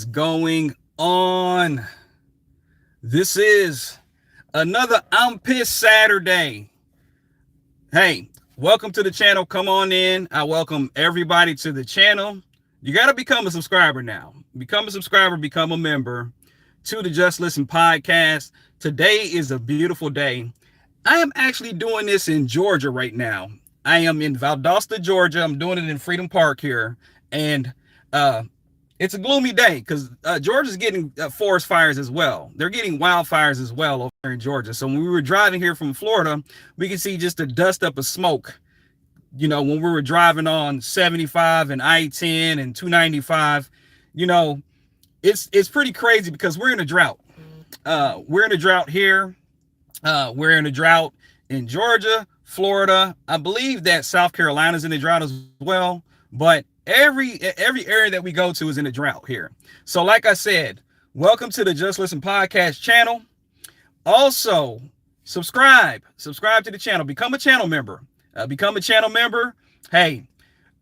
is going on? This is another I'm Pissed Saturday. Hey, welcome to the channel. Come on in. I welcome everybody to the channel. You got to become a subscriber now. Become a subscriber, become a member to the Just Listen podcast. Today is a beautiful day. I am actually doing this in Georgia right now. I am in Valdosta, Georgia. I'm doing it in Freedom Park here. And it's a gloomy day because Georgia's getting forest fires as well. They're getting wildfires as well over here in Georgia. So when we were driving here from Florida, we could see just the dust up of smoke. You know, when we were driving on 75 and I-10 and 295, you know, it's pretty crazy because we're in a drought. We're in a drought here. We're in a drought in Georgia, Florida. I believe that South Carolina's in a drought as well. But every area that we go to is in a drought here. So like I said, welcome to the Just Listen podcast channel. Also, subscribe to the channel. Become a channel member. Hey,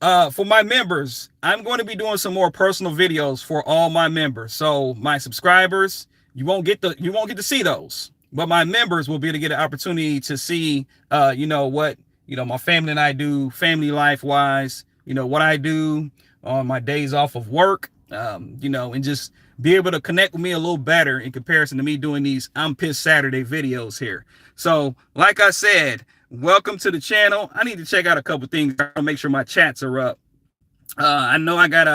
for my members, I'm going to be doing some more personal videos for all my members. So my subscribers, you won't get to see those, but my members will be able to get an opportunity to see, what my family and I do, family life wise. What I do on my days off of work, and just be able to connect with me a little better in comparison to me doing these I'm Pissed Saturday videos here. So like I said, welcome to the channel. I need to check out a couple things to make sure my chats are up. I know I got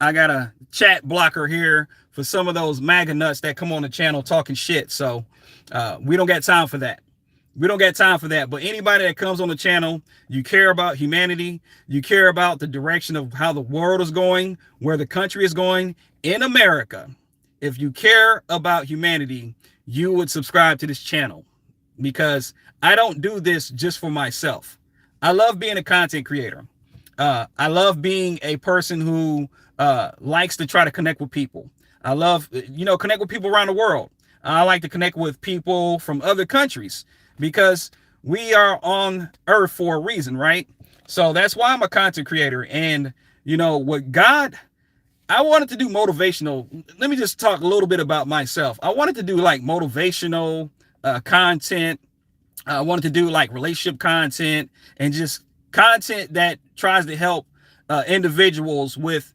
a chat blocker here for some of those MAGA nuts that come on the channel talking shit. So we don't got time for that. But anybody that comes on the channel, you care about humanity, you care about the direction of how the world is going, where the country is going in America. If you care about humanity, you would subscribe to this channel, because I don't do this just for myself. I love being a content creator. I love being a person who likes to try to connect with people. I love, connect with people around the world. I like to connect with people from other countries, because we are on earth for a reason, right? So that's why I'm a content creator. And I wanted to do motivational. Let me just talk a little bit about myself. I wanted to do like motivational content. I wanted to do like relationship content and just content that tries to help individuals with,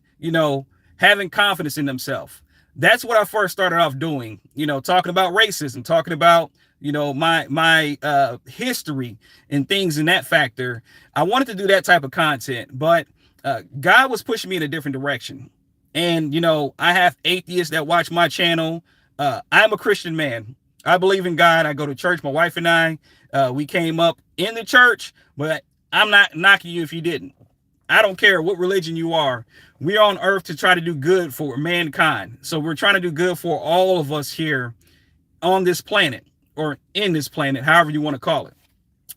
having confidence in themselves. That's what I first started off doing, talking about racism, talking about, my history and things in that factor. I wanted to do that type of content, but God was pushing me in a different direction. And, I have atheists that watch my channel. I'm a Christian man. I believe in God. I go to church. My wife and I, we came up in the church, but I'm not knocking you if you didn't. I don't care what religion you are. We're on earth to try to do good for mankind. So we're trying to do good for all of us here on this planet, or in this planet, however you want to call it.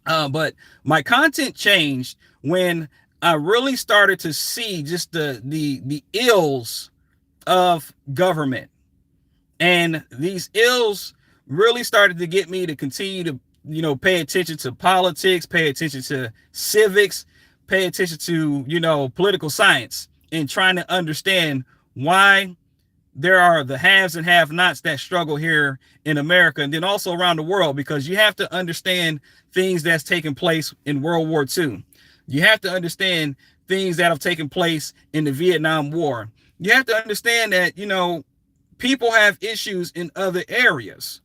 But my content changed when I really started to see just the ills of government. And these ills really started to get me to continue to, pay attention to politics, pay attention to civics, pay attention to, political science, and trying to understand why there are the haves and have-nots that struggle here in America, and then also around the world, because you have to understand things that's taken place in World War II. You have to understand things that have taken place in the Vietnam War. You have to understand that, people have issues in other areas.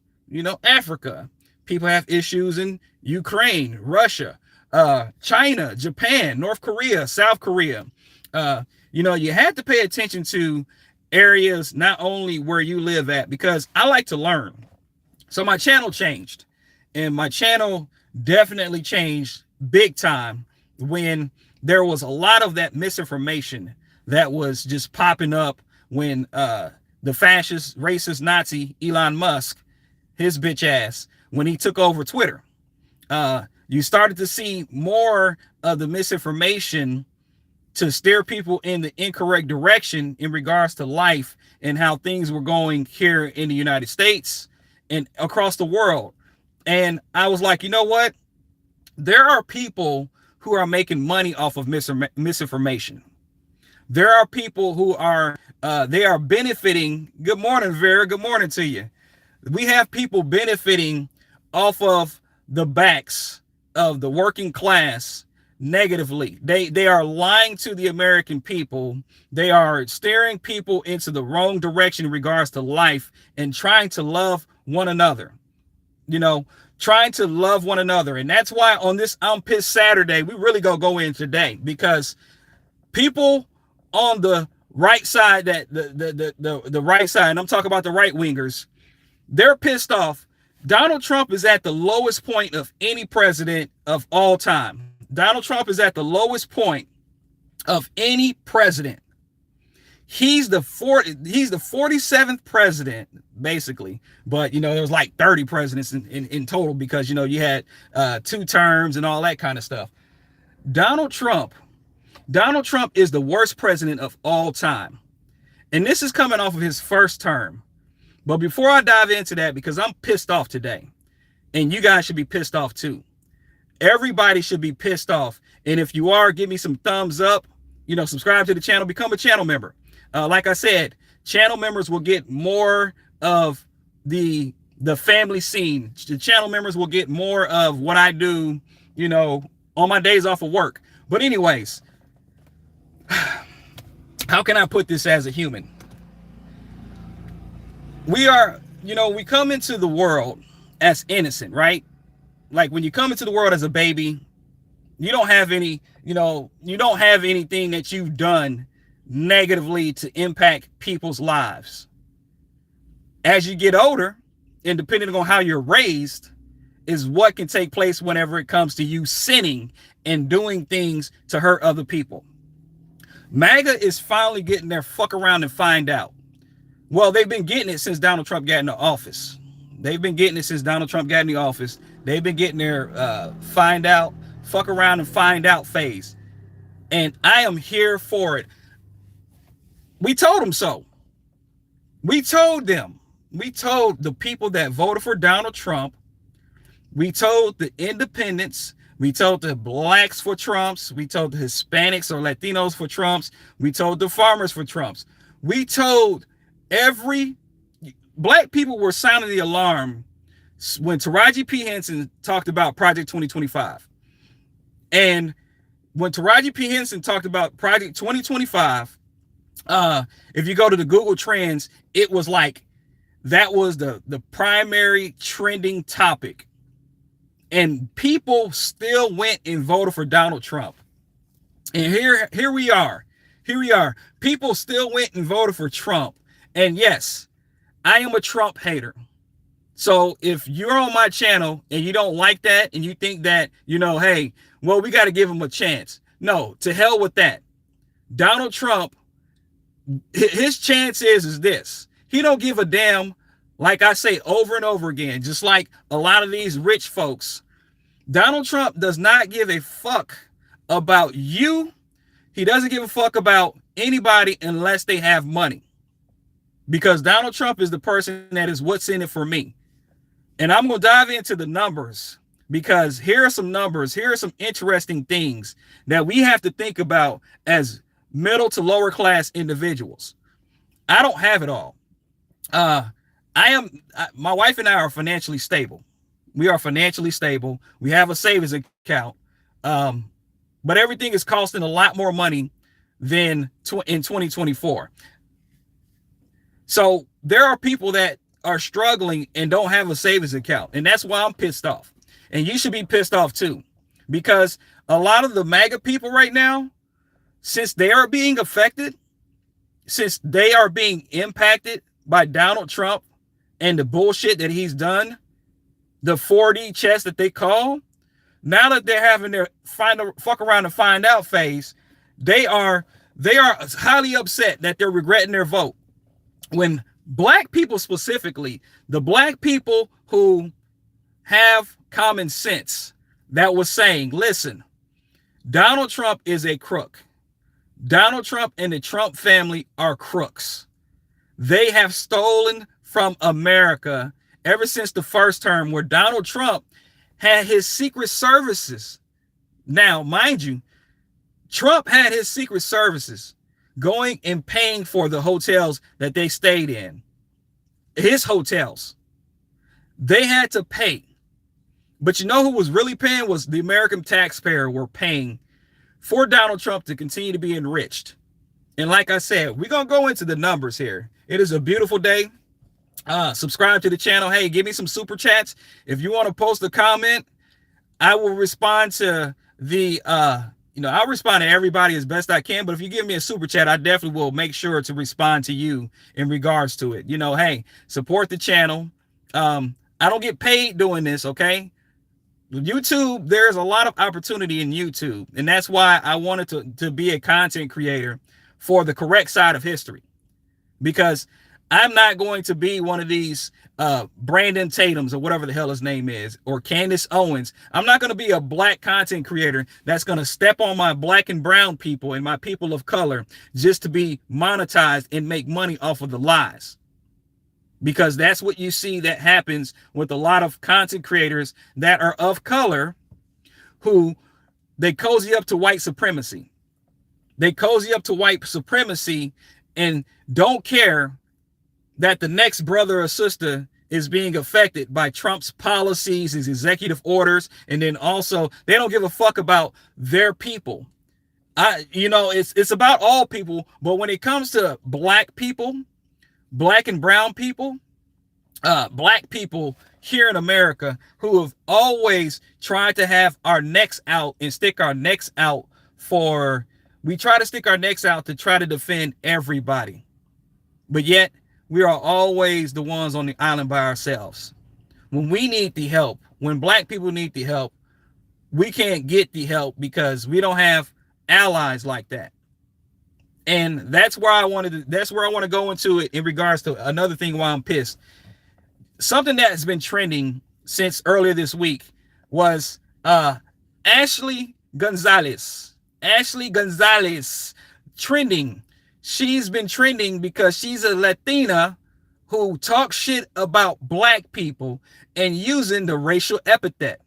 Africa. People have issues in Ukraine, Russia, China, Japan, North Korea, South Korea. You had to pay attention to areas not only where you live at, because I like to learn. So my channel changed, and my channel definitely changed big time when there was a lot of that misinformation that was just popping up when the fascist, racist, Nazi Elon Musk, his bitch ass, when he took over Twitter. You started to see more of the misinformation to steer people in the incorrect direction in regards to life and how things were going here in the United States and across the world. And I was like, you know what? There are people who are making money off of misinformation. There are people who are They are benefiting. Good morning, Vera. Good morning to you. We have people benefiting off of the backs of the working class negatively. They are lying to the American people. They are steering people into the wrong direction in regards to life and trying to love one another. You know, trying to love one another. And that's why on this I'm Pissed Saturday, we really gonna go in today, because people on the right side, that the right side, and I'm talking about the right wingers, they're pissed off. Donald Trump is at the lowest point of any president of all time. Donald Trump is at the lowest point of any president. He's the 47th president, basically. But, you know, there was like 30 presidents in total, because, you know, you had 2 terms and all that kind of stuff. Donald Trump is the worst president of all time. And this is coming off of his first term. But before I dive into that, because I'm pissed off today, and you guys should be pissed off too. Everybody should be pissed off. And if you are, give me some thumbs up, you know, subscribe to the channel, become a channel member. Like I said, channel members will get more of the family scene. The channel members will get more of what I do, you know, on my days off of work. But anyways, how can I put this as a human? We are, you know, we come into the world as innocent, right? Like when you come into the world as a baby, you don't have any, you know, you don't have anything that you've done negatively to impact people's lives. As you get older, and depending on how you're raised, is what can take place whenever it comes to you sinning and doing things to hurt other people. MAGA is finally getting their fuck around and find out. Well, they've been getting it since Donald Trump got in the office. They've been getting it since Donald Trump got in the office. They've been getting their find out, fuck around and find out phase. And I am here for it. We told them so. We told them. We told the people that voted for Donald Trump. We told the independents. We told the blacks for Trumps. We told the Hispanics or Latinos for Trumps. We told the farmers for Trumps. We told black people were sounding the alarm when Taraji P. Henson talked about Project 2025. And when Taraji P. Henson talked about Project 2025, if you go to the Google Trends, it was like that was the primary trending topic. And people still went and voted for Donald Trump. And here we are. Here we are. People still went and voted for Trump. And yes, I am a Trump hater. So if you're on my channel and you don't like that and you think that, you know, hey, well, we got to give him a chance. No, to hell with that. Donald Trump, his chance is this. He don't give a damn, like I say over and over again, just like a lot of these rich folks. Donald Trump does not give a fuck about you. He doesn't give a fuck about anybody unless they have money. Because Donald Trump is the person that is what's in it for me. And I'm going to dive into the numbers, because here are some numbers. Here are some interesting things that we have to think about as middle to lower class individuals. I don't have it all. My wife and I are financially stable. We are financially stable. We have a savings account. But everything is costing a lot more money than in 2024. So there are people that are struggling and don't have a savings account. And that's why I'm pissed off. And you should be pissed off too. Because a lot of the MAGA people right now, since they are being affected, since they are being impacted by Donald Trump and the bullshit that he's done, the 4D chess that they call, now that they're having their fuck around and find out phase, they are highly upset that they're regretting their vote. When black people specifically, the black people who have common sense, that was saying, listen, Donald Trump is a crook. Donald Trump and the Trump family are crooks. They have stolen from America ever since the first term, where Donald Trump had his secret services. Now, mind you, Trump had his secret services going and paying for the hotels that they stayed in. His hotels. They had to pay. But you know who was really paying? Was the American taxpayer were paying for Donald Trump to continue to be enriched. And like I said, we're going to go into the numbers here. It is a beautiful day. Subscribe to the channel. Hey, give me some super chats. If you want to post a comment, I will respond to the, I'll respond to everybody as best I can. But if you give me a super chat, I definitely will make sure to respond to you in regards to it. Hey, support the channel. I don't get paid doing this, okay? YouTube, there's a lot of opportunity in YouTube. And that's why I wanted to be a content creator for the correct side of history. Because I'm not going to be one of these Brandon Tatums or whatever the hell his name is, or Candace Owens. I'm not going to be a black content creator that's going to step on my black and brown people and my people of color just to be monetized and make money off of the lies. Because that's what you see that happens with a lot of content creators that are of color, who they cozy up to white supremacy. They cozy up to white supremacy and don't care that the next brother or sister is being affected by Trump's policies, his executive orders, and then also they don't give a fuck about their people. It's about all people, but when it comes to black people, black and brown people, black people here in America who have always tried to have our necks out and stick our necks out we try to stick our necks out to try to defend everybody. But yet we are always the ones on the island by ourselves. When we need the help, when black people need the help, we can't get the help because we don't have allies like that. And that's where I want to go into it in regards to another thing why I'm pissed. Something that's been trending since earlier this week was Ashley Gonzalez trending. She's been trending because she's a Latina who talks shit about black people and using the racial epithet.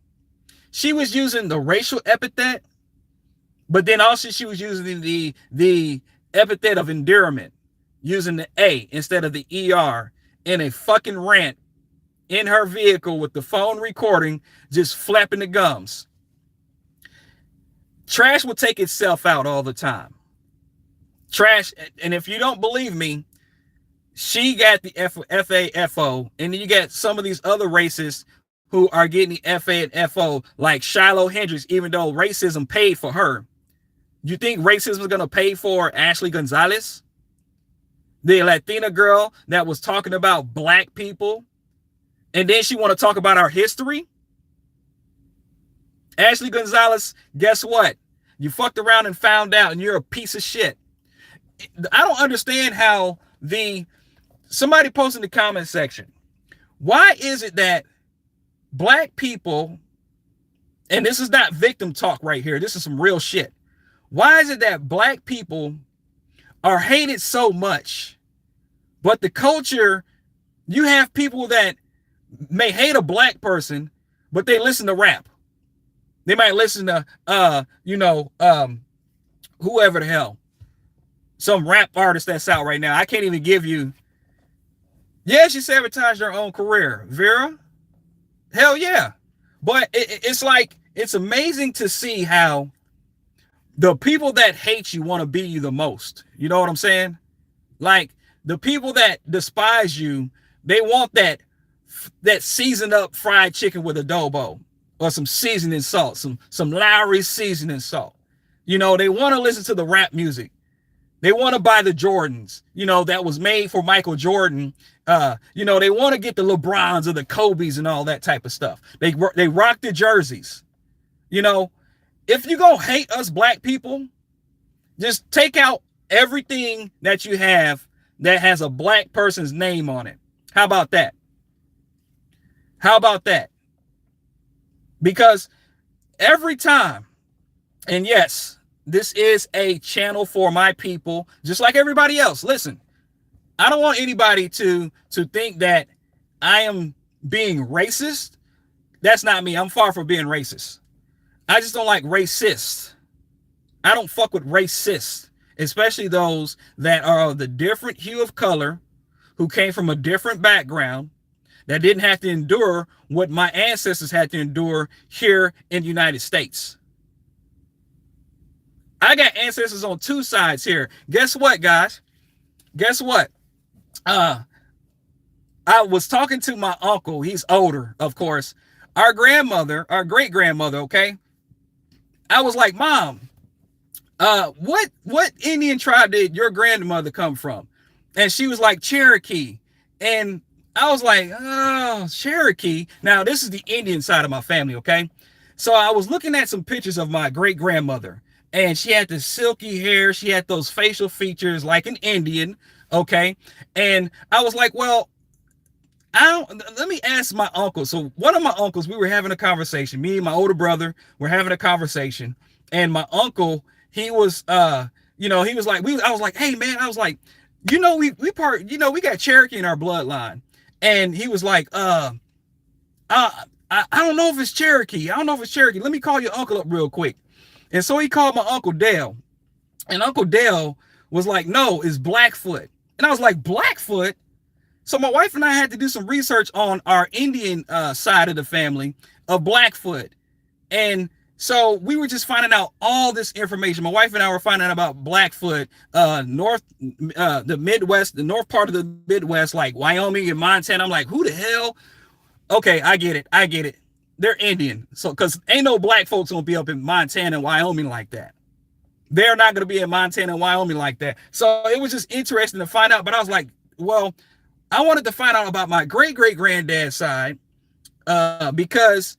She was using the racial epithet, but then also she was using the epithet of endearment, using the A instead of the ER in a fucking rant in her vehicle with the phone recording, just flapping the gums. Trash will take itself out all the time. Trash, and if you don't believe me, she got the FAFO, and then you got some of these other racists who are getting the FA and FO, like Shiloh Hendricks, even though racism paid for her. You think racism is going to pay for Ashley Gonzalez? The Latina girl that was talking about black people, and then she want to talk about our history? Ashley Gonzalez, guess what? You fucked around and found out, and you're a piece of shit. I don't understand how somebody posted in the comment section, why is it that black people, and this is not victim talk right here, this is some real shit. Why is it that black people are hated so much, but the culture, you have people that may hate a black person, but they listen to rap. They might listen to, whoever the hell, some rap artist that's out right now. I can't even give you. Yeah, she sabotaged her own career. Vera? Hell yeah. But it's like, it's amazing to see how the people that hate you want to be you the most. You know what I'm saying? Like, the people that despise you, they want that seasoned up fried chicken with adobo or some seasoning salt, some Lowry seasoning salt. They want to listen to the rap music. They want to buy the Jordans, that was made for Michael Jordan. They want to get the LeBrons or the Kobes and all that type of stuff. They rock the jerseys. If you gonna hate us black people, just take out everything that you have that has a black person's name on it. How about that? How about that? Because every time, and yes, this is a channel for my people, just like everybody else. Listen, I don't want anybody to think that I am being racist. That's not me. I'm far from being racist. I just don't like racists. I don't fuck with racists. especially those that are of the different hue of color, who came from a different background, that didn't have to endure what my ancestors had to endure here in the United States. I got ancestors on two sides here. Guess what, guys? Guess what? I was talking to my uncle. He's older, of course. Our grandmother, our great grandmother, okay? I was like, Mom, what Indian tribe did your grandmother come from? And she was like, Cherokee. And I was like, oh, Cherokee. Now, this is the Indian side of my family, okay? So I was looking at some pictures of my great grandmother, and she had the silky hair. She had those facial features like an Indian, okay? And I was like, well, let me ask my uncle. So one of my uncles, we were having a conversation. Me and my older brother were having a conversation, and my uncle, he was, he was like, I was like, hey man, I was like, we got Cherokee in our bloodline, and he was like, I don't know if it's Cherokee. I don't know if it's Cherokee. Let me call your uncle up real quick. And so he called my Uncle Dale, and Uncle Dale was like, no, it's Blackfoot. And I was like, Blackfoot? So my wife and I had to do some research on our Indian side of the family of Blackfoot. And so we were just finding out all this information. My wife and I were finding out about Blackfoot, the Midwest, the north part of the Midwest, like Wyoming and Montana. I'm like, who the hell? Okay, I get it. They're Indian. So, because ain't no black folks gonna be up in Montana and Wyoming like that. They're not gonna be in Montana and Wyoming like that. So it was just interesting to find out. But I was like, well, I wanted to find out about my great-great-granddad's side, because,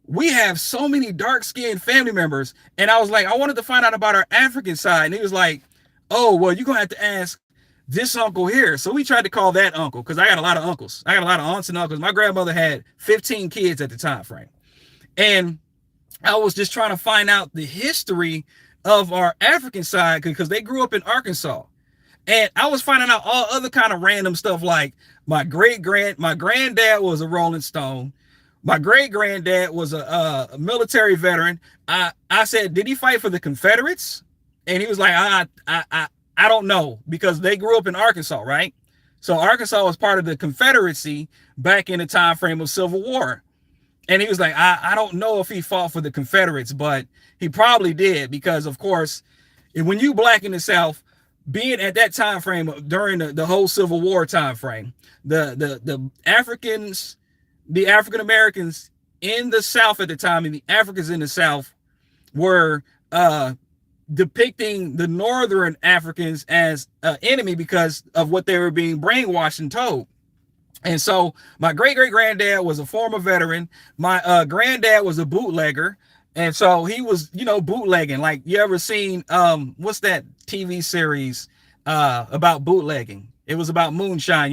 we have so many dark-skinned family members. And I was like, I wanted to find out about our African side. And he was like, oh, well, you're going to have to ask this uncle here. So we tried to call that uncle, because I got a lot of uncles. I got a lot of aunts and uncles. My grandmother had 15 kids at the time frame. And I was just trying to find out the history of our African side, because they grew up in Arkansas. And I was finding out all other kind of random stuff, like my granddad was a Rolling Stone. My great granddad was a military veteran. I said, did he fight for the Confederates? And he was like, I don't know, because they grew up in Arkansas, right? So Arkansas was part of the Confederacy back in the time frame of Civil War. And he was like, I don't know if he fought for the Confederates, but he probably did, because of course, when you black in the South, being at that time frame during the whole Civil War time frame, the Africans, the African Americans in the South at the time, and the Africans in the South were depicting the Northern Africans as an enemy because of what they were being brainwashed and told. And so my great-great-granddad was a former veteran. My granddad was a bootlegger. And so he was, bootlegging. Like, you ever seen, what's that TV series about bootlegging? It was about moonshine,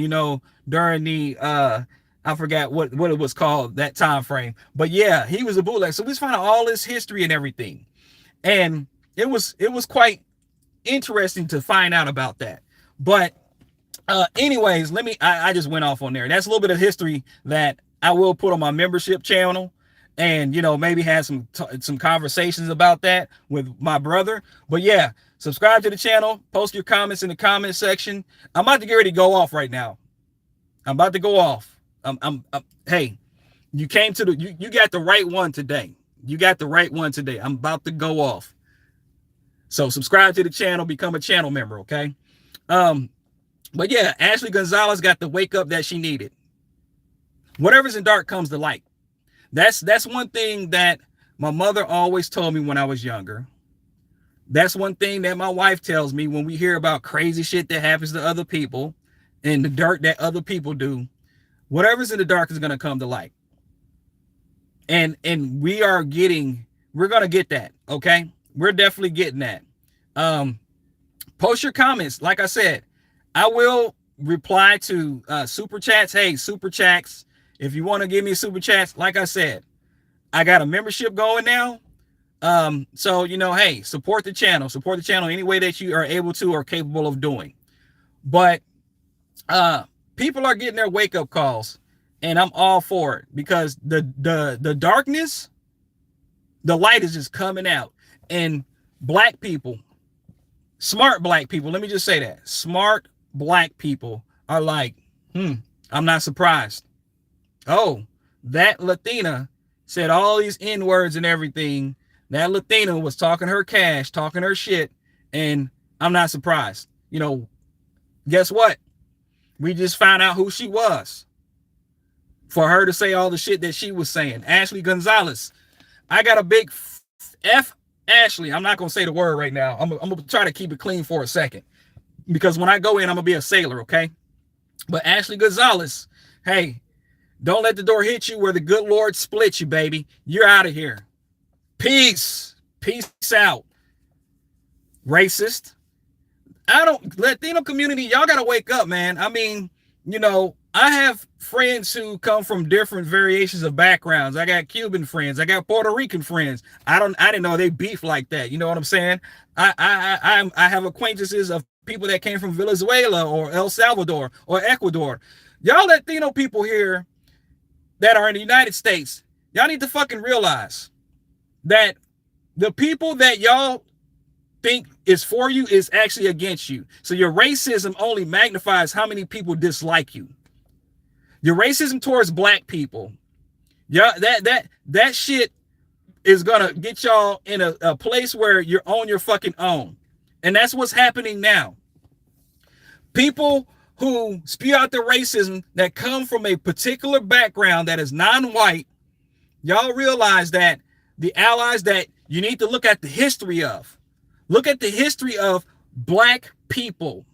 during the, I forgot what it was called, that time frame. But yeah, he was a bootlegger. So we just found out all this history and everything. And it was quite interesting to find out about that. But anyways, I just went off on there. That's a little bit of history that I will put on my membership channel, and maybe have some conversations about that with my brother. But yeah, subscribe to the channel, post your comments in the comment section. I'm about to get ready to go off right now. I'm about to go off. Hey, you came to you got the right one today. You got the right one today. I'm about to go off. So subscribe to the channel, become a channel member, okay? But yeah, Ashley Gonzalez got the wake up that she needed. Whatever's in dark comes to light. That's one thing that my mother always told me when I was younger. That's one thing that my wife tells me when we hear about crazy shit that happens to other people and the dirt that other people do. Whatever's in the dark is going to come to light. And we're going to get that, okay? We're definitely getting that. Post your comments. Like I said, I will reply to super chats. Hey, super chats. If you want to give me super chats, like I said, I got a membership going now. So, hey, support the channel. Support the channel any way that you are able to or capable of doing. But people are getting their wake-up calls, and I'm all for it, because the darkness, the light is just coming out. And black people, Smart black people, let me just say that. Smart black people are like, I'm not surprised. Oh, that Latina said all these N-words and everything. That Latina was talking her cash, talking her shit, and I'm not surprised. You know, guess what? We just found out who she was for her to say all the shit that she was saying. Ashley Gonzalez. I got a big F Ashley. I'm not going to say the word right now. I'm going to try to keep it clean for a second. Because when I go in, I'm going to be a sailor, okay? But Ashley Gonzalez, hey, don't let the door hit you where the good Lord split you, baby. You're out of here. Peace. Peace out. Racist. Latino community, y'all got to wake up, man. I mean, you know, I have friends who come from different variations of backgrounds. I got Cuban friends. I got Puerto Rican friends. I didn't know they beef like that. You know what I'm saying? I have acquaintances of people that came from Venezuela or El Salvador or Ecuador. Y'all Latino people here that are in the United States, y'all need to fucking realize that the people that y'all think is for you is actually against you. So your racism only magnifies how many people dislike you. Your racism towards black people, yeah, that shit is gonna get y'all in a place where you're on your fucking own. And that's what's happening now. People who spew out their racism that come from a particular background that is non-white, y'all realize that the allies that you need to look at the history of. Look at the history of black people,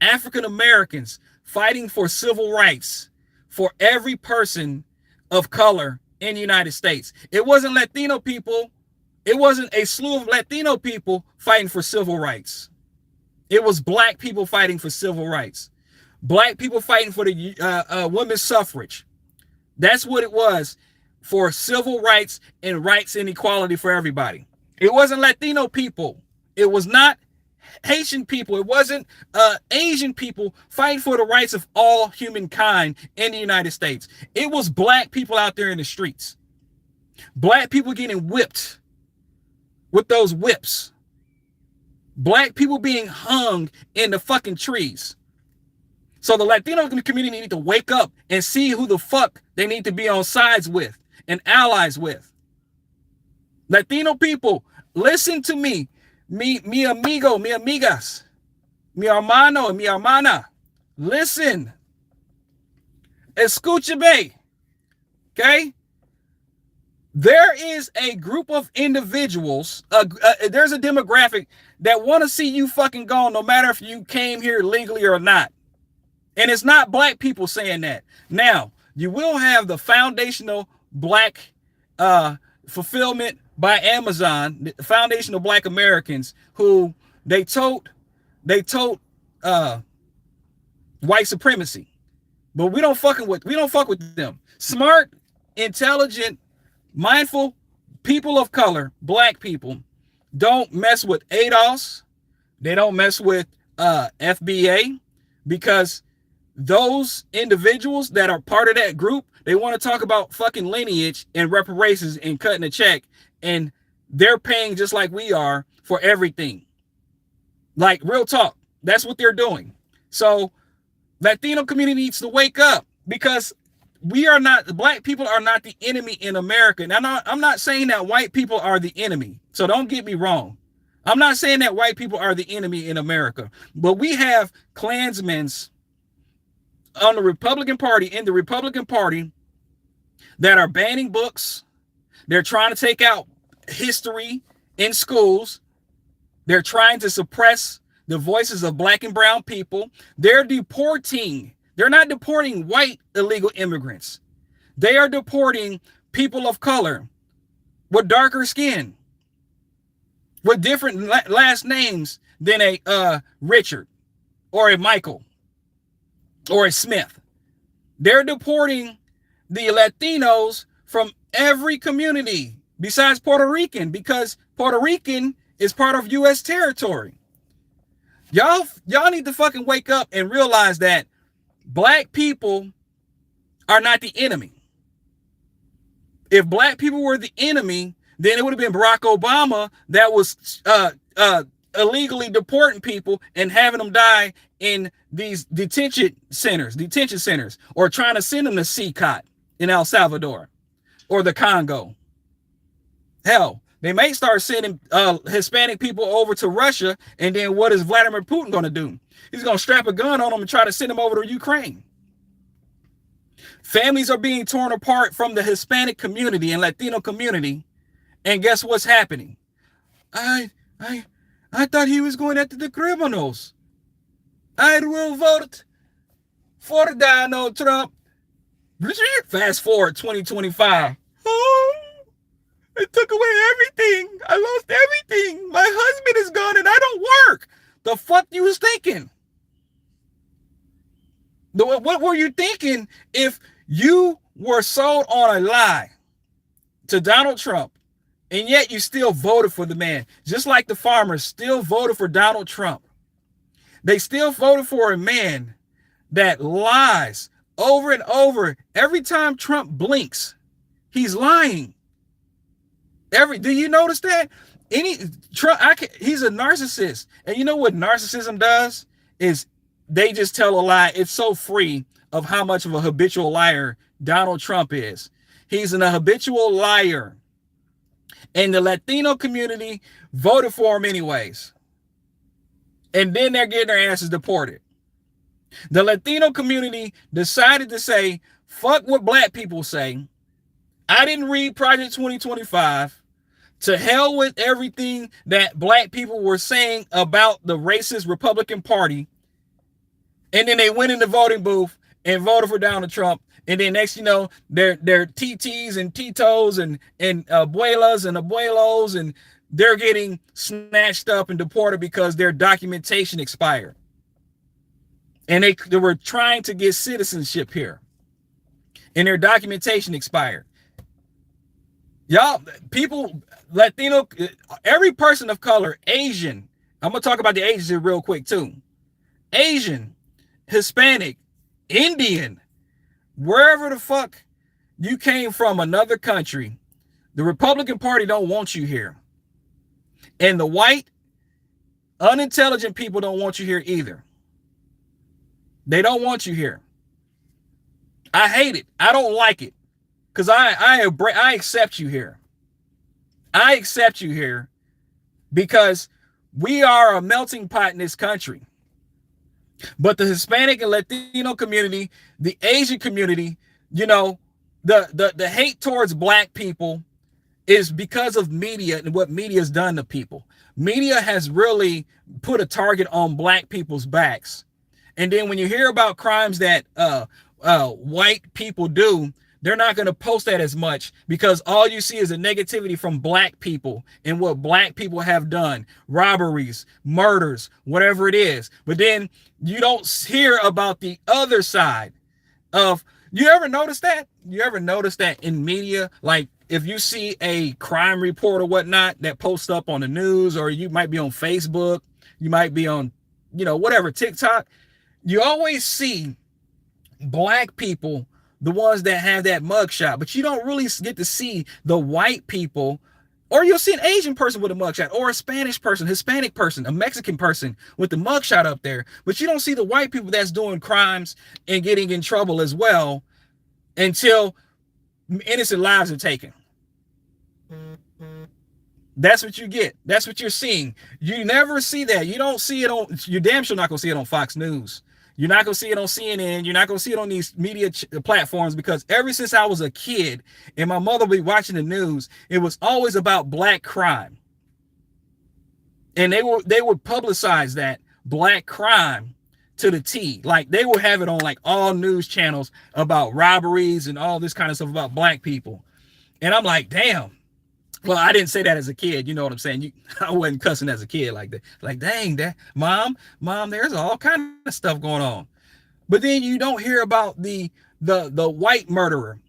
African Americans fighting for civil rights for every person of color in the United States. It wasn't Latino people. It wasn't a slew of Latino people fighting for civil rights. It was black people fighting for civil rights. Black people fighting for the women's suffrage. That's what it was, for civil rights and rights and equality for everybody. It wasn't Latino people. It was not Haitian people. It wasn't Asian people fighting for the rights of all humankind in the United States. It was black people out there in the streets. Black people getting whipped with those whips. Black people being hung in the fucking trees. So the Latino community need to wake up and see who the fuck they need to be on sides with and allies with. Latino people, listen to me. Mi amigo, mi amigas, mi hermano, mi hermana. Listen. Escúchame. Okay? There is a group of individuals, there's a demographic that want to see you fucking gone no matter if you came here legally or not. And it's not black people saying that. Now, you will have the foundational black fulfillment by Amazon, the foundational black Americans who they tote white supremacy. But we don't fuck with them. Smart, intelligent, mindful people of color, black people, don't mess with ADOS. They don't mess with FBA, because those individuals that are part of that group, they want to talk about fucking lineage and reparations and cutting a check, and they're paying just like we are for everything. Like, real talk, that's what they're doing. So Latino community needs to wake up, because black people are not the enemy in America. Now, I'm not saying that white people are the enemy, so don't get me wrong. I'm not saying that white people are the enemy in America, but we have Klansmen on the Republican Party, in the Republican Party, that are banning books. They're trying to take out history in schools. They're trying to suppress the voices of black and brown people. They're not deporting white illegal immigrants. They are deporting people of color with darker skin, with different last names than a Richard or a Michael or a Smith. They're deporting the Latinos from every community besides Puerto Rican, because Puerto Rican is part of U.S. territory. Y'all need to fucking wake up and realize that black people are not the enemy. If black people were the enemy, then it would have been Barack Obama that was illegally deporting people and having them die in these detention centers, or trying to send them to CCOT in El Salvador or the Congo. Hell, they may start sending Hispanic people over to Russia, and then what is Vladimir Putin going to do? He's going to strap a gun on them and try to send them over to Ukraine. Families are being torn apart from the Hispanic community and Latino community, and guess what's happening? I thought he was going after the criminals. I will vote for Donald Trump. Fast forward 2025. Oh, it took away everything. I lost everything. My husband is gone and I don't work. The fuck you was thinking? What were you thinking if you were sold on a lie to Donald Trump, and yet you still voted for the man? Just like the farmers still voted for Donald Trump. They still voted for a man that lies over and over. Every time Trump blinks, he's lying. Do you notice that? He's a narcissist. And you know what narcissism does? Is they just tell a lie. It's so free of how much of a habitual liar Donald Trump is. He's a habitual liar. And the Latino community voted for him anyways. And then they're getting their asses deported. The Latino community decided to say, fuck what black people say. I didn't read Project 2025. To hell with everything that black people were saying about the racist Republican Party. And then they went in the voting booth and voted for Donald Trump. And then next, you know, they're TTs and Titos and abuelas and abuelos, and they're getting snatched up and deported because their documentation expired. And they were trying to get citizenship here, and their documentation expired. Y'all, people, Latino, every person of color, Asian, I'm going to talk about the Asians here real quick too. Asian, Hispanic, Indian, wherever the fuck you came from, another country, the Republican Party don't want you here. And the white, unintelligent people don't want you here either. They don't want you here. I hate it. I don't like it. Because I accept you here. I accept you here because we are a melting pot in this country. But the Hispanic and Latino community, the Asian community, you know, the hate towards black people is because of media and what media has done to people. Media has really put a target on black people's backs. And then when you hear about crimes that white people do, they're not going to post that as much because all you see is a negativity from black people and what black people have done, robberies, murders, whatever it is. But then you don't hear about the other side of, you ever notice that? You ever notice that in media? Like if you see a crime report or whatnot that posts up on the news, or you might be on Facebook, you might be on, you know, whatever, TikTok, you always see black people, the ones that have that mugshot, but you don't really get to see the white people, or you'll see an Asian person with a mugshot, or a Spanish person, Hispanic person, a Mexican person with the mugshot up there, but you don't see the white people that's doing crimes and getting in trouble as well until innocent lives are taken. That's what you get. That's what you're seeing. You never see that. You don't see it on, you're damn sure not going to see it on Fox News. You're not going to see it on CNN. You're not going to see it on these media platforms, because ever since I was a kid and my mother would be watching the news, it was always about black crime. And they would publicize that black crime to the T. Like they would have it on like all news channels about robberies and all this kind of stuff about black people. And I'm like, damn. Well, I didn't say that as a kid. You know what I'm saying? I wasn't cussing as a kid like that. Like, dang, that mom, there's all kind of stuff going on. But then you don't hear about the white murderer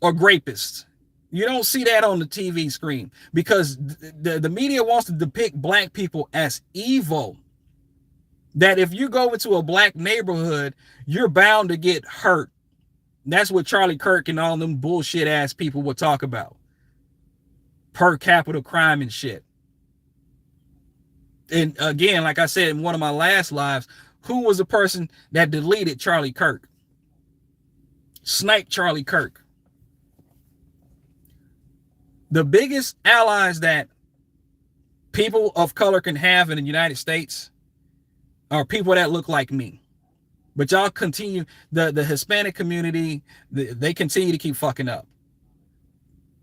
or rapist. You don't see that on the TV screen because the media wants to depict black people as evil. That if you go into a black neighborhood, you're bound to get hurt. That's what Charlie Kirk and all them bullshit ass people will talk about. Per capita crime and shit. And again, like I said in one of my last lives, who was the person that deleted Charlie Kirk? Sniped Charlie Kirk. The biggest allies that people of color can have in the United States are people that look like me. But y'all continue, the Hispanic community, they continue to keep fucking up.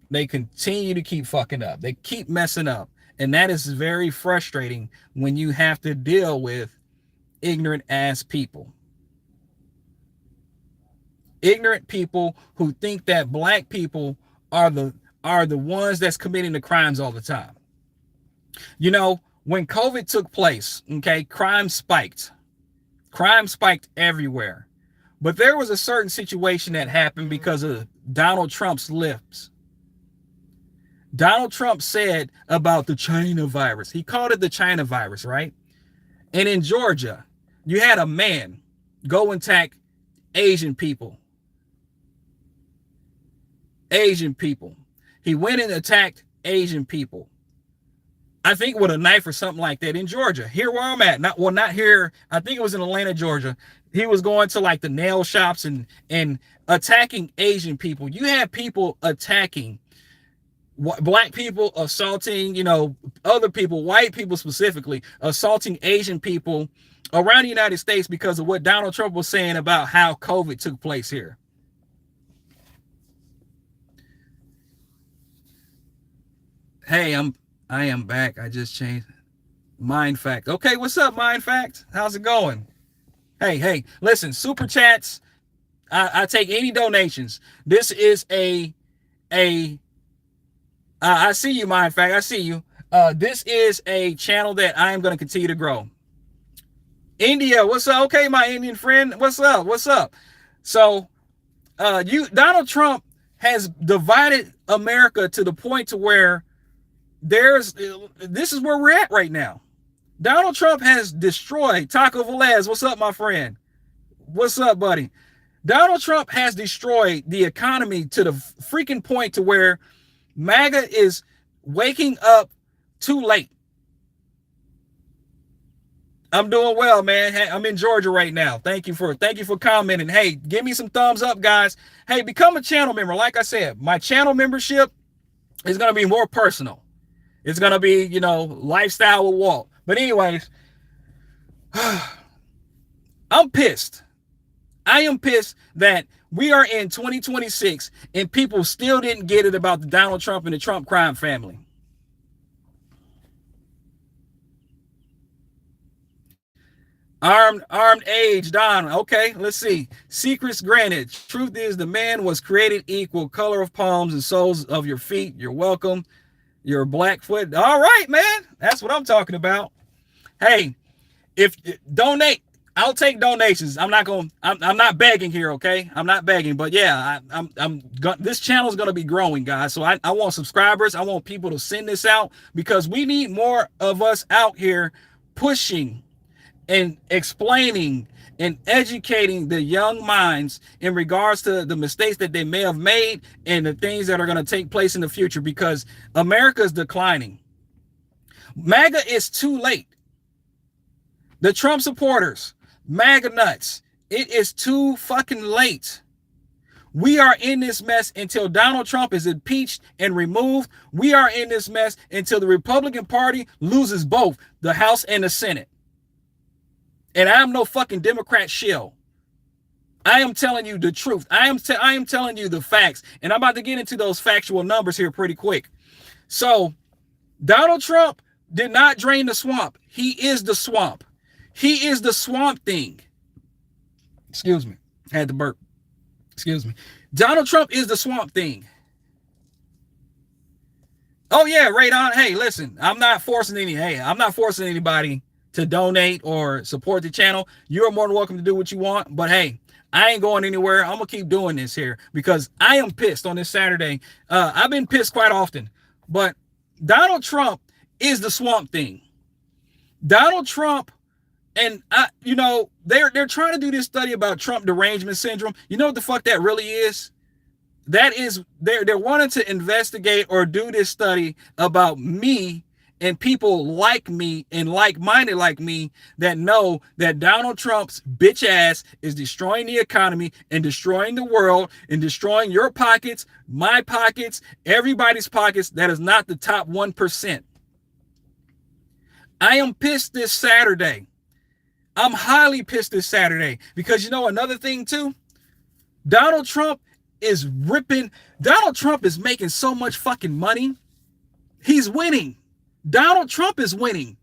They continue to keep fucking up. They keep messing up. And that is very frustrating when you have to deal with ignorant ass people. Ignorant people who think that black people are the ones that's committing the crimes all the time. You know, when COVID took place, okay, crime spiked. Crime spiked everywhere. But there was a certain situation that happened because of Donald Trump's lips. Donald Trump said about the China virus. He called it the China virus, right? And in Georgia, you had a man go and attack Asian people. Asian people. He went and attacked Asian people. I think with a knife or something like that in Georgia. Here where I'm at. Not here. I think it was in Atlanta, Georgia. He was going to like the nail shops and attacking Asian people. You have people attacking black people, assaulting, you know, other people, white people specifically, assaulting Asian people around the United States because of what Donald Trump was saying about how COVID took place here. Hey, I am back. I just changed Mind Fact. Okay, what's up, Mind Fact? How's it going? Hey, listen, super chats. I take any donations. This is I see you, Mind Fact. I see you. This is a channel that I am going to continue to grow. India, what's up? Okay, my Indian friend, what's up? What's up? So, Donald Trump has divided America to the point to where this is where we're at right now. Donald Trump has destroyed Taco Velez. What's up, my friend? What's up, buddy? Donald Trump has destroyed the economy to the freaking point to where MAGA is waking up too late. I'm doing well, man. Hey, I'm in Georgia right now. Thank you for commenting. Hey, give me some thumbs up, guys. Hey, become a channel member. Like I said, my channel membership is going to be more personal. It's going to be, you know, lifestyle with Walt. But anyways, I'm pissed. I am pissed that we are in 2026 and people still didn't get it about the Donald Trump and the Trump crime family. Armed age, Don. Okay, let's see. Secrets granted. Truth is the man was created equal. Color of palms and soles of your feet. You're welcome. You're Blackfoot. All right, man. That's what I'm talking about. Hey, if donate, I'll take donations. I'm not begging here, okay? I'm not begging, but yeah, this channel is going to be growing, guys. So I want subscribers. I want people to send this out because we need more of us out here pushing and explaining and educating the young minds in regards to the mistakes that they may have made and the things that are going to take place in the future because America is declining. MAGA is too late. The Trump supporters, MAGA nuts, it is too fucking late. We are in this mess until Donald Trump is impeached and removed. We are in this mess until the Republican Party loses both the House and the Senate. And I'm no fucking Democrat shill. I am telling you the truth. I am telling you the facts. And I'm about to get into those factual numbers here pretty quick. So Donald Trump did not drain the swamp. He is the swamp. He is the swamp thing. Excuse me. I had to burp. Excuse me. Donald Trump is the swamp thing. Oh yeah, right on. Hey, listen, I'm not forcing anybody to donate or support the channel. You're more than welcome to do what you want. But hey, I ain't going anywhere. I'm going to keep doing this here because I am pissed on this Saturday. I've been pissed quite often. But Donald Trump is the swamp thing. Donald Trump, and they're trying to do this study about Trump derangement syndrome. You know what the fuck that really is? That is, they're wanting to investigate or do this study about me and people like me and like-minded like me that know that Donald Trump's bitch ass is destroying the economy and destroying the world and destroying your pockets, my pockets, everybody's pockets that is not the top 1%. I am pissed this Saturday. I'm highly pissed this Saturday because you know another thing too? Donald Trump is making so much fucking money. He's winning. Donald Trump is winning.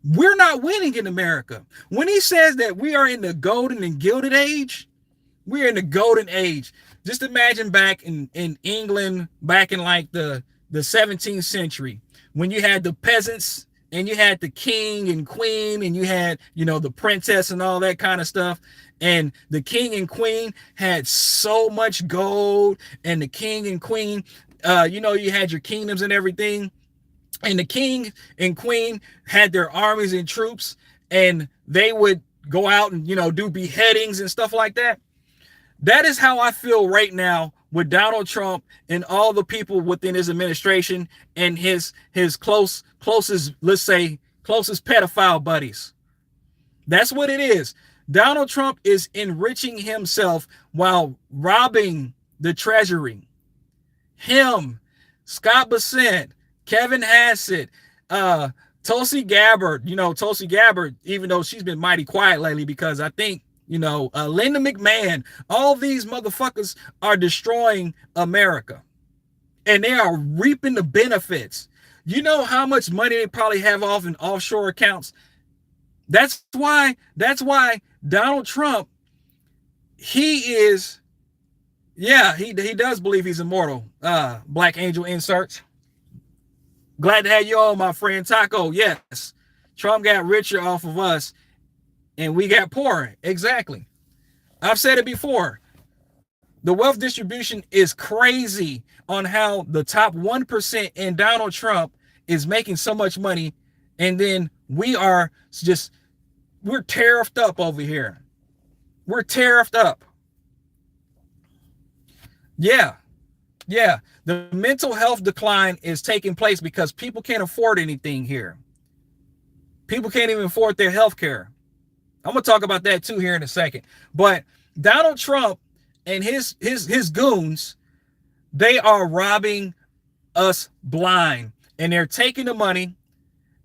We're not winning in America. When he says that we are in the golden and gilded age, we're in the golden age. Just imagine back in England, back in like the 17th century, when you had the peasants and you had the king and queen and you had, you know, the princess and all that kind of stuff. And the king and queen had so much gold, and the king and queen, you know, you had your kingdoms and everything. And the king and queen had their armies and troops, and they would go out and, you know, do beheadings and stuff like that. That is how I feel right now with Donald Trump and all the people within his administration and his closest, let's say, closest pedophile buddies. That's what it is. Donald Trump is enriching himself while robbing the treasury. Him, Scott Bessent, Kevin Hassett, Tulsi Gabbard, you know, Tulsi Gabbard, even though she's been mighty quiet lately because I think, you know, Linda McMahon, all these motherfuckers are destroying America. And they are reaping the benefits. You know how much money they probably have off in offshore accounts? That's why Donald Trump, he is, yeah, he does believe he's immortal. Black Angel inserts. Glad to have you on, my friend Taco. Yes, Trump got richer off of us and we got poorer. Exactly. I've said it before. The wealth distribution is crazy on how the top 1% in Donald Trump is making so much money. And then we're tariffed up over here. We're tariffed up. Yeah. The mental health decline is taking place because people can't afford anything here. People can't even afford their health care. I'm going to talk about that too here in a second. But Donald Trump and his goons, they are robbing us blind. And they're taking the money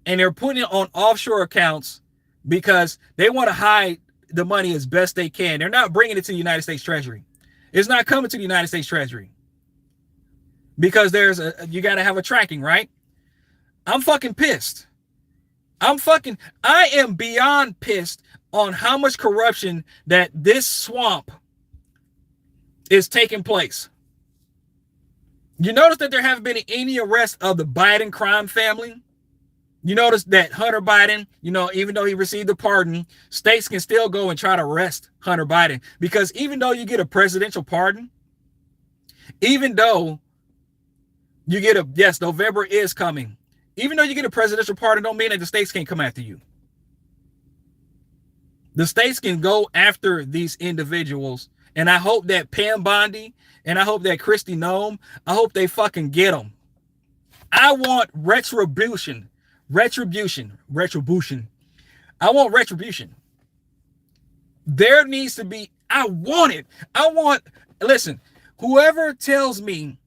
and they're putting it on offshore accounts because they want to hide the money as best they can. They're not bringing it to the United States Treasury. It's not coming to the United States Treasury because you got to have a tracking, right? I'm fucking pissed. I am beyond pissed on how much corruption that this swamp is taking place. You notice that there haven't been any arrest of the Biden crime family. You notice that Hunter Biden, you know, even though he received a pardon, states can still go and try to arrest Hunter Biden because even though you get a presidential pardon, even though you get yes, November is coming. Even though you get a presidential pardon, don't mean that the states can't come after you. The states can go after these individuals. And I hope that Pam Bondi and I hope that Kristi Noem, I hope they fucking get them. I want retribution. I want retribution. There needs to be, listen, whoever tells me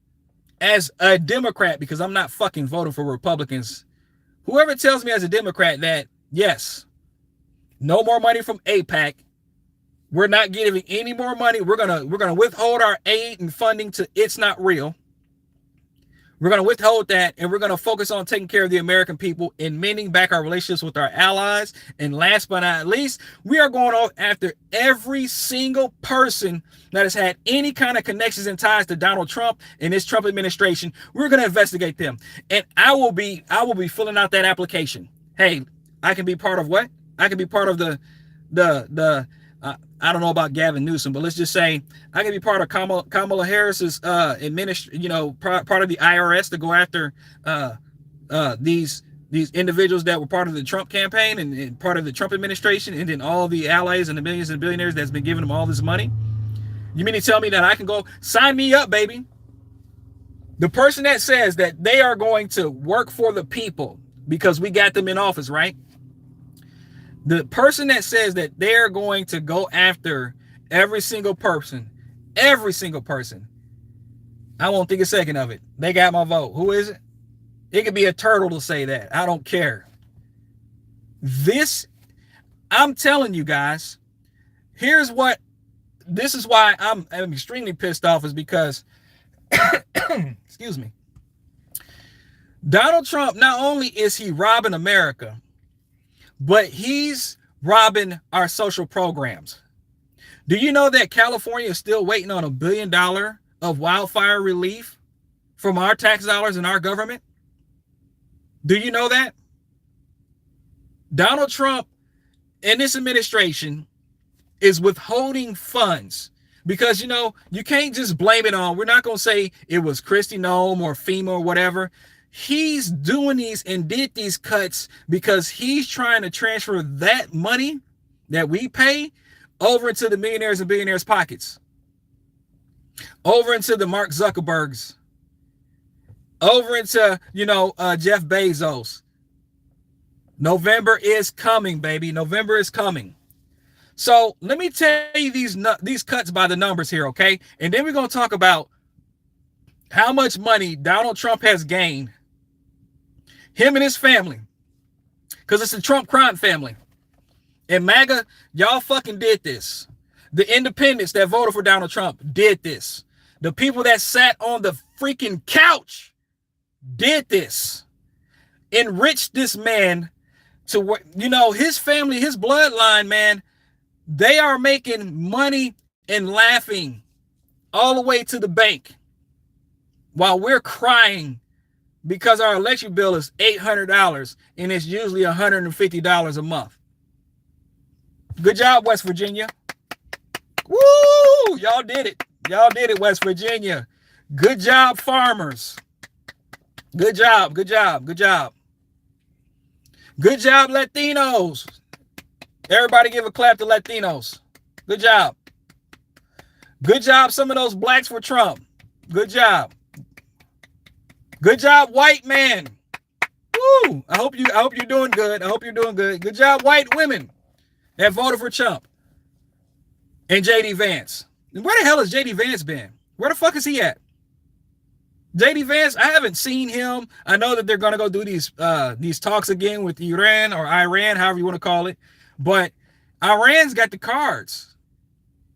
as a Democrat, because I'm not fucking voting for Republicans, whoever tells me as a Democrat that, yes, no more money from AIPAC, we're not giving any more money, we're gonna withhold our aid and funding to It's Not Real. We're going to withhold that, and we're going to focus on taking care of the American people and mending back our relationships with our allies. And last but not least, we are going after every single person that has had any kind of connections and ties to Donald Trump and this Trump administration. We're going to investigate them. And I will be filling out that application. Hey, I can be part of what? I can be part of the I don't know about Gavin Newsom, but let's just say I can be part of Kamala Harris's part of the IRS to go after these individuals that were part of the Trump campaign and part of the Trump administration, and then all the allies and the millions and billionaires that's been giving them all this money. You mean to tell me that I can go sign me up, baby? The person that says that they are going to work for the people because we got them in office, right? The person that says that they're going to go after every single person, I won't think a second of it. They got my vote. Who is it? It could be a turtle to say that. I don't care. I'm telling you guys, this is why I'm extremely pissed off, is because, excuse me, Donald Trump, not only is he robbing America, but he's robbing our social programs. Do you know that California is still waiting on $1 billion of wildfire relief from our tax dollars and our government? Do you know that? Donald Trump and this administration is withholding funds because, you can't just blame it on, we're not going to say it was Kristi Noem or FEMA or whatever. He's doing these and did these cuts because he's trying to transfer that money that we pay over into the millionaires and billionaires' pockets, over into the Mark Zuckerbergs, over into, Jeff Bezos. November is coming, baby. November is coming. So let me tell you these cuts by the numbers here, okay? And then we're going to talk about how much money Donald Trump has gained, him and his family, because it's a Trump crime family. And MAGA, y'all fucking did this. The independents that voted for Donald Trump did this. The people that sat on the freaking couch did this. Enriched this man to what, his family, his bloodline, man, they are making money and laughing all the way to the bank while we're crying because our election bill is $800 and it's usually $150 a month. Good job, West Virginia. Woo! Y'all did it. Y'all did it, West Virginia. Good job, farmers. Good job, good job, good job. Good job, Latinos. Everybody give a clap to Latinos. Good job. Good job, some of those blacks for Trump. Good job. Good job, white man. Woo! I hope you're doing good. I hope you're doing good. Good job, white women that voted for Trump. And JD Vance. Where the hell has JD Vance been? Where the fuck is he at? JD Vance, I haven't seen him. I know that they're going to go do these talks again with Iran, however you want to call it. But Iran's got the cards.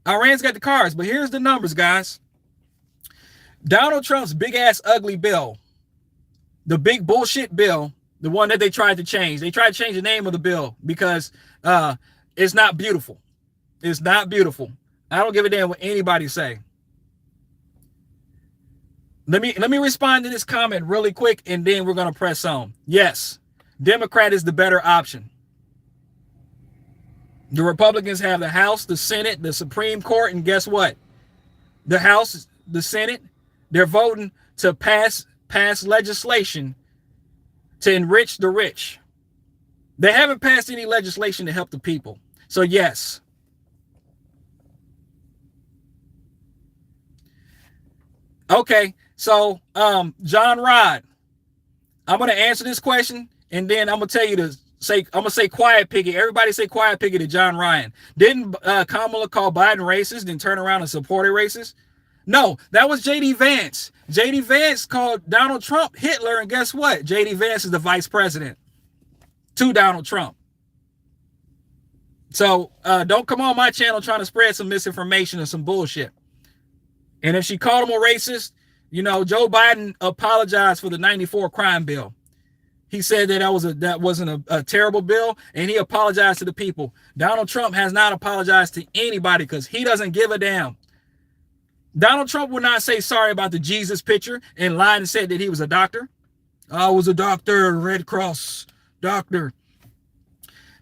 But here's the numbers, guys. Donald Trump's big ass ugly bill, the big bullshit bill, the one that they tried to change. They tried to change the name of the bill because it's not beautiful. It's not beautiful. I don't give a damn what anybody say. Let me respond to this comment really quick, and then we're going to press on. Yes, Democrat is the better option. The Republicans have the House, the Senate, the Supreme Court, and guess what? The House, the Senate, they're voting to pass legislation to enrich the rich. They haven't passed any legislation to help the people. So yes. Okay. So, John Rod, I'm going to answer this question, and then I'm going to tell you I'm going to say quiet piggy. Everybody say quiet piggy to John Ryan. Didn't Kamala call Biden racist, then turn around and support a racist? No, that was JD Vance. JD Vance called Donald Trump Hitler, and guess what? JD Vance is the vice president to Donald Trump. So, don't come on my channel trying to spread some misinformation or some bullshit. And if she called him a racist, Joe Biden apologized for the 94 crime bill. He said that wasn't a terrible bill, and he apologized to the people. Donald Trump has not apologized to anybody because he doesn't give a damn. Donald Trump will not say sorry about the Jesus picture and lied and said that he was a doctor. I was a doctor, Red Cross doctor.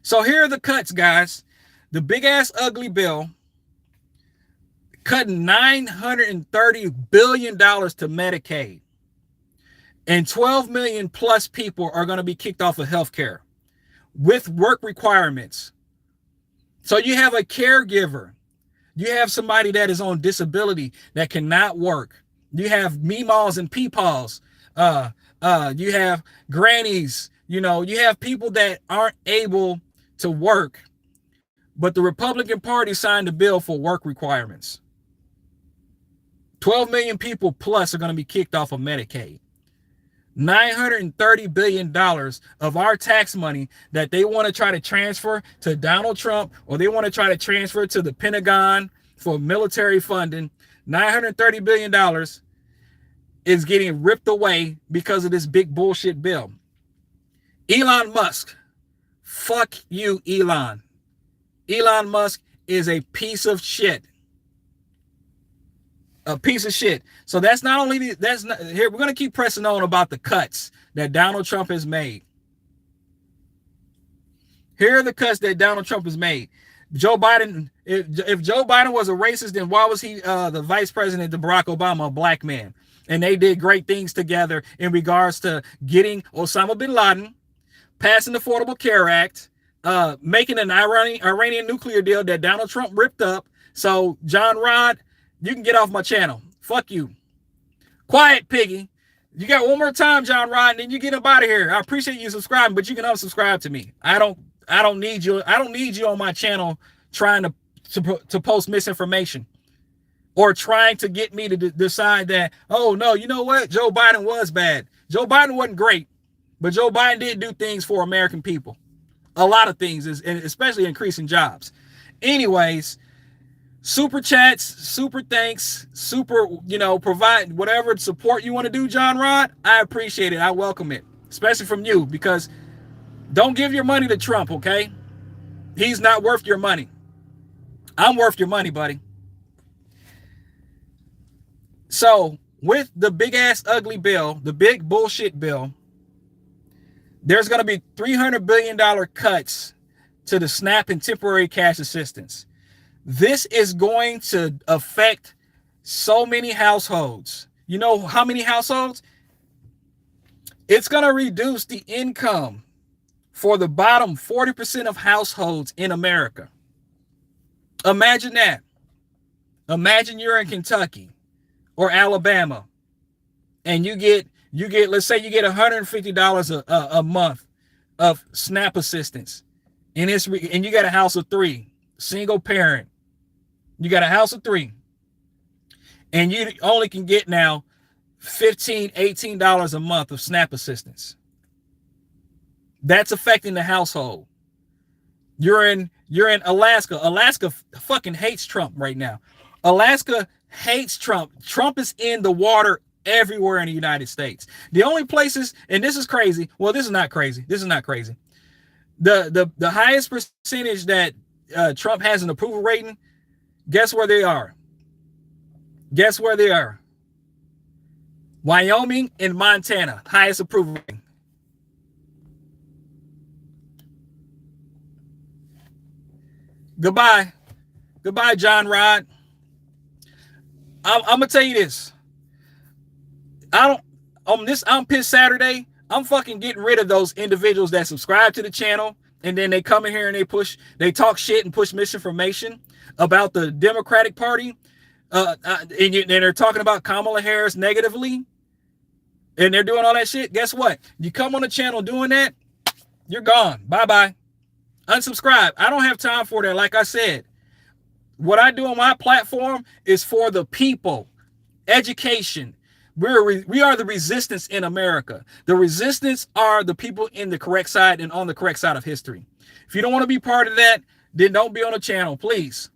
So here are the cuts, guys. The big ass ugly bill cutting $930 billion to Medicaid. And 12 million plus people are going to be kicked off of healthcare with work requirements. So you have a caregiver. You have somebody that is on disability that cannot work. You have meemaws and peepaws. You have grannies. You know, you have people that aren't able to work, but the Republican Party signed a bill for work requirements. 12 million people plus are going to be kicked off of Medicaid. $930 billion of our tax money that they want to try to transfer to Donald Trump, or they want to try to transfer to the Pentagon for military funding. $930 billion is getting ripped away because of this big bullshit bill. Elon Musk. Fuck you, Elon. Elon Musk is a piece of shit. A piece of shit. So that's not only here. We're gonna keep pressing on about the cuts that Donald Trump has made. Here are the cuts that Donald Trump has made. Joe Biden. If Joe Biden was a racist, then why was he the vice president to Barack Obama, a black man? And they did great things together in regards to getting Osama bin Laden, passing the Affordable Care Act, making an Iranian nuclear deal that Donald Trump ripped up. So John Rod, you can get off my channel. Fuck you. Quiet, piggy. You got one more time, John Rod, and then you get up out of here. I appreciate you subscribing, but you can unsubscribe to me. I don't need you. I don't need you on my channel trying to post misinformation or trying to get me to decide that, oh no, you know what? Joe Biden was bad. Joe Biden wasn't great, but Joe Biden did do things for American people. A lot of things, especially increasing jobs. Anyways, super chats, super thanks, super, provide whatever support you want to do, John Rod. I appreciate it. I welcome it, especially from you, because don't give your money to Trump, okay? He's not worth your money. I'm worth your money, buddy. So with the big ass ugly bill, the big bullshit bill, there's going to be $300 billion cuts to the SNAP and temporary cash assistance. This is going to affect so many households. You know how many households? It's going to reduce the income for the bottom 40% of households in America. Imagine that. Imagine you're in Kentucky or Alabama, and you get, let's say you get $150 a month of SNAP assistance, and you got a house of 3, single parent. You got a house of 3, and you only can get now $15, $18 a month of SNAP assistance. That's affecting the household. You're in Alaska. Alaska fucking hates Trump right now. Alaska hates Trump. Trump is in the water everywhere in the United States. The only places, and this is crazy. Well, this is not crazy. This is not crazy. The highest percentage that Trump has an approval rating, guess where they are? Guess where they are? Wyoming and Montana, highest approval rating. Goodbye. Goodbye, John Rod. I'm gonna tell you this. On Piss Saturday, I'm fucking getting rid of those individuals that subscribe to the channel and then they come in here and they talk shit and push misinformation about the Democratic Party. And they're talking about Kamala Harris negatively, and they're doing all that shit. Guess what? You come on the channel doing that, you're gone. Bye-bye. Unsubscribe. I don't have time for that. Like I said, what I do on my platform is for the people. Education. We are the resistance in America. The resistance are the people in the correct side and on the correct side of history. If you don't want to be part of that, then don't be on the channel, please.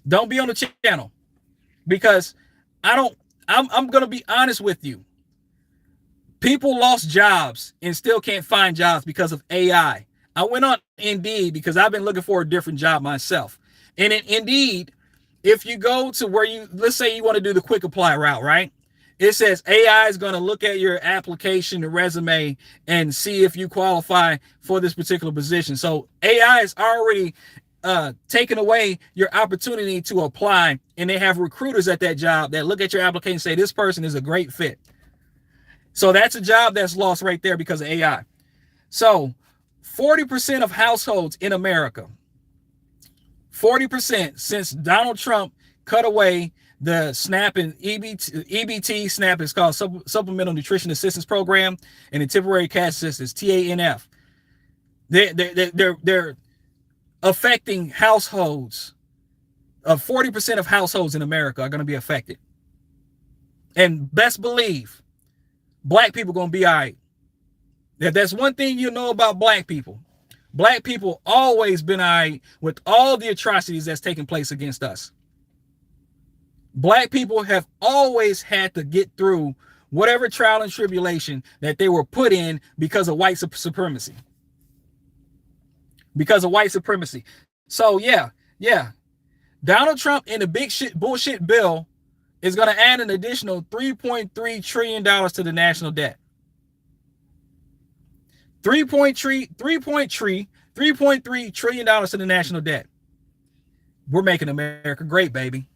Don't be on the channel, because I'm going to be honest with you. People lost jobs and still can't find jobs because of AI. I went on Indeed because I've been looking for a different job myself. And in Indeed, if you go to where let's say you want to do the quick apply route, right? It says AI is going to look at your application and resume and see if you qualify for this particular position. So AI is already taking away your opportunity to apply, and they have recruiters at that job that look at your application and say, this person is a great fit. So that's a job that's lost right there because of AI. So 40% of households in America, 40% since Donald Trump cut away the SNAP and EBT. SNAP is called Supplemental Nutrition Assistance Program, and the Temporary Cash Assistance, TANF. They're affecting households. 40% of households in America are going to be affected. And best believe, black people going to be all right. That's one thing you know about black people. Black people always been all right with all the atrocities that's taking place against us. Black people have always had to get through whatever trial and tribulation that they were put in because of white supremacy. Because of white supremacy. So yeah. Donald Trump in the big bullshit bill is going to add an additional $3.3 trillion to the national debt. $3.3 trillion to the national debt. We're making America great, baby.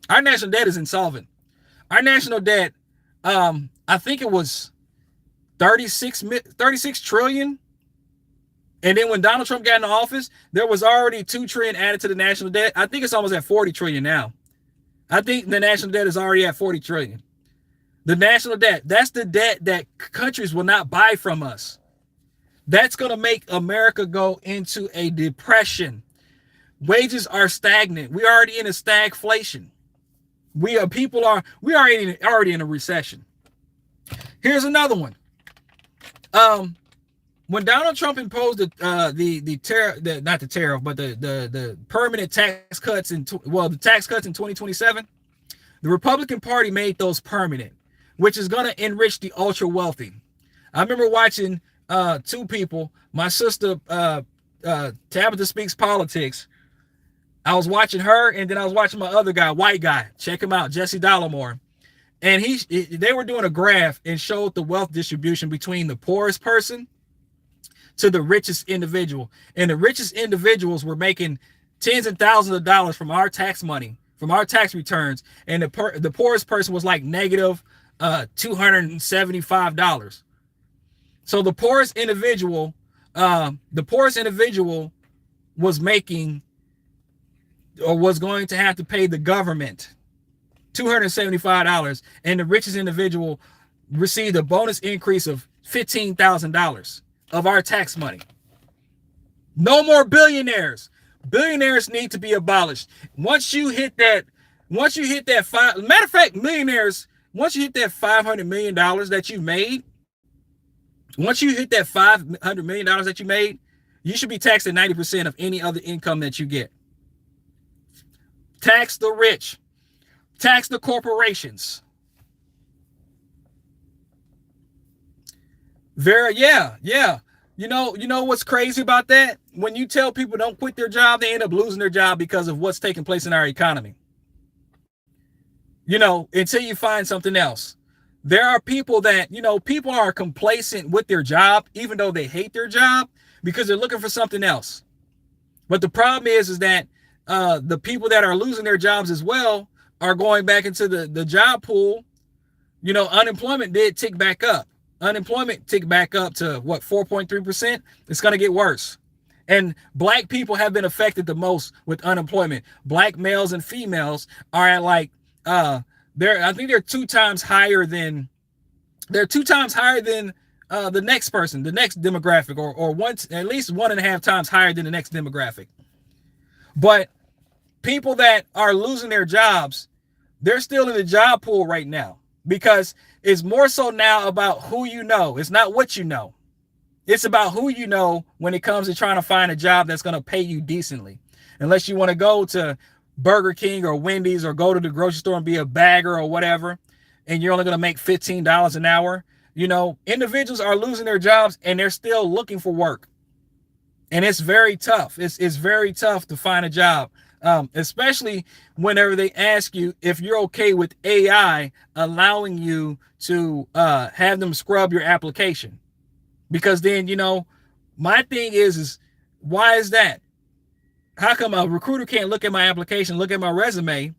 Our national debt is insolvent. Our national debt, I think it was 36 trillion. And then when Donald Trump got into office, there was already 2 trillion added to the national debt. I think it's almost at 40 trillion now. I think the national debt is already at 40 trillion. The national debt, that's the debt that countries will not buy from us. That's going to make America go into a depression. Wages are stagnant. We're already in a stagflation. We are already in a recession. Here's another one. When Donald Trump imposed the permanent tax cuts the tax cuts in 2027, the Republican Party made those permanent, which is going to enrich the ultra wealthy. I remember watching two people. My sister Tabitha Speaks Politics. I was watching her, and then I was watching my other guy, white guy. Check him out, Jesse Dollamore. And they were doing a graph and showed the wealth distribution between the poorest person to the richest individual. And the richest individuals were making tens of thousands of dollars from our tax money, from our tax returns. And the poorest person was like negative $275. So the poorest individual was making, or was going to have to pay the government $275, and the richest individual received a bonus increase of $15,000 of our tax money. No more billionaires. Billionaires need to be abolished. Once you hit that matter of fact, millionaires, once you hit that $500 million that you made, once you hit that $500 million that you made, you should be taxed at 90% of any other income that you get. Tax the rich. Tax the corporations. Yeah. You know what's crazy about that? When you tell people don't quit their job, they end up losing their job because of what's taking place in our economy. Until you find something else. There are people that, people are complacent with their job, even though they hate their job, because they're looking for something else. But the problem is that the people that are losing their jobs as well are going back into the job pool. Unemployment did tick back up. Unemployment ticked back up to 4.3%. It's going to get worse. And black people have been affected the most with unemployment. Black males and females are at I think they're 2 times higher than the next person, the next demographic, or at least 1.5 times higher than the next demographic. But people that are losing their jobs, they're still in the job pool right now, because it's more so now about who you know. It's not what you know. It's about who you know when it comes to trying to find a job that's going to pay you decently. Unless you want to go to Burger King or Wendy's or go to the grocery store and be a bagger or whatever, and you're only going to make $15 an hour. Individuals are losing their jobs and they're still looking for work. And it's very tough. It's very tough to find a job. Especially whenever they ask you if you're okay with AI allowing you to have them scrub your application. Because then, my thing is why is that? How come a recruiter can't look at my application, look at my resume,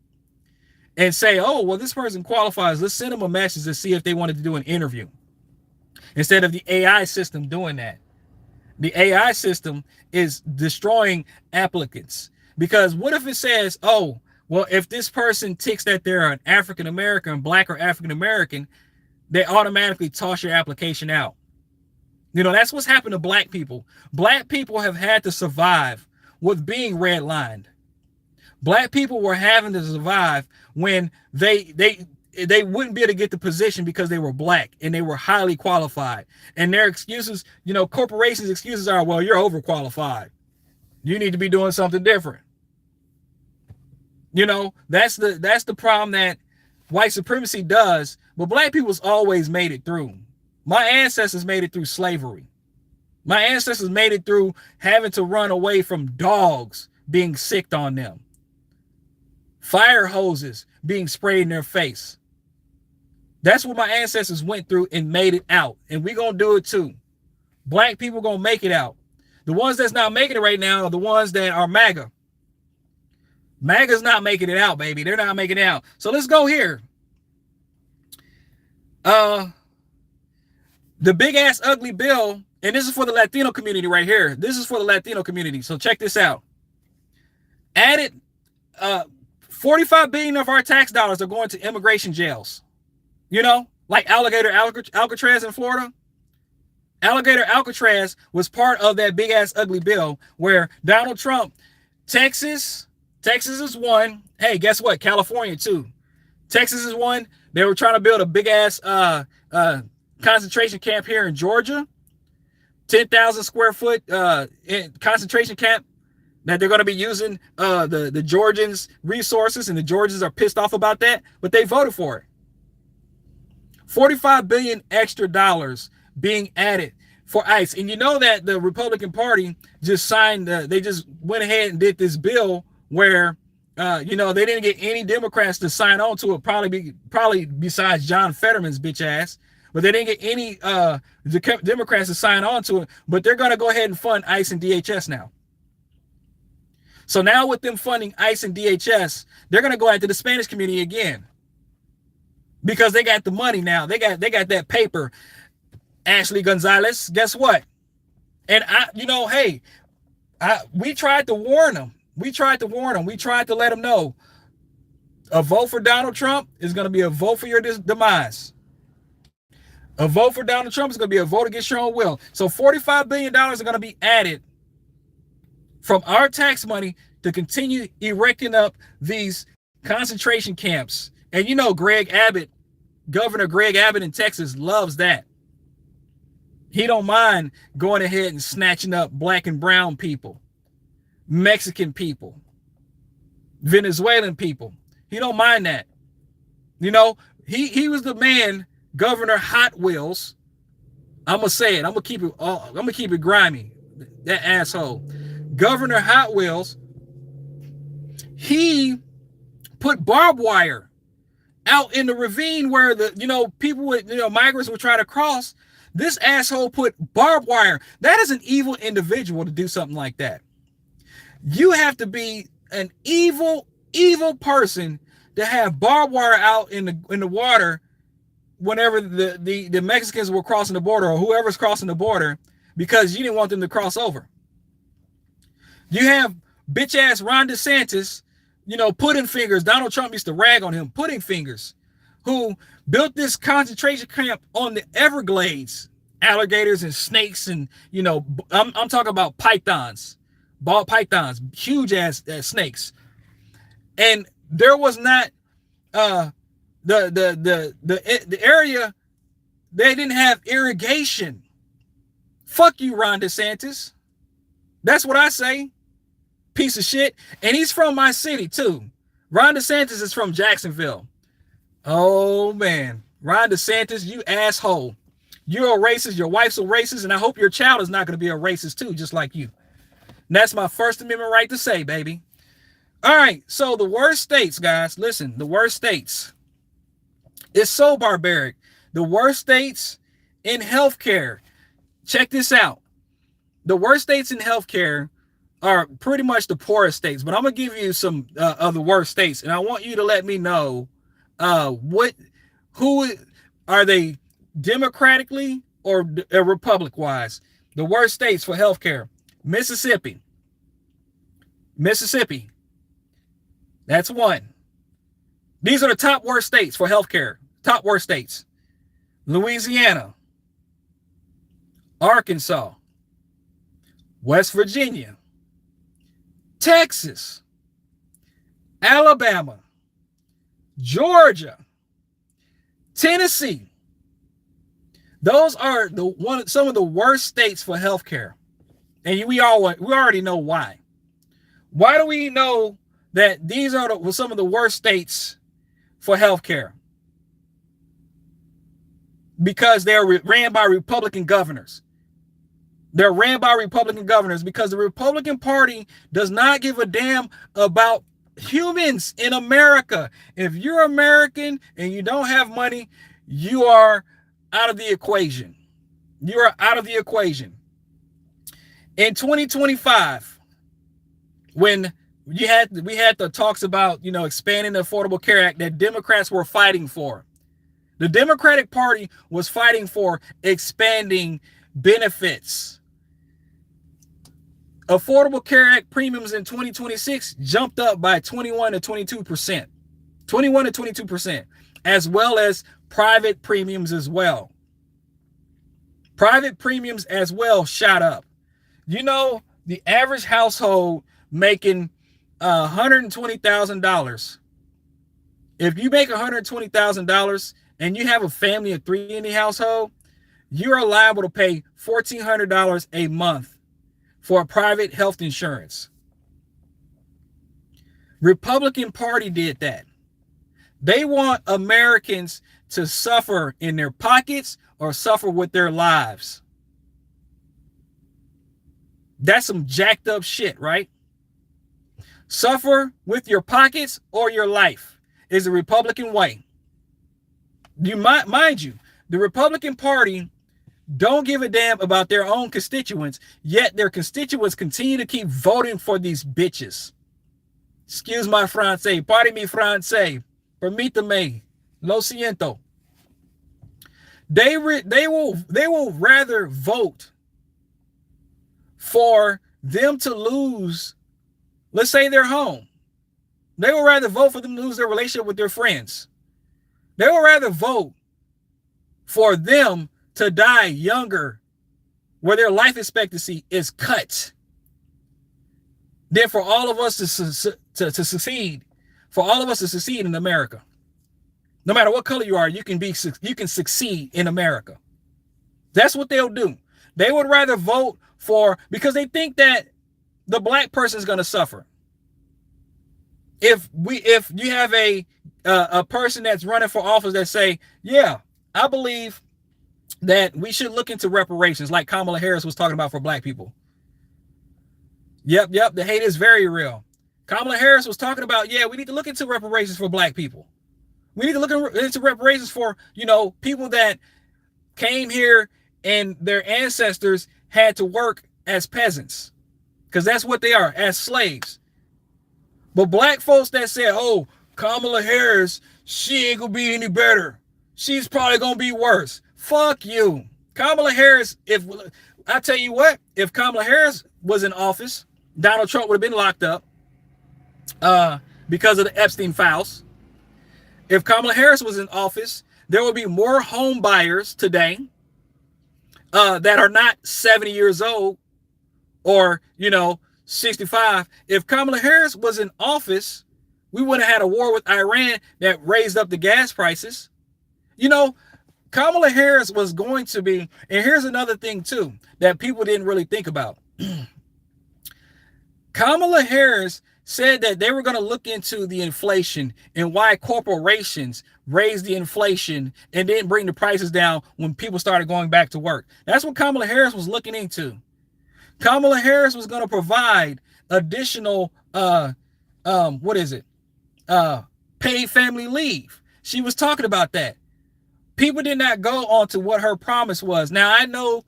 and say, oh, well, this person qualifies. Let's send them a message to see if they wanted to do an interview. Instead of the AI system doing that. The AI system is destroying applicants. Because what if it says, oh, Well, if this person ticks that they're an African American, black or African American, they automatically toss your application out. You know, that's what's happened to black people. Black people have had to survive with being redlined. Black people were having to survive when they wouldn't be able to get the position because they were black and they were highly qualified. And their excuses, you know, corporations' excuses are, well, you're overqualified. You need to be doing something different. You know, that's the problem that white supremacy does. But black people's always made it through. My ancestors made it through slavery. My ancestors made it through having to run away from dogs being sicked on them. Fire hoses being sprayed in their face. That's what my ancestors went through and made it out. And we're going to do it too. Black people going to make it out. The ones that's not making it right now are the ones that are MAGA. MAGA's not making it out, baby. They're not making it out. So let's go here. The big ass ugly bill, and this is for the Latino community right here. This is for the Latino community. So check this out. Added $45 billion of our tax dollars are going to immigration jails. You know, like Alligator Alcatraz in Florida. Alligator Alcatraz was part of that big ass ugly bill where Donald Trump, Texas is one. Hey, guess what? California too. Texas is one. They were trying to build a big ass concentration camp here in Georgia. 10,000 square foot concentration camp that they're going to be using the Georgians' resources, and the Georgians are pissed off about that, but they voted for it. $45 billion extra dollars being added for ICE. And you know that the Republican Party just signed, they just went ahead and did this bill where, you know, they didn't get any Democrats to sign on to it, probably besides John Fetterman's bitch ass. But they didn't get any Democrats to sign on to it. But they're going to go ahead and fund ICE and DHS now. So now with them funding ICE and DHS, they're going to go after the Spanish community again. Because they got the money now. They got that paper. Ashley Gonzalez, guess what? And we tried to warn them. We tried to let them know a vote for Donald Trump is going to be a vote for your demise. A vote for Donald Trump is going to be a vote against your own will. So $45 billion are going to be added from our tax money to continue erecting up these concentration camps. And you know, Governor Greg Abbott in Texas loves that. He don't mind going ahead and snatching up black and brown people, Mexican people, Venezuelan people. He don't mind that. You know, he was the man, Governor Hot Wheels. I'm gonna say it. I'm gonna keep it grimy. That asshole, Governor Hot Wheels. He put barbed wire out in the ravine where people with migrants would try to cross. This asshole put barbed wire. That is an evil individual to do something like that. You have to be an evil person to have barbed wire out in the water whenever the Mexicans were crossing the border, or whoever's crossing the border, because you didn't want them to cross over. You have bitch ass Ron DeSantis, pudding fingers. Donald Trump used to rag on him, pudding fingers, who built this concentration camp on the Everglades, alligators and snakes, and I'm talking about pythons, ball pythons, huge ass snakes. And there was not the area, they didn't have irrigation. Fuck you, Ron DeSantis. That's what I say. Piece of shit. And he's from my city too. Ron DeSantis is from Jacksonville. Oh man, Ron DeSantis, you asshole. You're a racist, your wife's a racist, and I hope your child is not going to be a racist too, just like you. And that's my First Amendment right to say, baby. All right, so the worst states, guys, listen, the worst states. It's so barbaric. The worst states in healthcare. Check this out. The worst states in healthcare are pretty much the poorest states, but I'm going to give you some of the worst states, and I want you to let me know who are they, democratically or republic wise. The worst states for healthcare. Mississippi. That's one. These are the top worst states for healthcare. Top worst states. Louisiana, Arkansas, West Virginia, Texas, Alabama, Georgia, Tennessee. Those are some of the worst states for healthcare. And we already know why. Why do we know that these are some of the worst states for healthcare? Because they're ran by Republican governors. They're ran by Republican governors because the Republican Party does not give a damn about humans in America. If you're American and you don't have money, you are out of the equation. You are out of the equation. In 2025, when we had the talks about, expanding the Affordable Care Act that Democrats were fighting for, the Democratic Party was fighting for expanding benefits. Affordable Care Act premiums in 2026 jumped up by 21 to 22%. 21 to 22%, as well as private premiums as well. Private premiums as well shot up. The average household making $120,000. If you make $120,000 and you have a family of 3 in the household, you are liable to pay $1,400 a month for private health insurance. Republican Party did that. They want Americans to suffer in their pockets or suffer with their lives. That's some jacked up shit, right? Suffer with your pockets or your life is the Republican way. Mind you, the Republican Party don't give a damn about their own constituents, yet their constituents continue to keep voting for these bitches. Excuse my francais, pardon me francais, permítame, lo siento. They will rather vote for them to lose, let's say, their home. They will rather vote for them to lose their relationship with their friends. They will rather vote for them to die younger, where their life expectancy is cut, than for all of us to succeed. For all of us to succeed in America. No matter what color you are, you can succeed in America. That's what they'll do. They would rather vote for, because they think that the black person is going to suffer. If you have a person that's running for office that say, yeah, I believe that we should look into reparations, like Kamala Harris was talking about for black people. Yep, the hate is very real. Kamala Harris was talking about, yeah, we need to look into reparations for black people. We need to look into reparations for, people that came here and their ancestors had to work as peasants, because that's what they are, as slaves. But black folks that said, oh, Kamala Harris, she ain't gonna be any better. She's probably gonna be worse. Fuck you. Kamala Harris, if Kamala Harris was in office, Donald Trump would have been locked up because of the Epstein files. If Kamala Harris was in office, there would be more home buyers today that are not 70 years old or, 65. If Kamala Harris was in office, we wouldn't have had a war with Iran that raised up the gas prices. Kamala Harris was going to be, and here's another thing too that people didn't really think about. Kamala Harris said that they were going to look into the inflation and why corporations raised the inflation and didn't bring the prices down when people started going back to work. That's what Kamala Harris was looking into. Kamala Harris was going to provide additional, paid family leave. She was talking about that. People did not go on to what her promise was. Now, I know,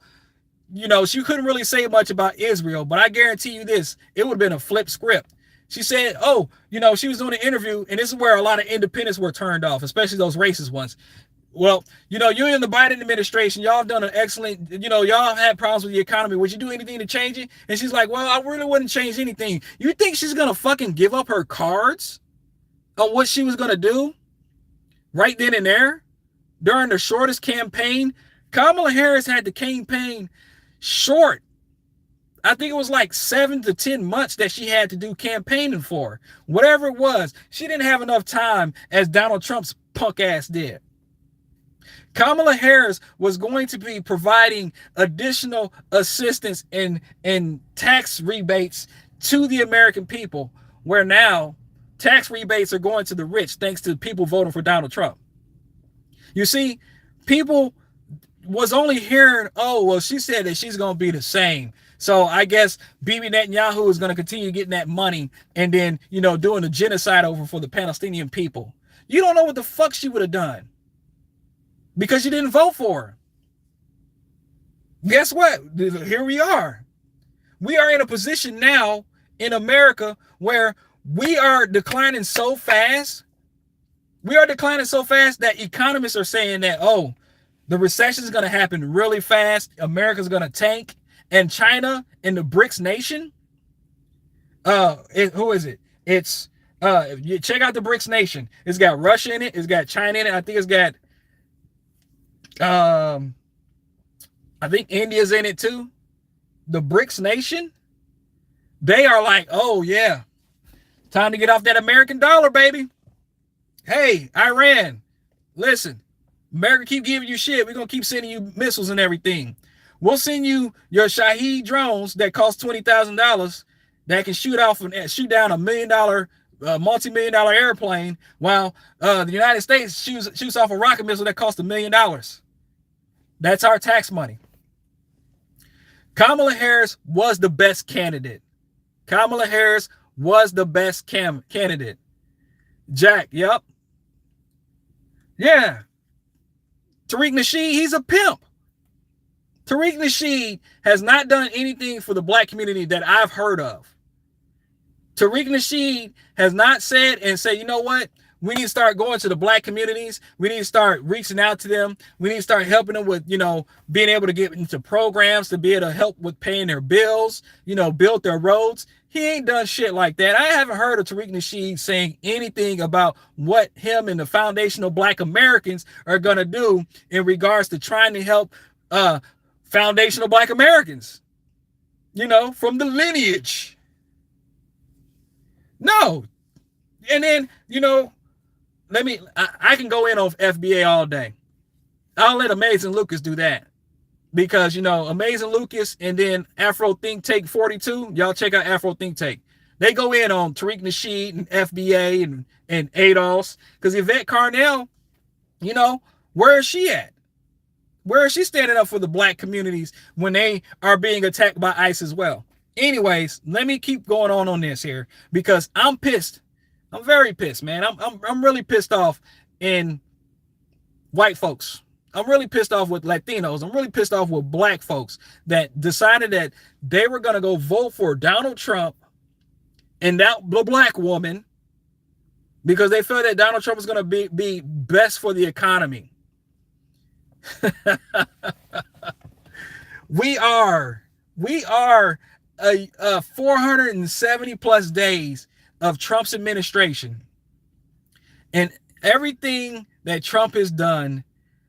she couldn't really say much about Israel, but I guarantee you this, it would have been a flip script. She said, she was doing an interview, and this is where a lot of independents were turned off, especially those racist ones. Well, you're in the Biden administration. Y'all have done an excellent, y'all had problems with the economy. Would you do anything to change it? And she's like, well, I really wouldn't change anything. You think she's going to fucking give up her cards? on what she was going to do right then and there during the shortest campaign. Kamala Harris had the campaign short. I think it was like 7 to 10 months that she had to do campaigning for. Whatever it was, she didn't have enough time as Donald Trump's punk ass did. Kamala Harris was going to be providing additional assistance and tax rebates to the American people, where now tax rebates are going to the rich thanks to people voting for Donald Trump. You see, people was only hearing, oh, well, she said that she's going to be the same. So I guess Bibi Netanyahu is going to continue getting that money and then, doing a genocide over for the Palestinian people. You don't know what the fuck she would have done because you didn't vote for her. Guess what? Here we are. We are in a position now in America where we are declining so fast. We are declining so fast that economists are saying that, oh, the recession is going to happen really fast. America's going to tank. And China and the BRICS nation, who is it? It's, you check out the BRICS nation. It's got Russia in it. It's got China in it. I think it's got, I think India's in it too. The BRICS nation, they are like, oh yeah, time to get off that American dollar, baby. Hey, Iran, listen, America keep giving you shit. We're going to keep sending you missiles and everything. We'll send you your Shahed drones that cost $20,000 that can shoot down $1 million, multi-million-dollar airplane, while the United States shoots off a rocket missile that costs $1 million. That's our tax money. Kamala Harris was the best candidate. Kamala Harris was the best candidate. Jack, yep. Yeah. Tariq Nasheed, he's a pimp. Tariq Nasheed has not done anything for the black community that I've heard of. Tariq Nasheed has not said, you know what? We need to start going to the black communities. We need to start reaching out to them. We need to start helping them with, being able to get into programs to be able to help with paying their bills, build their roads. He ain't done shit like that. I haven't heard of Tariq Nasheed saying anything about what him and the foundational black Americans are going to do in regards to trying to help foundational black Americans, from the lineage. No. And then, I can go in on FBA all day. I'll let Amazing Lucas do that. Because, Amazing Lucas and then Afro Think Take 42, y'all check out Afro Think Take. They go in on Tariq Nasheed and FBA and ADOS. Because Yvette Carnell, where is she at? Where is she standing up for the black communities when they are being attacked by ICE as well? Anyways, let me keep going on this here because I'm pissed. I'm very pissed, man. I'm really pissed off in white folks. I'm really pissed off with Latinos. I'm really pissed off with black folks that decided that they were going to go vote for Donald Trump and the black woman because they felt that Donald Trump was going to be best for the economy. we are a 470 plus days of Trump's administration, and everything that Trump has done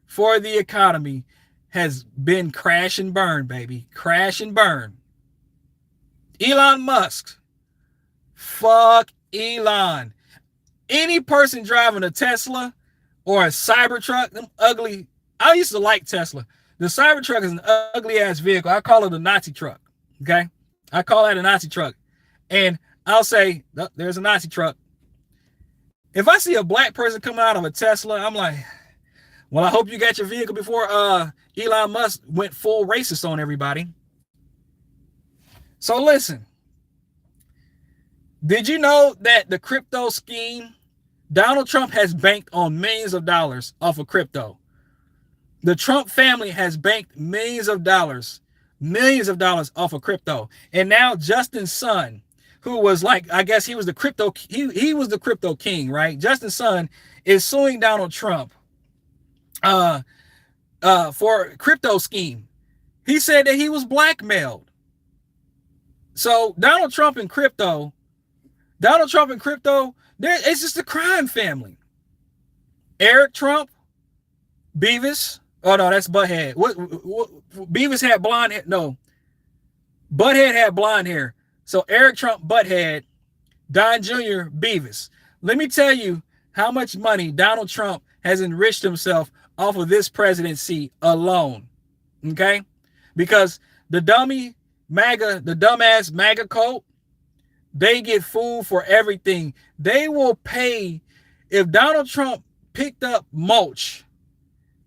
for the economy has been crash and burn, baby. Crash and burn. Elon Musk. Fuck Elon. Any person driving a Tesla or a Cybertruck, them ugly. I used to like Tesla. The Cybertruck is an ugly ass vehicle. I call it a Nazi truck. Okay? I call that a Nazi truck. And I'll say, oh, there's a Nazi truck. If I see a black person coming out of a Tesla, I'm like, well, I hope you got your vehicle before Elon Musk went full racist on everybody. So listen, did you know that the crypto scheme, Donald Trump has banked on millions of dollars off of crypto? The Trump family has banked millions of dollars off of crypto. And now Justin's son, who was like, I guess he was the crypto, he was the crypto king, right? Justin's son is suing Donald Trump for crypto scheme. He said that he was blackmailed. So Donald Trump and crypto, It's just a crime family. Eric Trump, Beavis. Oh no, that's Butthead. What Beavis had blonde hair. No, Butthead had blonde hair. So Eric Trump, Butthead, Don Jr., Beavis. Let me tell you how much money Donald Trump has enriched himself off of this presidency alone. Okay? Because the dumbass MAGA cult, they get food for everything. They will pay, if Donald Trump picked up mulch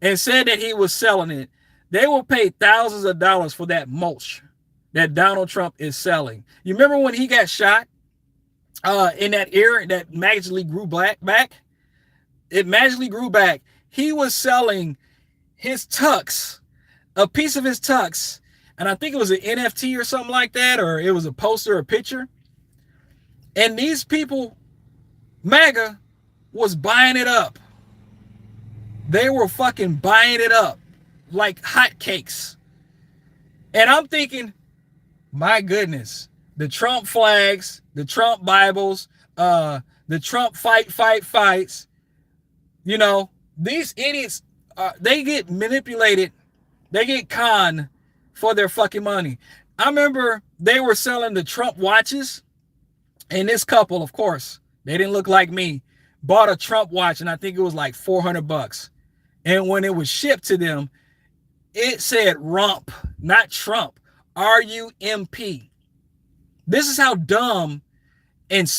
and said that he was selling it, they will pay thousands of dollars for that mulch that Donald Trump is selling. You remember when he got shot in that era that magically grew back? It magically grew back. He was selling his tux, a piece of his tux, and I think it was an NFT or something like that, or it was a poster or a picture. And these people, MAGA, was buying it up. They were fucking buying it up like hotcakes. And I'm thinking, my goodness, the Trump flags, the Trump Bibles, the Trump fights, you know, these idiots, they get manipulated, they get conned for their fucking money. I remember they were selling the Trump watches, and this couple, of course, they didn't look like me, bought a Trump watch, and I think it was like $400. And when it was shipped to them, it said rump, not Trump, R-U-M-P. This is how dumb, and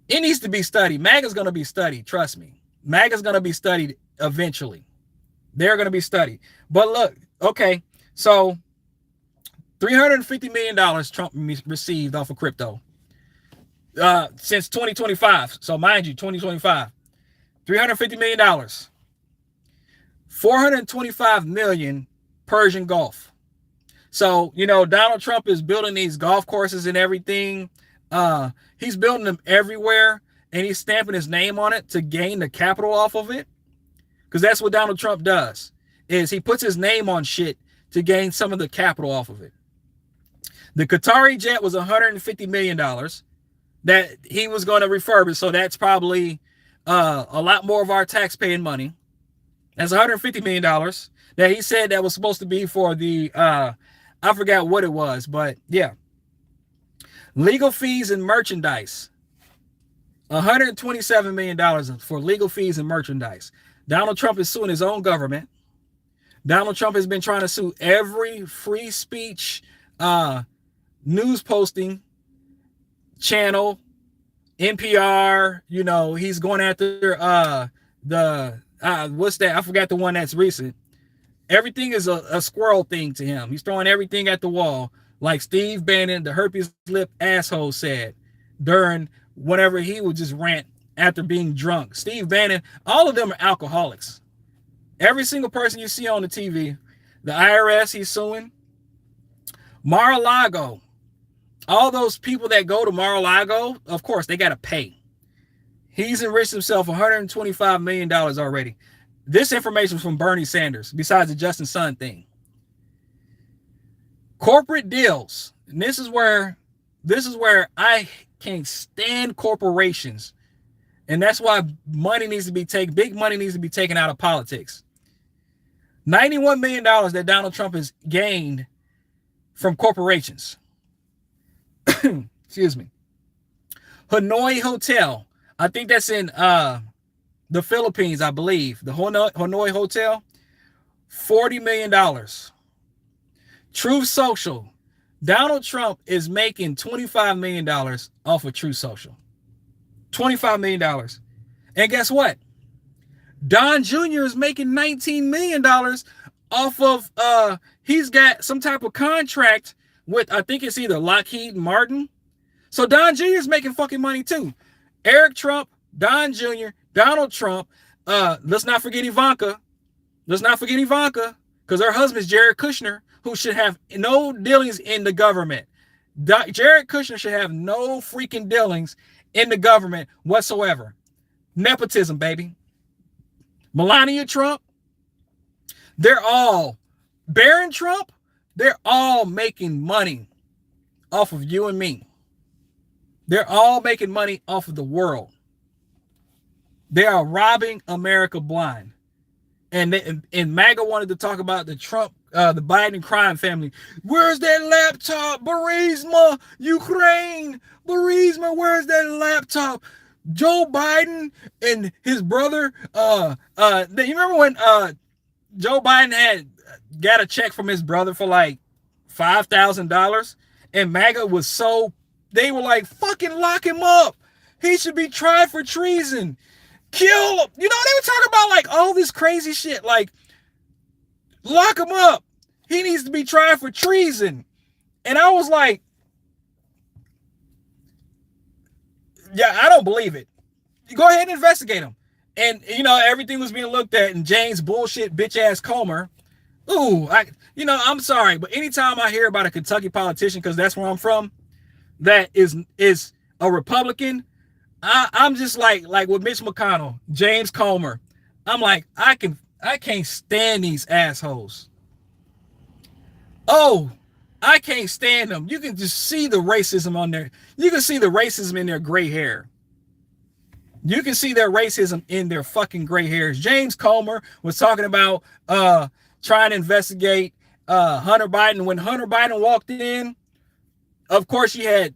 it needs to be studied. MAGA's going to be studied, trust me. MAGA's going to be studied eventually. They're going to be studied. But look, okay, so $350 million Trump received off of crypto since 2025. So mind you, 2025, $350 million. 425 million Persian Gulf. So, you know, Donald Trump is building these golf courses and everything. He's building them everywhere, and he's stamping his name on it to gain the capital off of it. Because that's what Donald Trump does, is he puts his name on shit to gain some of the capital off of it. The Qatari jet was $150 million that he was going to refurbish. So that's probably a lot more of our tax-paying money. That's $150 million that he said that was supposed to be for the, I forgot what it was, but yeah. Legal fees and merchandise. $127 million for legal fees and merchandise. Donald Trump is suing his own government. Donald Trump has been trying to sue every free speech news posting channel, NPR. You know, he's going after what's that? I forgot the one that's recent. Everything is a squirrel thing to him. He's throwing everything at the wall, like Steve Bannon, the herpes lip asshole, said during whenever he would just rant after being drunk. Steve Bannon, all of them are alcoholics. Every single person you see on the TV, the IRS he's suing, Mar-a-Lago, all those people that go to Mar-a-Lago, of course, they got to pay. He's enriched himself $125 million already. This information is from Bernie Sanders, besides the Justin Sun thing. Corporate deals. And this is where I can't stand corporations. And that's why money needs to be taken, big money needs to be taken out of politics. $91 million that Donald Trump has gained from corporations. Excuse me. Hanoi Hotel. I think that's in the Philippines, I believe. The Hanoi Hotel, $40 million. Truth Social. Donald Trump is making $25 million off of Truth Social. $25 million. And guess what? Don Jr. is making $19 million off of, he's got some type of contract with, I think it's either Lockheed Martin. So Don Jr. is making fucking money too. Eric Trump, Don Jr., Donald Trump. Let's not forget Ivanka. Because her husband's Jared Kushner, who should have no dealings in the government. Jared Kushner should have no freaking dealings in the government whatsoever. Nepotism, baby. Melania Trump. They're all, Barron Trump, they're all making money off of you and me. They're all making money off of the world. They are robbing America blind. And MAGA wanted to talk about the Trump, the Biden crime family. Where's that laptop? Burisma, Ukraine. Burisma, where's that laptop? Joe Biden and his brother. You remember when Joe Biden had got a check from his brother for like $5,000, and MAGA was so, they were like, fucking lock him up. He should be tried for treason. Kill him. You know, they were talking about like all this crazy shit. Like, lock him up. He needs to be tried for treason. And I was like, yeah, I don't believe it. Go ahead and investigate him. And, you know, everything was being looked at, and James bullshit bitch ass Comer. Ooh, I'm sorry, but anytime I hear about a Kentucky politician, because that's where I'm from, that is a Republican, I'm just like with Mitch McConnell, James Comer. I'm like, I can't stand these assholes. Oh, I can't stand them. You can just see the racism on there. You can see the racism in their gray hair. You can see their racism in their fucking gray hairs. James Comer was talking about trying to investigate Hunter Biden. When Hunter Biden walked in, of course, you had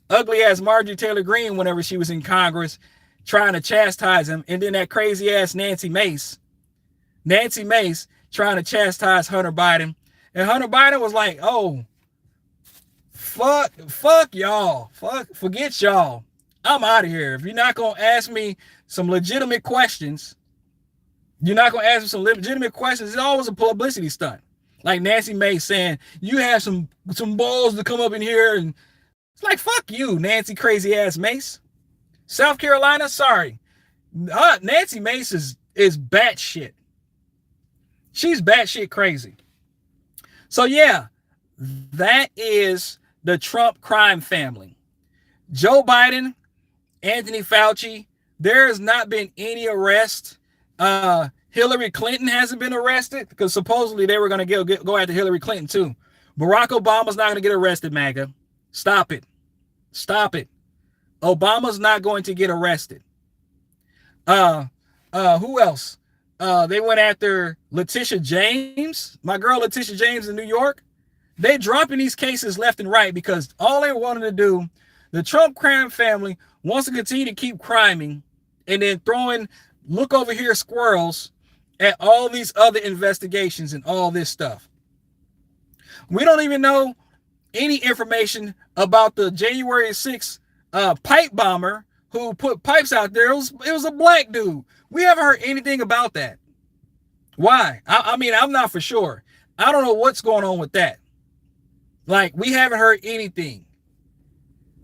ugly ass Marjorie Taylor Greene whenever she was in Congress trying to chastise him. And then that crazy ass Nancy Mace trying to chastise Hunter Biden. And Hunter Biden was like, oh, fuck y'all. Forget y'all. I'm out of here. If you're not going to ask me some legitimate questions, it's always a publicity stunt. Like Nancy Mace saying, you have some balls to come up in here, and it's like, fuck you, Nancy crazy ass Mace. South Carolina, sorry. Nancy Mace is batshit. She's batshit crazy. So yeah, that is the Trump crime family. Joe Biden, Anthony Fauci, there has not been any arrest. Hillary Clinton hasn't been arrested because supposedly they were going to go after Hillary Clinton too. Barack Obama's not going to get arrested, MAGA. Stop it. Obama's not going to get arrested. Who else? They went after Letitia James, my girl Letitia James in New York. They dropping these cases left and right because all they wanted to do, the Trump crime family wants to continue to keep criming and then throwing look over here squirrels at all these other investigations and all this stuff. We don't even know any information about the January 6th pipe bomber who put pipes out there. It was a black dude. We haven't heard anything about that. Why? I mean, I'm not for sure. I don't know what's going on with that. Like, we haven't heard anything.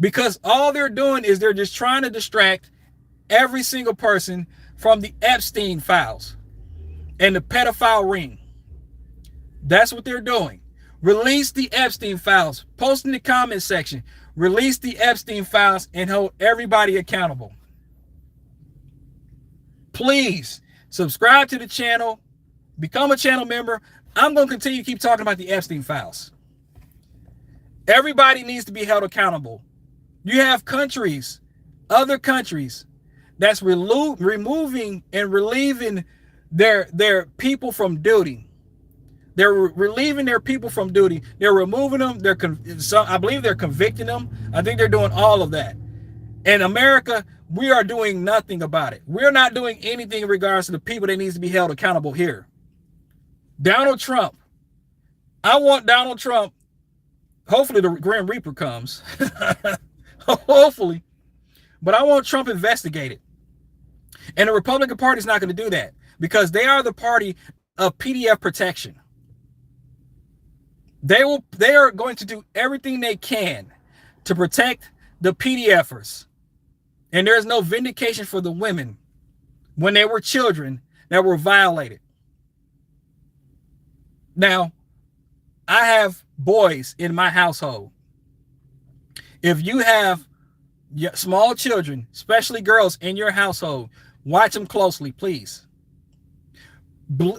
Because all they're doing is they're just trying to distract every single person from the Epstein files and the pedophile ring. That's what they're doing. Release the Epstein files. Post in the comment section. Release the Epstein files and hold everybody accountable. Please subscribe to the channel. Become a channel member. I'm going to continue to keep talking about the Epstein files. Everybody needs to be held accountable. You have countries, other countries, that's removing and relieving their people from duty. They're relieving their people from duty. They're removing them. I believe they're convicting them. I think they're doing all of that. In America, we are doing nothing about it. We're not doing anything in regards to the people that needs to be held accountable here. Donald Trump. I want Donald Trump. Hopefully the Grim Reaper comes. Hopefully. But I want Trump investigated. And the Republican Party is not going to do that because they are the party of PDF protection. They are going to do everything they can to protect the PDFers. And there's no vindication for the women when they were children that were violated. Now, I have boys in my household. If you have small children, especially girls in your household, watch them closely, please.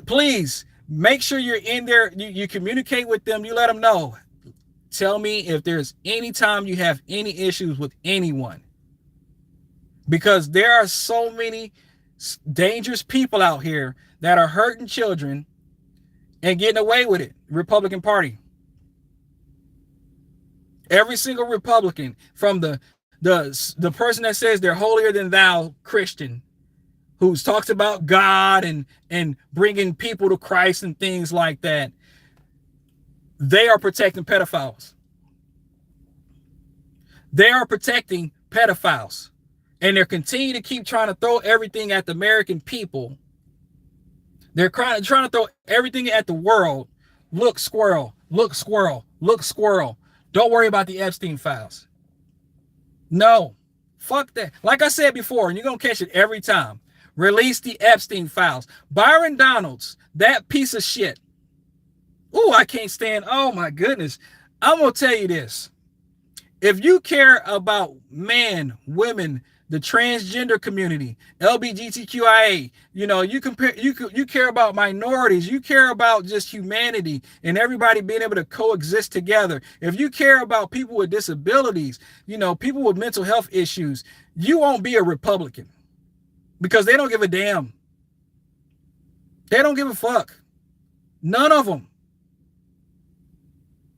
Please make sure you're in there. You communicate with them. You let them know. Tell me if there's any time you have any issues with anyone. Because there are so many dangerous people out here that are hurting children and getting away with it. Republican Party. Every single Republican, from the person that says they're holier than thou Christian, who talks about God and bringing people to Christ and things like that, they are protecting pedophiles. They are protecting pedophiles. And they're continuing to keep trying to throw everything at the American people. They're trying to throw everything at the world. Look, squirrel. Look, squirrel. Look, squirrel. Don't worry about the Epstein files. No. Fuck that. Like I said before, and you're going to catch it every time. Release the Epstein files. Byron Donalds, that piece of shit. Ooh, I can't stand. Oh, my goodness. I'm going to tell you this. If you care about men, women, the transgender community, LGBTQIA, you care about minorities, you care about just humanity and everybody being able to coexist together. If you care about people with disabilities, people with mental health issues, you won't be a Republican because they don't give a damn. They don't give a fuck. None of them.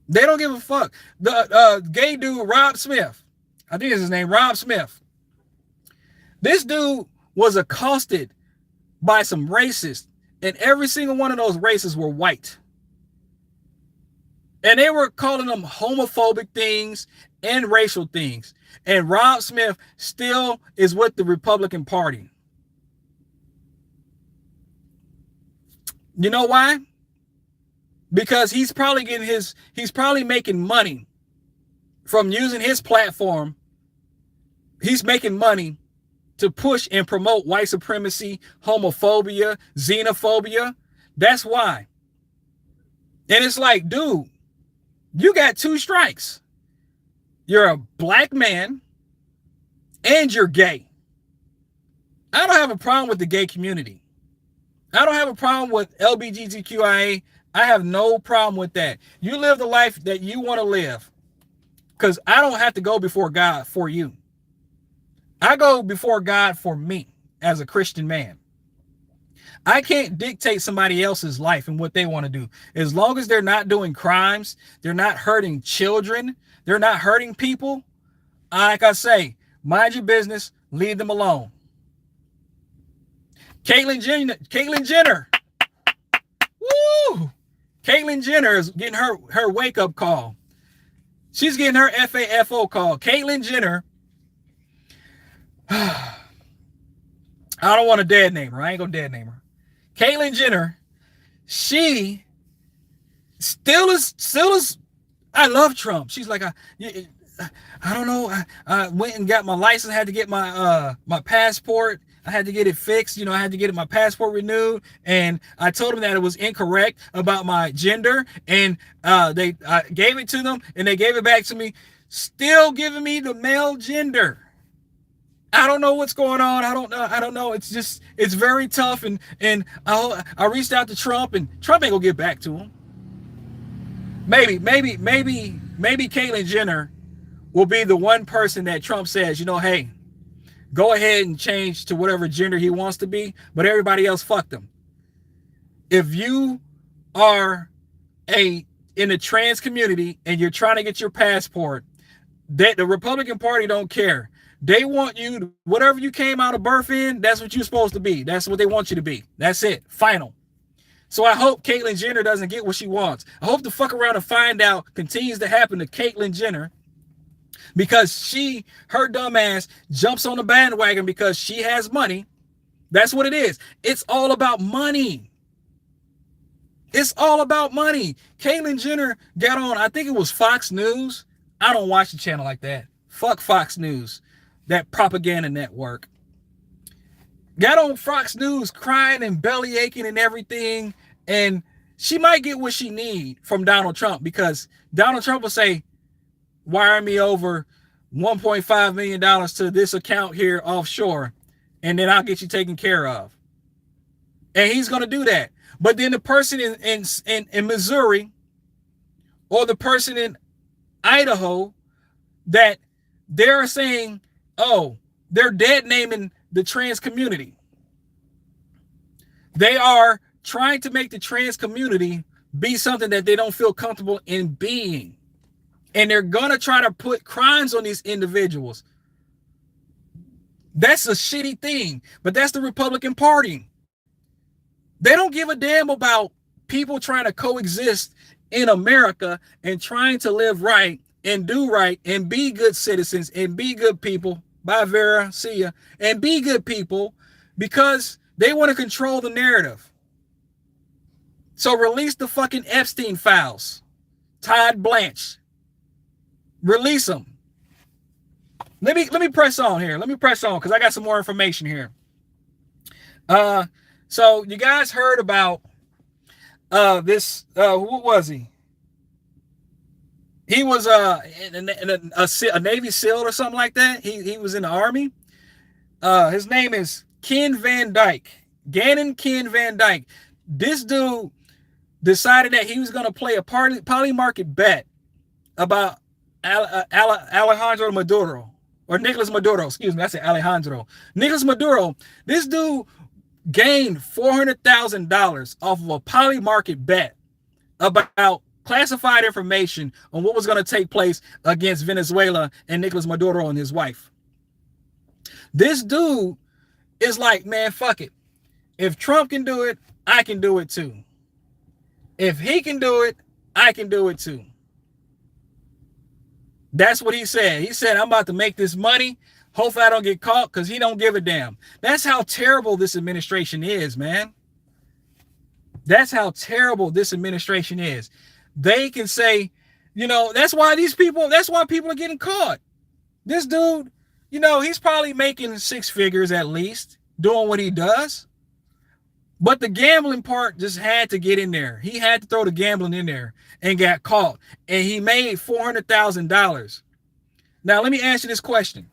They don't give a fuck. The gay dude, Rob Smith, I think it's his name, Rob Smith. This dude was accosted by some racists, and every single one of those racists were white. And they were calling them homophobic things and racial things. And Rob Smith still is with the Republican Party. You know why? Because he's probably making money from using his platform. He's making money to push and promote white supremacy, homophobia, xenophobia. That's why. And it's like, dude, you got two strikes. You're a black man and you're gay. I don't have a problem with the gay community. I don't have a problem with LGBTQIA. I have no problem with that. You live the life that you want to live. Because I don't have to go before God for you. I go before God for me as a Christian man. I can't dictate somebody else's life and what they want to do. As long as they're not doing crimes, they're not hurting children, they're not hurting people. Like I say, mind your business, leave them alone. Caitlyn Jenner. Woo! Caitlyn Jenner is getting her wake-up call. She's getting her FAFO call. Caitlyn Jenner. I don't want to dead name her. I ain't gonna dead name her. Caitlyn Jenner, she still is. I love Trump. She's like, I don't know. I went and got my license. I had to get my passport. I had to get it fixed. I had to get my passport renewed. And I told them that it was incorrect about my gender. And I gave it to them and they gave it back to me. Still giving me the male gender. I don't know what's going on. I don't know. It's very tough. And I reached out to Trump and Trump ain't gonna get back to him. Maybe Caitlyn Jenner will be the one person that Trump says, hey, go ahead and change to whatever gender he wants to be, but everybody else fuck them. If you are in the trans community and you're trying to get your passport, that the Republican Party don't care. They want you to, whatever you came out of birth in, that's what you're supposed to be. That's what they want you to be. That's it. Final. So I hope Caitlyn Jenner doesn't get what she wants. I hope the fuck around and find out continues to happen to Caitlyn Jenner because her dumb ass jumps on the bandwagon because she has money. That's what it is. It's all about money. It's all about money. Caitlyn Jenner got on, I think it was Fox News. I don't watch the channel like that. Fuck Fox News. That propaganda network. Got on Fox News crying and belly aching and everything. And she might get what she need from Donald Trump because Donald Trump will say, wire me over $1.5 million to this account here offshore, and then I'll get you taken care of. And he's going to do that. But then the person in Missouri or the person in Idaho that they're saying, oh, they're dead naming the trans community. They are trying to make the trans community be something that they don't feel comfortable in being. And they're going to try to put crimes on these individuals. That's a shitty thing, but that's the Republican Party. They don't give a damn about people trying to coexist in America and trying to live right and do right and be good citizens and be good people. Bye, Vera. See ya. And be good people because they want to control the narrative. So release the fucking Epstein files. Todd Blanche. Release them. Let me press on here. Let me press on because I got some more information here. So you guys heard about this who was he? He was a Navy SEAL or something like that. He was in the Army. His name is Ken Van Dyke. Gannon Ken Van Dyke. This dude decided that he was going to play a poly market bet about Alejandro Maduro. Or Nicolas Maduro, excuse me. I said Alejandro. Nicolas Maduro, this dude gained $400,000 off of a poly market bet about classified information on what was going to take place against Venezuela and Nicolas Maduro and his wife. This dude is like, man, fuck it. If Trump can do it, I can do it too. If he can do it, I can do it too. That's what he said. He said, I'm about to make this money. Hopefully I don't get caught because he don't give a damn. That's how terrible this administration is, man. That's how terrible this administration is. They can say, you know, that's why people are getting caught. This dude, you know, he's probably making six figures at least doing what he does. But the gambling part just had to get in there. He had to throw the gambling in there and got caught. And he made $400,000. Now, let me ask you this question.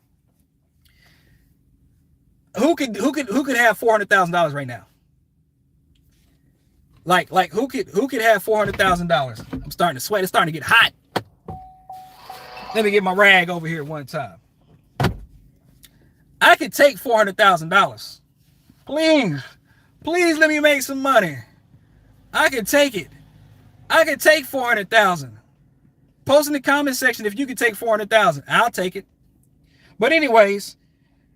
Who could have $400,000 right now? Like who could have $400,000? I'm starting to sweat. It's starting to get hot. Let me get my rag over here one time. I could take $400,000. Please let me make some money. I can take it. I can take 400,000. Post in the comment section if you can take 400,000. I'll take it. But anyways,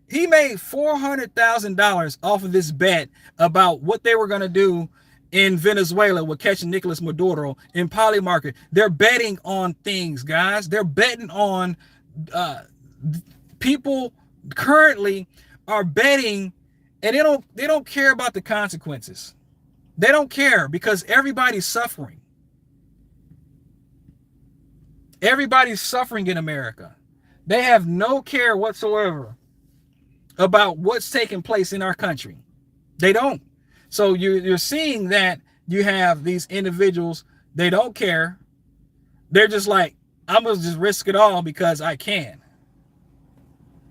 he made $400,000 off of this bet about what they were going to do in Venezuela with catching Nicolas Maduro in poly market. They're betting on things, guys. They're betting on people currently are betting. And they don't care about the consequences. They don't care because everybody's suffering. Everybody's suffering in America. They have no care whatsoever about what's taking place in our country. They don't. So you're seeing that you have these individuals, they don't care. They're just like, I'm going to just risk it all because I can.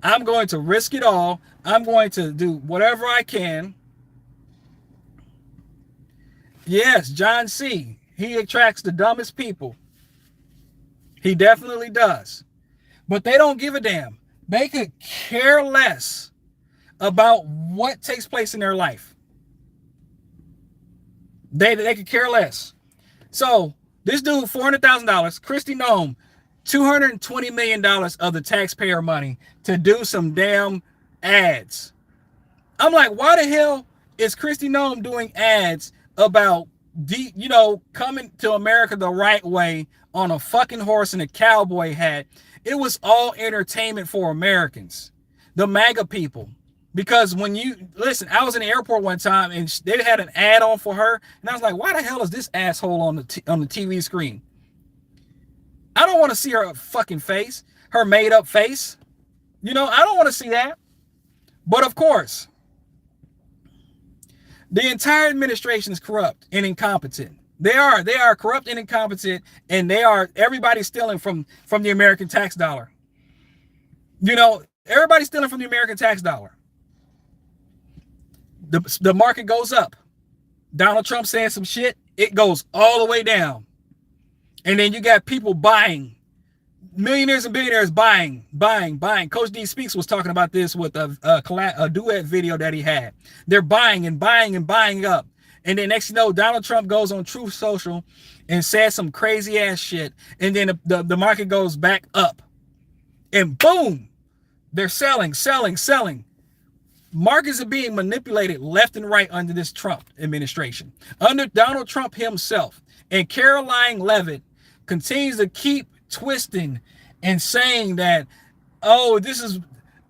I'm going to risk it all. I'm going to do whatever I can. Yes, John C. He attracts the dumbest people. He definitely does. But they don't give a damn. They could care less about what takes place in their life. They could care less. So this dude, $400,000, Kristi Noem, $220 million of the taxpayer money to do some damn ads. I'm like, why the hell is Kristi Noem doing ads about coming to America the right way on a fucking horse and a cowboy hat? It was all entertainment for Americans, the MAGA people. Because when you listen, I was in the airport one time and they had an ad on for her, and I was like, why the hell is this asshole on the TV screen? I don't want to see her fucking face, her made up face. I don't want to see that. But of course, the entire administration is corrupt and incompetent. They are corrupt and incompetent, and everybody's stealing from the American tax dollar. Everybody's stealing from the American tax dollar. The market goes up. Donald Trump saying some shit, it goes all the way down. And then you got people buying millionaires and billionaires buying. Coach D Speaks was talking about this with a duet video that he had. They're buying and buying and buying up. And then next you know, Donald Trump goes on Truth Social and says some crazy ass shit. And then the market goes back up. And boom, they're selling. Markets are being manipulated left and right under this Trump administration. Under Donald Trump himself. And Caroline Leavitt continues to keep twisting and saying that, oh,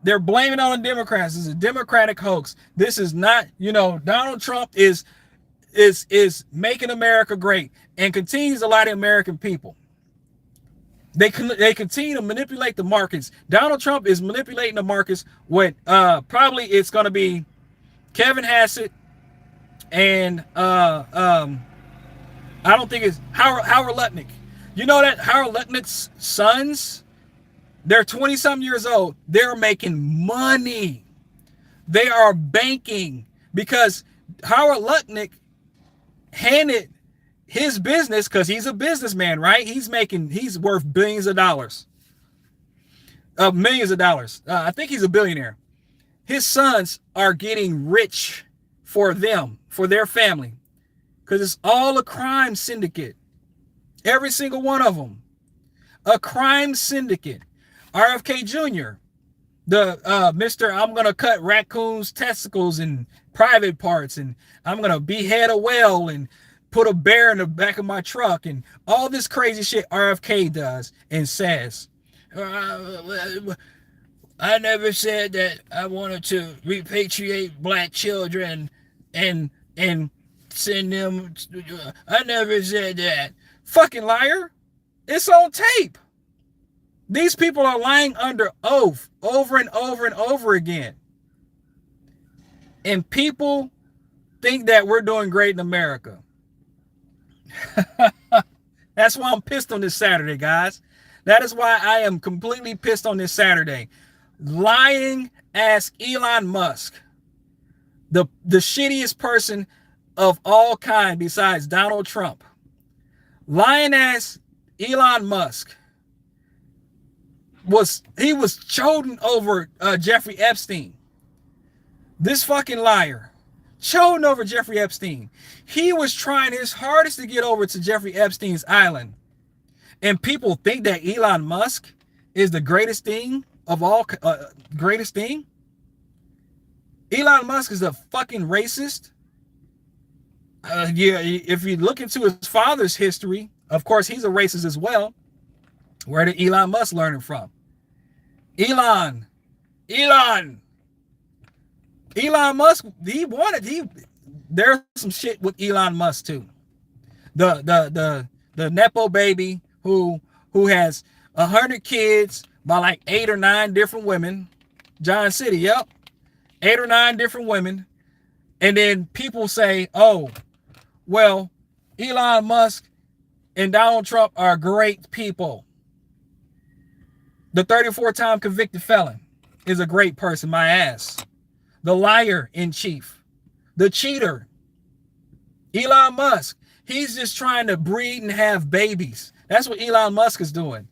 they're blaming it on the Democrats. This is a Democratic hoax. This is not, Donald Trump is making America great and continues to lie to American people. They continue to manipulate the markets. Donald Trump is manipulating the markets with probably it's going to be Kevin Hassett and I don't think it's Howard Lutnick. You know that Howard Lutnick's sons, they're 20-some years old. They're making money. They are banking because Howard Lutnick handed his business, because he's a businessman, right? He's worth billions of dollars. Millions of dollars. I think he's a billionaire. His sons are getting rich for them, for their family, because it's all a crime syndicate. Every single one of them. A crime syndicate. RFK Jr., the Mr. I'm going to cut raccoons' testicles and private parts, and I'm going to behead a whale and put a bear in the back of my truck, and all this crazy shit RFK does and says. I never said that I wanted to repatriate black children and send them. I never said that. Fucking liar. It's on tape. These people are lying under oath over and over and over again. And people think that we're doing great in America. That's why I'm pissed on this Saturday, guys. That is why I am completely pissed on this Saturday. Lying ass Elon Musk, the shittiest person of all kind besides Donald Trump. Lying ass Elon Musk was chosen over Jeffrey Epstein. This fucking liar chosen over Jeffrey Epstein. He was trying his hardest to get over to Jeffrey Epstein's island. And people think that Elon Musk is the greatest thing of all, greatest thing. Elon Musk is a fucking racist. Yeah, if you look into his father's history, of course, he's a racist as well. Where did Elon Musk learn it from? Elon Musk, there's some shit with Elon Musk too. The Nepo baby who has 100 kids by like 8 or 9 different women. John City, yep. 8 or 9 different women. And then people say, oh, well, Elon Musk and Donald Trump are great people. The 34-time convicted felon is a great person, my ass. The liar in chief. The cheater. Elon Musk. He's just trying to breed and have babies. That's what Elon Musk is doing.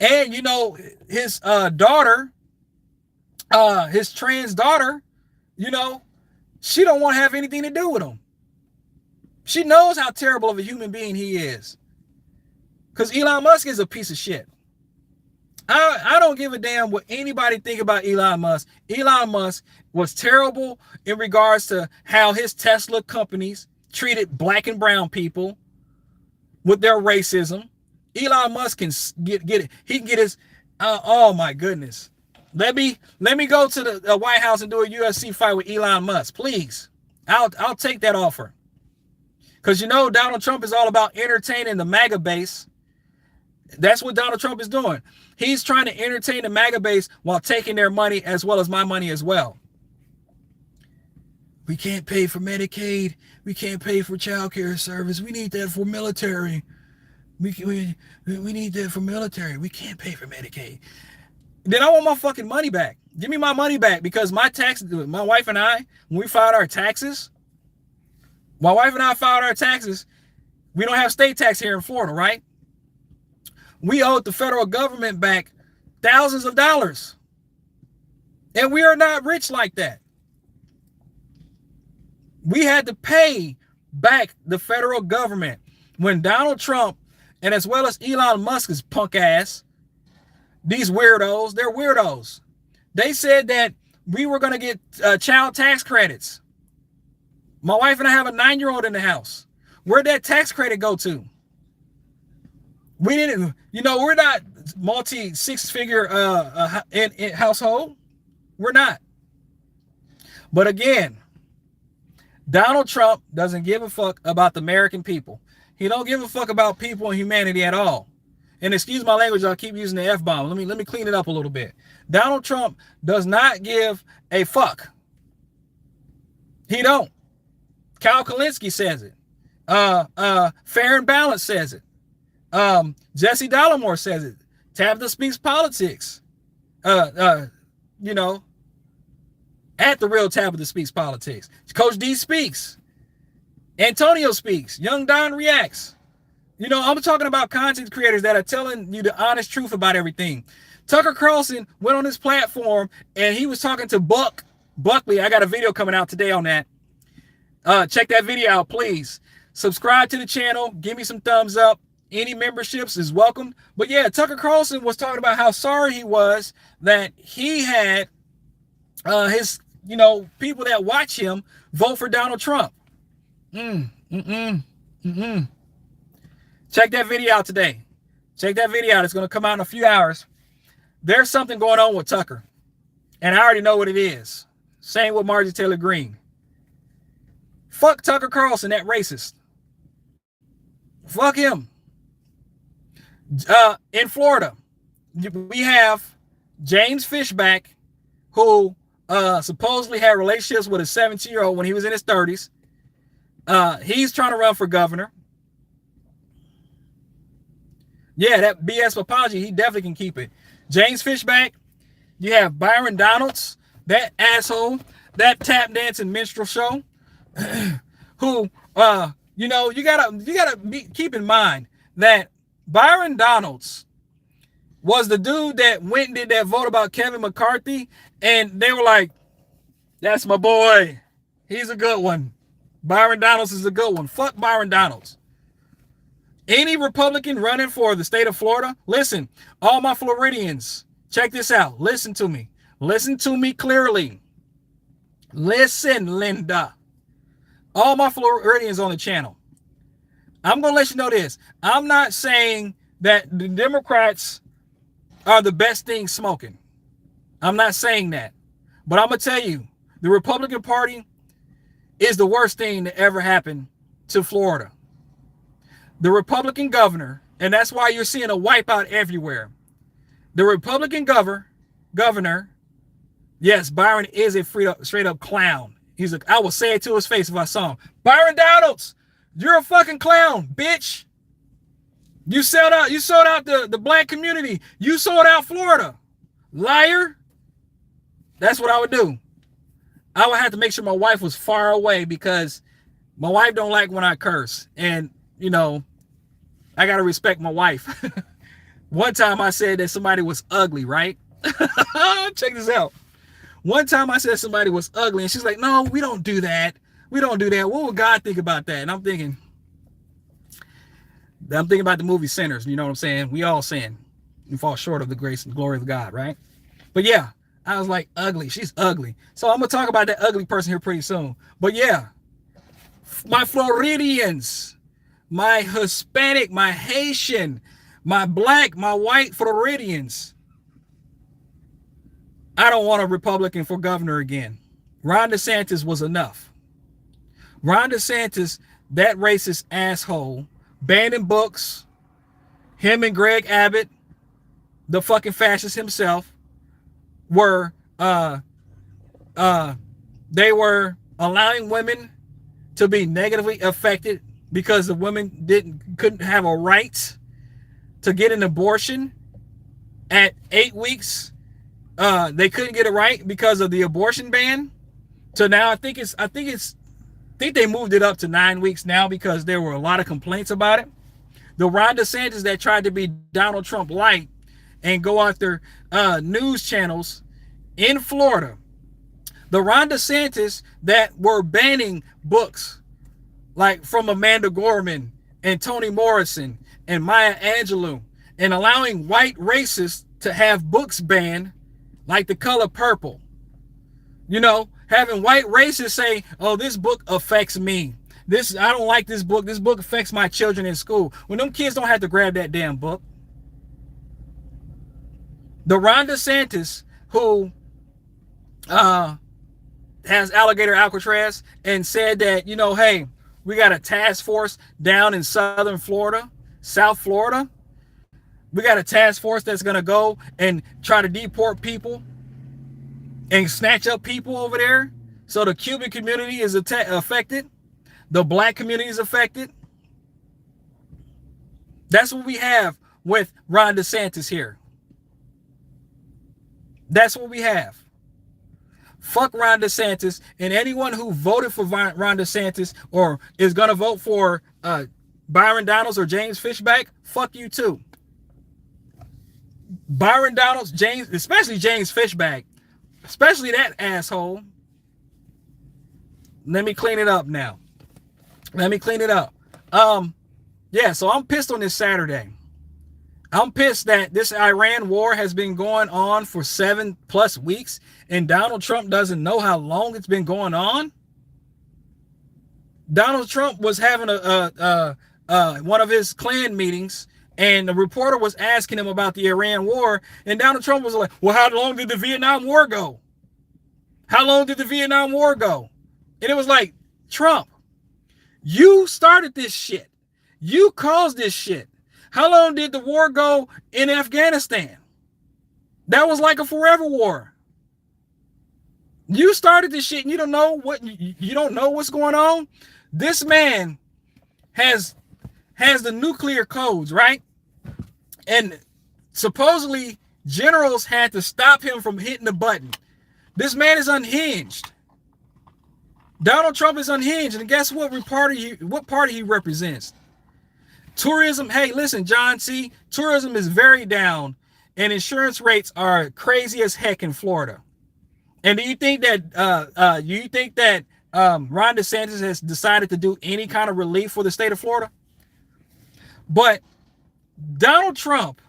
And, you know, his daughter, his trans daughter, you know, she don't want to have anything to do with him. She knows how terrible of a human being he is. Because Elon Musk is a piece of shit. I don't give a damn what anybody think about Elon Musk. Elon Musk was terrible in regards to how his Tesla companies treated black and brown people with their racism. Elon Musk can get it. He can get his, oh my goodness. Let me go to the White House and do a UFC fight with Elon Musk, please. I'll take that offer. Because, you know, Donald Trump is all about entertaining the MAGA base. That's what Donald Trump is doing. He's trying to entertain the MAGA base while taking their money as well as my money as well. We can't pay for Medicaid. We can't pay for child care service. We need that for military. We need that for military. We can't pay for Medicaid. Then I want my fucking money back. Give me my money back, because my wife and I, when we filed our taxes, we don't have state tax here in Florida, right? we owed the federal government back thousands of dollars. And we are not rich like that. We had to pay back the federal government when Donald Trump, and as well as Elon Musk's punk ass, these weirdos, they're weirdos. They said that we were going to get child tax credits. My wife and I have a 9-year-old in the house. Where'd that tax credit go to? We didn't, we're not multi six-figure in household. We're not. But again, Donald Trump doesn't give a fuck about the American people. He don't give a fuck about people and humanity at all. And excuse my language, I'll keep using the F-bomb. Let me clean it up a little bit. Donald Trump does not give a fuck. He don't. Kyle Kalinske says it. Fair and Balanced says it. Jesse Dollamore says it. Tabitha Speaks Politics. At the real Tabitha Speaks Politics. Coach D speaks. Antonio speaks. Young Don reacts. I'm talking about content creators that are telling you the honest truth about everything. Tucker Carlson went on this platform and he was talking to Buckley. I got a video coming out today on that. Check that video out, please. Subscribe to the channel. Give me some thumbs up. Any memberships is welcome. But yeah, Tucker Carlson was talking about how sorry he was that he had his, people that watch him vote for Donald Trump. Check that video out today. Check that video out. It's going to come out in a few hours. There's something going on with Tucker. And I already know what it is. Same with Marjorie Taylor Greene. Fuck Tucker Carlson, that racist. Fuck him. In Florida, we have James Fishback, who supposedly had relationships with a 17-year-old when he was in his 30s. He's trying to run for governor. Yeah, that BS apology, he definitely can keep it. James Fishback. You have Byron Donalds, that asshole, that tap dancing minstrel show, who, you gotta keep in mind that Byron Donalds was the dude that went and did that vote about Kevin McCarthy, and they were like, "That's my boy. He's a good one. Byron Donalds is a good one." Fuck Byron Donalds. Any Republican running for the state of Florida, listen, all my Floridians, check this out. Listen to me. Listen to me clearly. Listen, Linda. All my Floridians on the channel. I'm going to let you know this. I'm not saying that the Democrats are the best thing smoking. I'm not saying that. But I'm going to tell you, the Republican Party is the worst thing that ever happened to Florida. The Republican governor, and that's why you're seeing a wipeout everywhere. The Republican governor, yes, Byron is a straight up clown. I will say it to his face if I saw him. Byron Donalds, you're a fucking clown, bitch. You sold out the black community. You sold out Florida. Liar. That's what I would do. I would have to make sure my wife was far away because my wife don't like when I curse. And, I got to respect my wife. One time I said that somebody was ugly, right? Check this out. One time I said somebody was ugly and she's like, "No, we don't do that. We don't do that. What would God think about that?" And I'm thinking about the movie Sinners. You know what I'm saying? We all sin and fall short of the grace and glory of God, right? But yeah, I was like, ugly. She's ugly. So I'm going to talk about that ugly person here pretty soon. But yeah, my Floridians, my Hispanic, my Haitian, my black, my white Floridians, I don't want a Republican for governor again. Ron DeSantis was enough. Ron DeSantis, that racist asshole, banning books, him and Greg Abbott, the fucking fascist himself, were they were allowing women to be negatively affected because the women couldn't have a right to get an abortion at 8 weeks. They couldn't get it right because of the abortion ban. So now I think they moved it up to 9 weeks now because there were a lot of complaints about it. The Ron DeSantis that tried to be Donald Trump light and go after news channels in Florida. The Ron DeSantis that were banning books like from Amanda Gorman and Toni Morrison and Maya Angelou, and allowing white racists to have books banned like The Color Purple. You know, having white racists say, oh, this book affects me. I don't like this book. This book affects my children in school. When them kids don't have to grab that damn book. The Ron DeSantis who has alligator Alcatraz and said that, you know, hey, we got a task force down in southern Florida, South Florida. We got a task force that's going to go and try to deport people and snatch up people over there. So the Cuban community is affected. The black community is affected. That's what we have with Ron DeSantis here. That's what we have. Fuck Ron DeSantis, and anyone who voted for Ron DeSantis or is going to vote for Byron Donalds or James Fishback, fuck you too. Byron Donalds, especially James Fishback, especially that asshole. Let me clean it up now. Yeah, so I'm pissed on this Saturday. I'm pissed that this Iran war has been going on for 7+ weeks and Donald Trump doesn't know how long it's been going on. Donald Trump was having one of his Klan meetings, and the reporter was asking him about the Iran war, and Donald Trump was like, well, how long did the Vietnam War go? How long did the Vietnam War go? And it was like, Trump, you started this shit. You caused this shit. How long did the war go in Afghanistan? That was like a forever war. You started this shit and you don't know what's going on. This man has the nuclear codes, right? And supposedly generals had to stop him from hitting the button. This man is unhinged. Donald Trump is unhinged, and guess what party he represents? Tourism. Hey, listen, John C. Tourism is very down, and insurance rates are crazy as heck in Florida. And do you think that Ron DeSantis has decided to do any kind of relief for the state of Florida? But Donald Trump,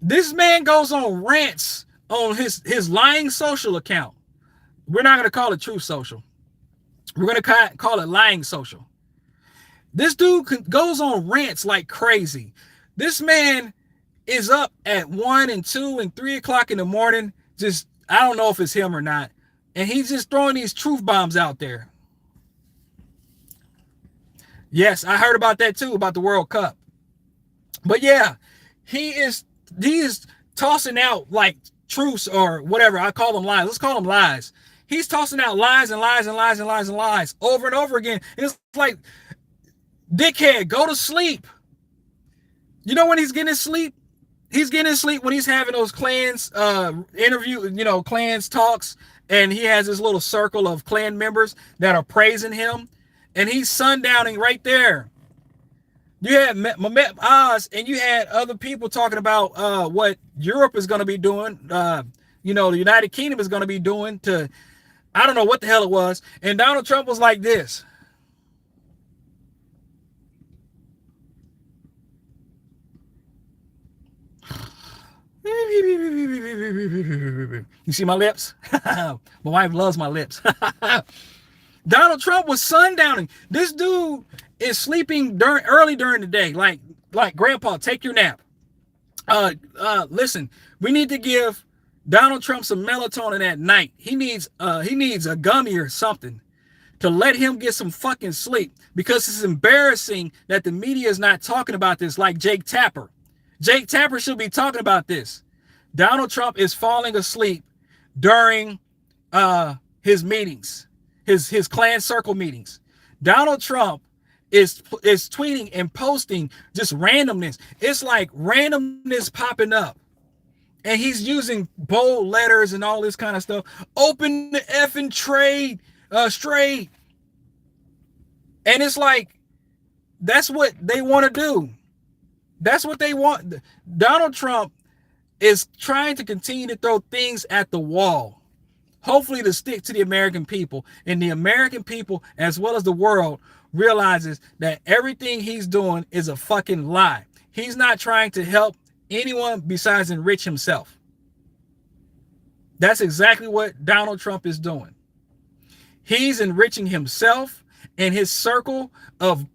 this man goes on rants on his lying social account. We're not going to call it Truth Social. We're going to call it Lying Social. This dude goes on rants like crazy. This man is up at 1 and 2 and 3 o'clock in the morning. Just, I don't know if it's him or not. And he's just throwing these truth bombs out there. Yes, I heard about that too, about the World Cup. But yeah, he is tossing out like truths or whatever. I call them lies. Let's call them lies. He's tossing out lies and lies and lies and lies and lies over and over again. And it's like, dickhead, go to sleep. You know when he's getting his sleep? He's getting his sleep when he's having those clans clans talks, and he has this little circle of Klan members that are praising him, and he's sundowning right there. You had Mehmet Oz, and you had other people talking about what Europe is going to be doing. The United Kingdom is going to be doing to, I don't know what the hell it was. And Donald Trump was like this. You see my lips? My wife loves my lips. Donald Trump was sundowning. This dude is sleeping early during the day. Like Grandpa, take your nap. Listen, we need to give Donald Trump some melatonin at night. He needs a gummy or something to let him get some fucking sleep, because it's embarrassing that the media is not talking about this like Jake Tapper. Jake Tapper should be talking about this. Donald Trump is falling asleep during his meetings, his Klan circle meetings. Donald Trump is tweeting and posting just randomness. It's like randomness popping up. And he's using bold letters and all this kind of stuff. Open the effing trade straight. And it's like, that's what they want to do. That's what they want. Donald Trump is trying to continue to throw things at the wall, hopefully to stick to the American people. And the American people, as well as the world, realizes that everything he's doing is a fucking lie. He's not trying to help anyone besides enrich himself. That's exactly what Donald Trump is doing. He's enriching himself and his circle of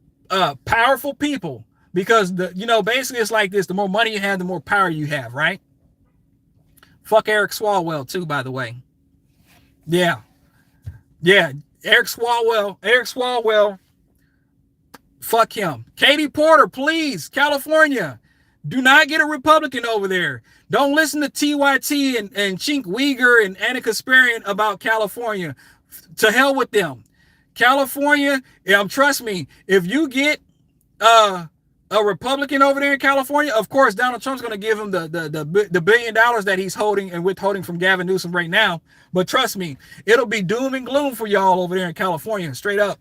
powerful people, because basically it's like this: the more money you have, the more power you have, right? Fuck Eric Swalwell too, by the way. Yeah, Eric Swalwell, fuck him. Katie Porter, please, California, do not get a Republican over there. Don't listen to TYT and Chink Uyghur and Anna Kasparian about California. To hell with them. California, trust me, if you get a Republican over there in California, of course Donald Trump's going to give him the $1 billion that he's holding and withholding from Gavin Newsom right now. But trust me, it'll be doom and gloom for y'all over there in California, straight up.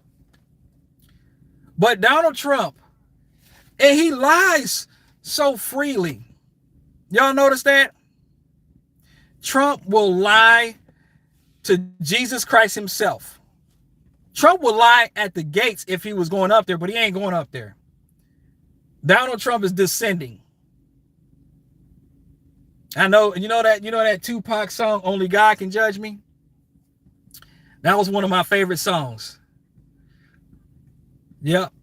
But Donald Trump, and he lies so freely. Y'all notice that? Trump will lie to Jesus Christ himself. Trump will lie at the gates if he was going up there, but he ain't going up there. Donald Trump is descending. I know, you know that Tupac song, Only God Can Judge Me? That was one of my favorite songs. Yep.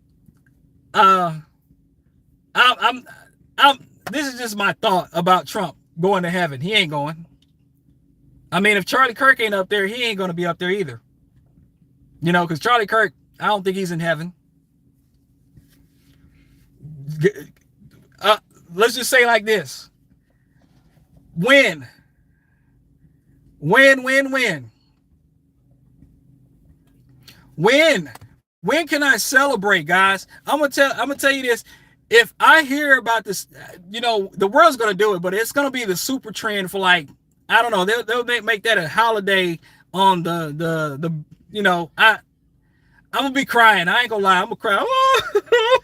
This is just my thought about Trump going to heaven. He ain't going. I mean, if Charlie Kirk ain't up there, he ain't going to be up there either. Because Charlie Kirk, I don't think he's in heaven. Let's just say like this. When can I celebrate, guys? I'm gonna tell you this. If I hear about this, the world's gonna do it, but it's gonna be the super trend for, like, I don't know. They'll make that a holiday on I'm gonna be crying. I ain't gonna lie. I'm gonna cry. Oh,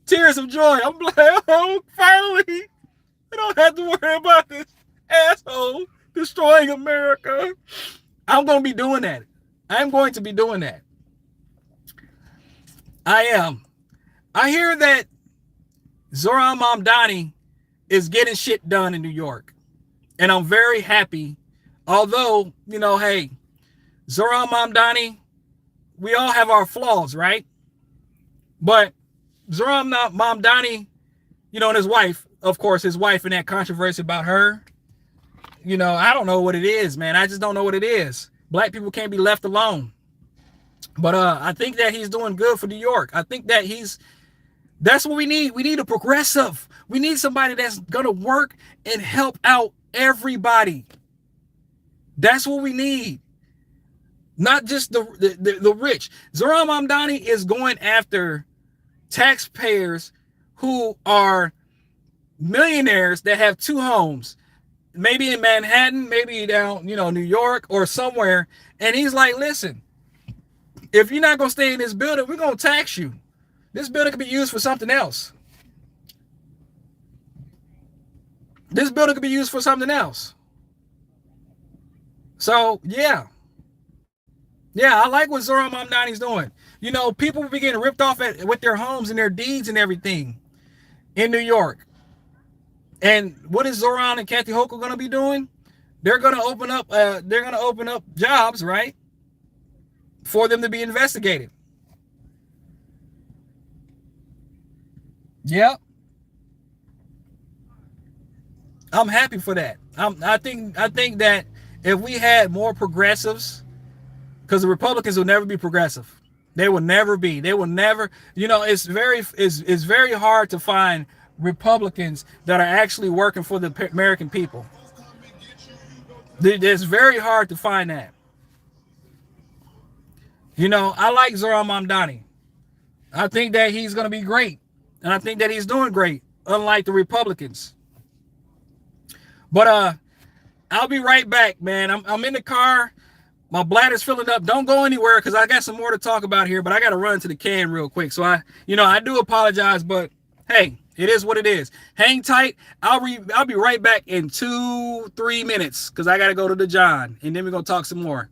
tears of joy. I'm like, oh, finally, I don't have to worry about this asshole destroying America. I'm gonna be doing that. I'm going to be doing that. I am. I hear that Zohran Mamdani is getting shit done in New York. And I'm very happy. Although, hey, Zohran Mamdani, we all have our flaws, right? But Zohran Mamdani, and his wife, of course, his wife, and that controversy about her, I don't know what it is, man. I just don't know what it is. Black people can't be left alone. But I think that he's doing good for New York. I think that that's what we need. We need a progressive. We need somebody that's going to work and help out everybody. That's what we need. Not just the rich. Zohran Mamdani is going after taxpayers who are millionaires that have 2 homes, maybe in Manhattan, maybe down, New York or somewhere. And he's like, listen, if you're not going to stay in this building, we're going to tax you. This building could be used for something else. This building could be used for something else. So, yeah. Yeah, I like what Zohran Mamdani's doing. People will be getting ripped off with their homes and their deeds and everything in New York. And what is Zohran and Kathy Hochul going to be doing? They're going to open up jobs, right? For them to be investigated. Yep. I'm happy for that. I think that if we had more progressives, because the Republicans will never be progressive. They will never be. They will never, it's very hard to find Republicans that are actually working for the American people. It's very hard to find that. I like Zohran Mamdani. I think that he's going to be great. And I think that he's doing great, unlike the Republicans. But I'll be right back, man. I'm in the car. My bladder's filling up. Don't go anywhere because I got some more to talk about here, but I got to run to the can real quick. So I do apologize, but hey, It is what it is. Hang tight. I'll be right back in 2-3 minutes because I gotta go to the John, and then we're gonna talk some more.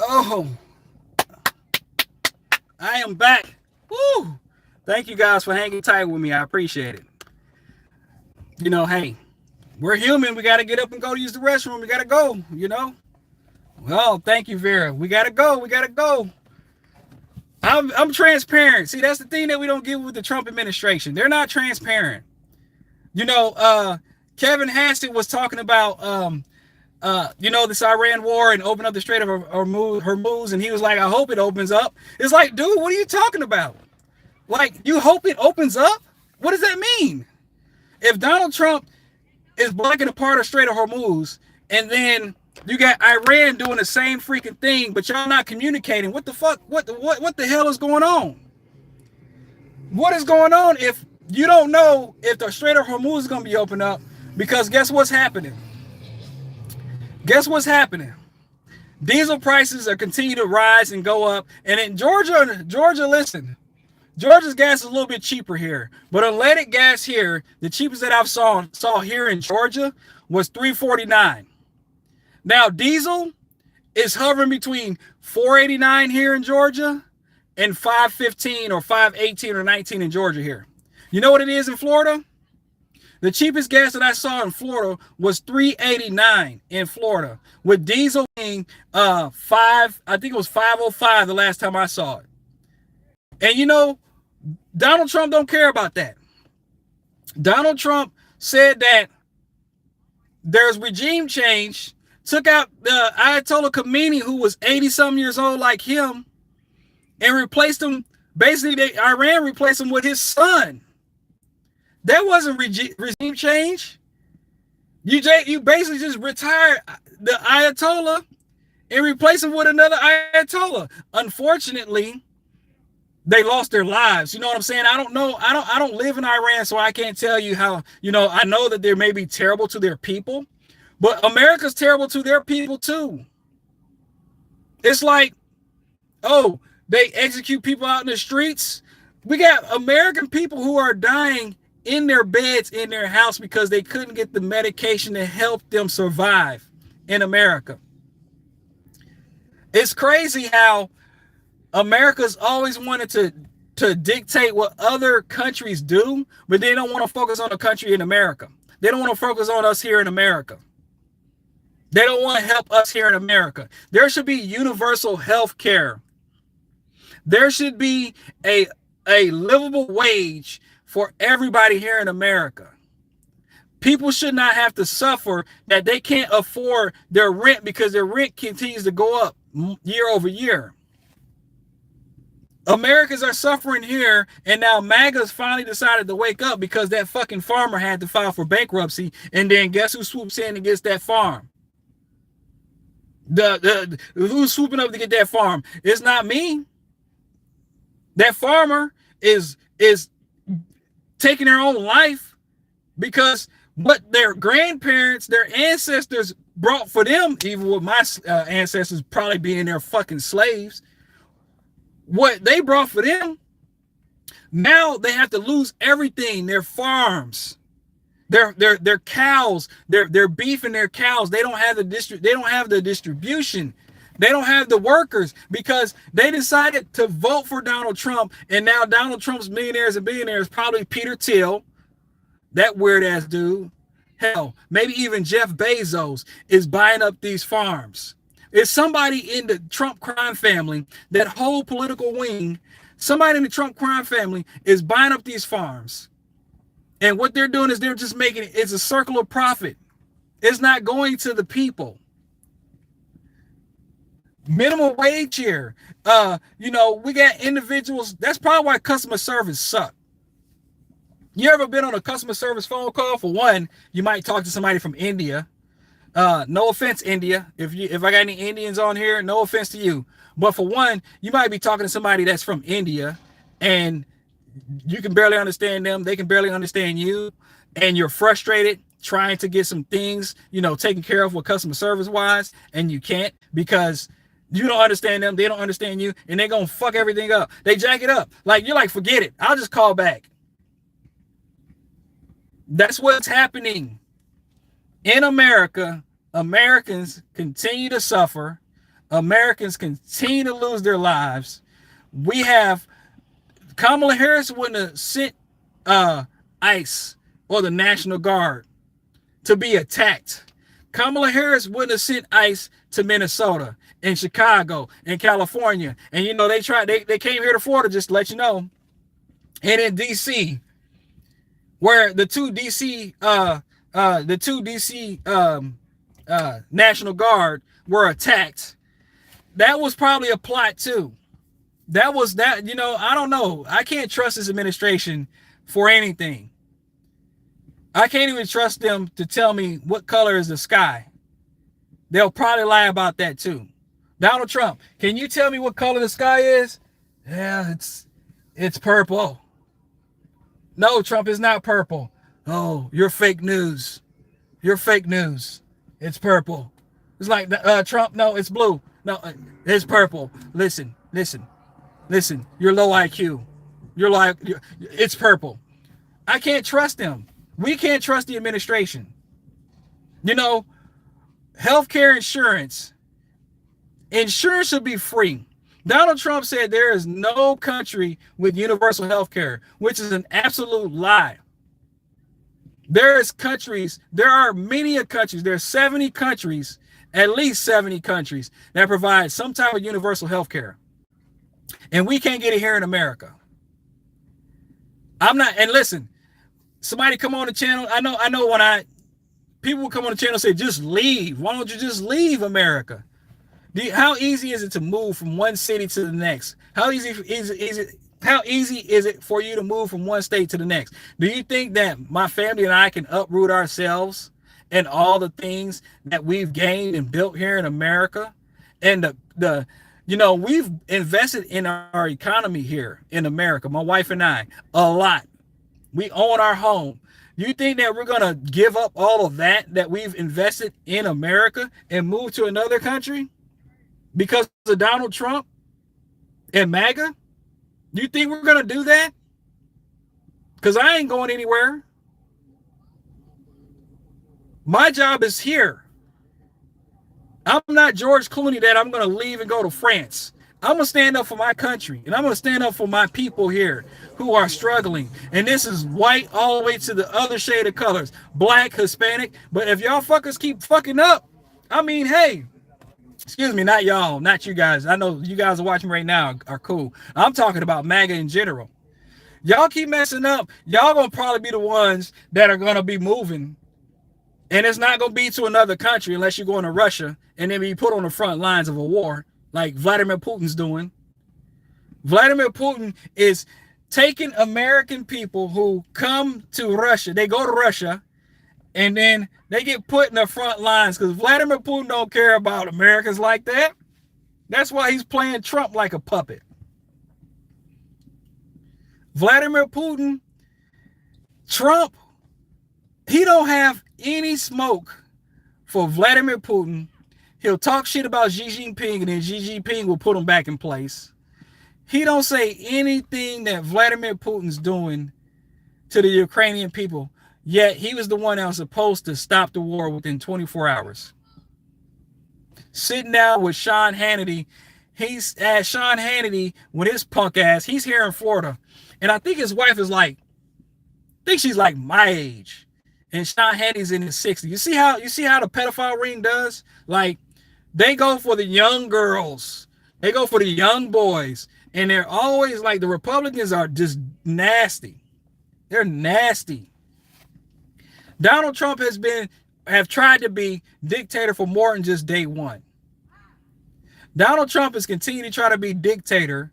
Oh, I am back. Woo! Thank you guys for hanging tight with me. I appreciate it. Hey, we're human. We got to get up and go to use the restroom. We got to go. Well, thank you, Vera. We got to go. We got to go. I'm transparent. See, that's the thing that we don't get with the Trump administration. They're not transparent. Kevin Hassett was talking about this Iran war and open up the Strait of Hormuz, and he was like, I hope it opens up. It's like, dude, what are you talking about? Like, you hope it opens up? What does that mean? If Donald Trump is blocking a part of Strait of Hormuz, and then you got Iran doing the same freaking thing, but y'all not communicating, what the fuck? What the hell is going on? What is going on if you don't know if the Strait of Hormuz is going to be opened up? Because guess what's happening? Guess what's happening? Diesel prices are continuing to rise and go up. And in Georgia, listen, Georgia's gas is a little bit cheaper here. But unleaded gas here, the cheapest that I've saw here in Georgia was $3.49. Now, diesel is hovering between $4.89 here in Georgia and $5.15 or $5.18 or $5.19 in Georgia here. You know what it is in Florida? The cheapest gas that I saw in Florida was $3.89 in Florida, with diesel being I think it was $5.05 the last time I saw it. And Donald Trump don't care about that. Donald Trump said that there's regime change, took out the Ayatollah Khomeini, who was 80-something years old like him, and replaced him. Basically, Iran replaced him with his son. That wasn't regime change. You basically just retired the Ayatollah and replace him with another Ayatollah. Unfortunately, they lost their lives. You know what I'm saying? I don't know. I don't live in Iran, so I can't tell you how, I know that they may be terrible to their people, but America's terrible to their people too. It's like, oh, they execute people out in the streets. We got American people who are dying in their beds in their house because they couldn't get the medication to help them survive in America. It's crazy how America's always wanted to dictate what other countries do, but they don't want to focus on the country in America. They don't want to focus on us here in America. They don't want to help us here in America. There should be universal health care. There should be a livable wage for everybody here in America. People should not have to suffer that they can't afford their rent because their rent continues to go up year over year. Americans are suffering here, and now MAGA's finally decided to wake up because that fucking farmer had to file for bankruptcy, and then guess who swoops in and gets that farm? Who's swooping up to get that farm? It's not me. That farmer is taking their own life because what their grandparents, their ancestors brought for them, even with my ancestors probably being their fucking slaves, what they brought for them, now they have to lose everything, their farms, their cows, their beef and their cows. They don't have the distribution. They don't have the workers because they decided to vote for Donald Trump, and now Donald Trump's millionaires and billionaires, probably Peter Thiel, that weird ass dude, hell, maybe even Jeff Bezos is buying up these farms. It's somebody in the Trump crime family, that whole political wing, somebody in the Trump crime family is buying up these farms. And what they're doing is they're just making it, it's a circle of profit. It's not going to the people. Minimum wage here. We got individuals. That's probably why customer service sucks. You ever been on a customer service phone call? For one, you might talk to somebody from India. No offense, India. If I got any Indians on here, no offense to you. But for one, you might be talking to somebody that's from India, and you can barely understand them. They can barely understand you, and you're frustrated trying to get some things, taken care of with customer service wise, and you can't because you don't understand them. They don't understand you, and they're gonna fuck everything up. They jack it up. Like, you're like, forget it. I'll just call back. That's what's happening in America. Americans continue to suffer. Americans continue to lose their lives. We have Kamala Harris wouldn't have sent ICE or the National Guard to be attacked. Kamala Harris wouldn't have sent ICE to Minnesota and Chicago and California. And they came here to Florida, just to let you know. And in DC, where the two DC National Guard were attacked. That was probably a plot too. I don't know. I can't trust this administration for anything. I can't even trust them to tell me what color is the sky. They'll probably lie about that too. Donald Trump, can you tell me what color the sky is? Yeah, it's purple. No, Trump is not purple. Oh, you're fake news. You're fake news. It's purple. It's like Trump. No, it's blue. No, it's purple. Listen. You're low IQ. It's purple. I can't trust them. We can't trust the administration. Healthcare insurance. Insurance should be free. Donald Trump said there is no country with universal health care, which is an absolute lie. There are many countries, there are 70 countries, at least 70 countries that provide some type of universal health care. And we can't get it here in America. And listen, somebody come on the channel. I know when people will come on the channel and say, just leave. Why don't you just leave America? How easy is it to move from one city to the next? How easy is it for you to move from one state to the next? Do you think that my family and I can uproot ourselves and all the things that we've gained and built here in America, and the you know, we've invested in our economy here in America, my wife and I, a lot. We own our home. You think that we're going to give up all of that we've invested in America and move to another country because of Donald Trump and MAGA? You think we're going to do that? Because I ain't going anywhere. My job is here. I'm not George Clooney that I'm going to leave and go to France. I'm going to stand up for my country, and I'm going to stand up for my people here who are struggling. And this is white all the way to the other shade of colors, black, Hispanic. But if y'all fuckers keep fucking up, I mean, hey, excuse me, not y'all, not you guys. I know you guys are watching right now are cool. I'm talking about MAGA in general. Y'all keep messing up, y'all going to probably be the ones that are going to be moving. And it's not going to be to another country unless you're going to Russia and then be put on the front lines of a war like Vladimir Putin's doing. Vladimir Putin is taking American people who come to Russia. They go to Russia and then they get put in the front lines because Vladimir Putin don't care about Americans like that. That's why he's playing Trump like a puppet. Vladimir Putin, Trump, he don't have any smoke for Vladimir Putin. He'll talk shit about Xi Jinping and then Xi Jinping will put him back in place. He don't say anything that Vladimir Putin's doing to the Ukrainian people, yet he was the one that was supposed to stop the war within 24 hours. Sitting down with Sean Hannity, he's at Sean Hannity with his punk ass. He's here in Florida, and I think his wife is like, I think she's like my age. And Sean Hannity's in his 60s. You see how the pedophile ring does? Like, they go for the young girls. They go for the young boys. And they're always like, the Republicans are just nasty. They're nasty. Donald Trump have tried to be dictator for more than just day one. Donald Trump has continued to try to be dictator.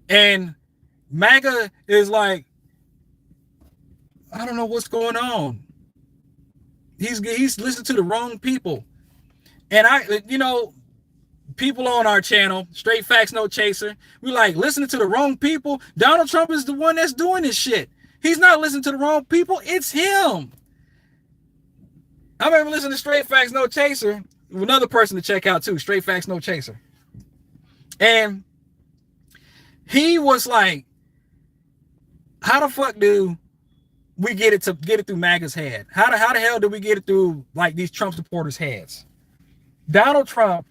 And MAGA is like, I don't know what's going on. He's listened to the wrong people. And people on our channel, Straight Facts No Chaser, we like listening to the wrong people. Donald Trump is the one that's doing this shit. He's not listening to the wrong people. It's him. I remember listening to Straight Facts No Chaser, another person to check out too, Straight Facts No Chaser. And he was like, how the fuck do we get it through MAGA's head? How the hell did we get it through like these Trump supporters' heads? Donald Trump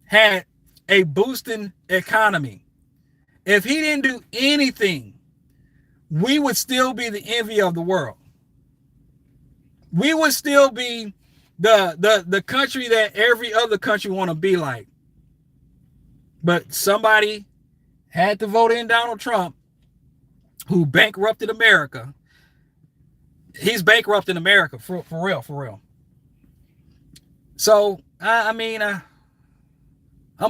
had a boosting economy. If he didn't do anything, we would still be the envy of the world. We would still be the country that every other country want to be like. But somebody had to vote in Donald Trump, who bankrupted America. He's bankrupting America for real. So, I'm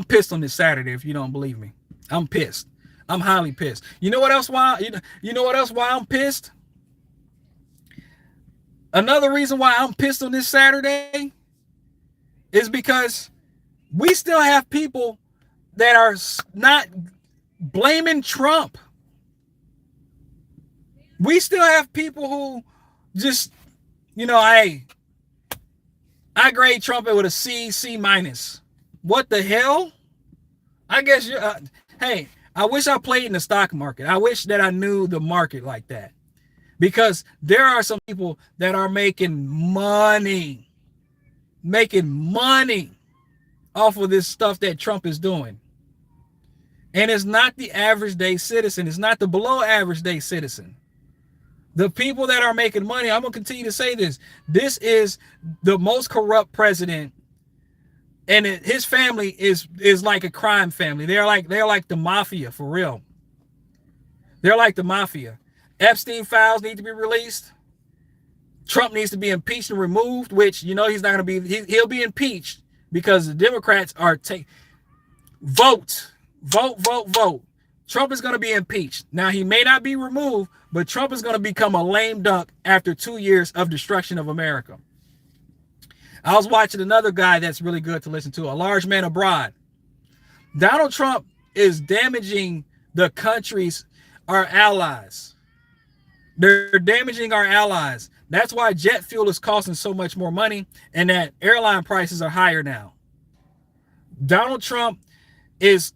pissed on this Saturday if you don't believe me. I'm pissed. I'm highly pissed. You know what else why I'm pissed? Another reason why I'm pissed on this Saturday is because we still have people that are not blaming Trump. We still have people who just, I grade Trump with a C minus. What the hell? I guess hey, I wish I played in the stock market. I wish that I knew the market like that. Because there are some people that are making money off of this stuff that Trump is doing. And it's not the average day citizen. It's not the below average day citizen. The people that are making money, I'm going to continue to say this. This is the most corrupt president. And his family is like a crime family. They're like the mafia, for real. They're like the mafia. Epstein files need to be released. Trump needs to be impeached and removed, which, he's not going to be. He'll be impeached because the Democrats are vote. Trump is going to be impeached. Now, he may not be removed, but Trump is going to become a lame duck after 2 years of destruction of America. I was watching another guy that's really good to listen to, A Large Man Abroad. Donald Trump is damaging the countries, our allies. They're damaging our allies. That's why jet fuel is costing so much more money and that airline prices are higher now. Donald Trump is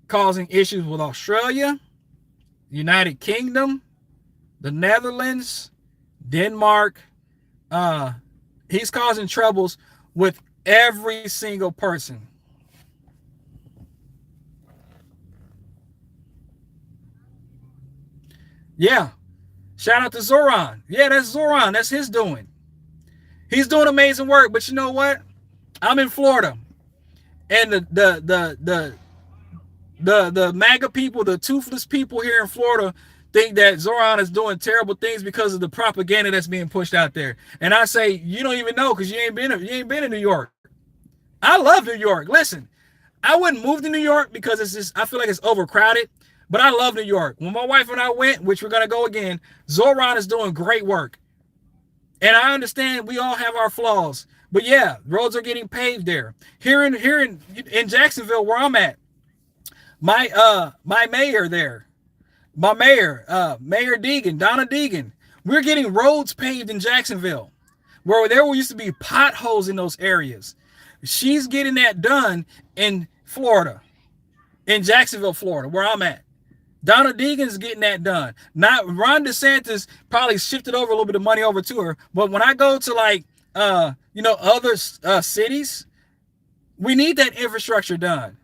causing issues with Australia, United Kingdom, the Netherlands, Denmark. He's causing troubles with every single person. Yeah. Shout out to Zoran. Yeah, that's Zoran. That's his doing. He's doing amazing work. But you know what? I'm in Florida. And the MAGA people, the toothless people here in Florida, think that Zoran is doing terrible things because of the propaganda that's being pushed out there. And I say, you don't even know because you ain't been in New York. I love New York. Listen, I wouldn't move to New York because it's just, I feel like it's overcrowded. But I love New York. When my wife and I went, which we're going to go again, Zoran is doing great work. And I understand we all have our flaws. But yeah, roads are getting paved there. Here in Jacksonville, where I'm at, my mayor there, Mayor Deegan, Donna Deegan, we're getting roads paved in Jacksonville, where there used to be potholes in those areas. She's getting that done in Florida, in Jacksonville, Florida, where I'm at. Donna Deegan's getting that done. Not Ron DeSantis probably shifted over a little bit of money over to her. But when I go to like other cities, we need that infrastructure done.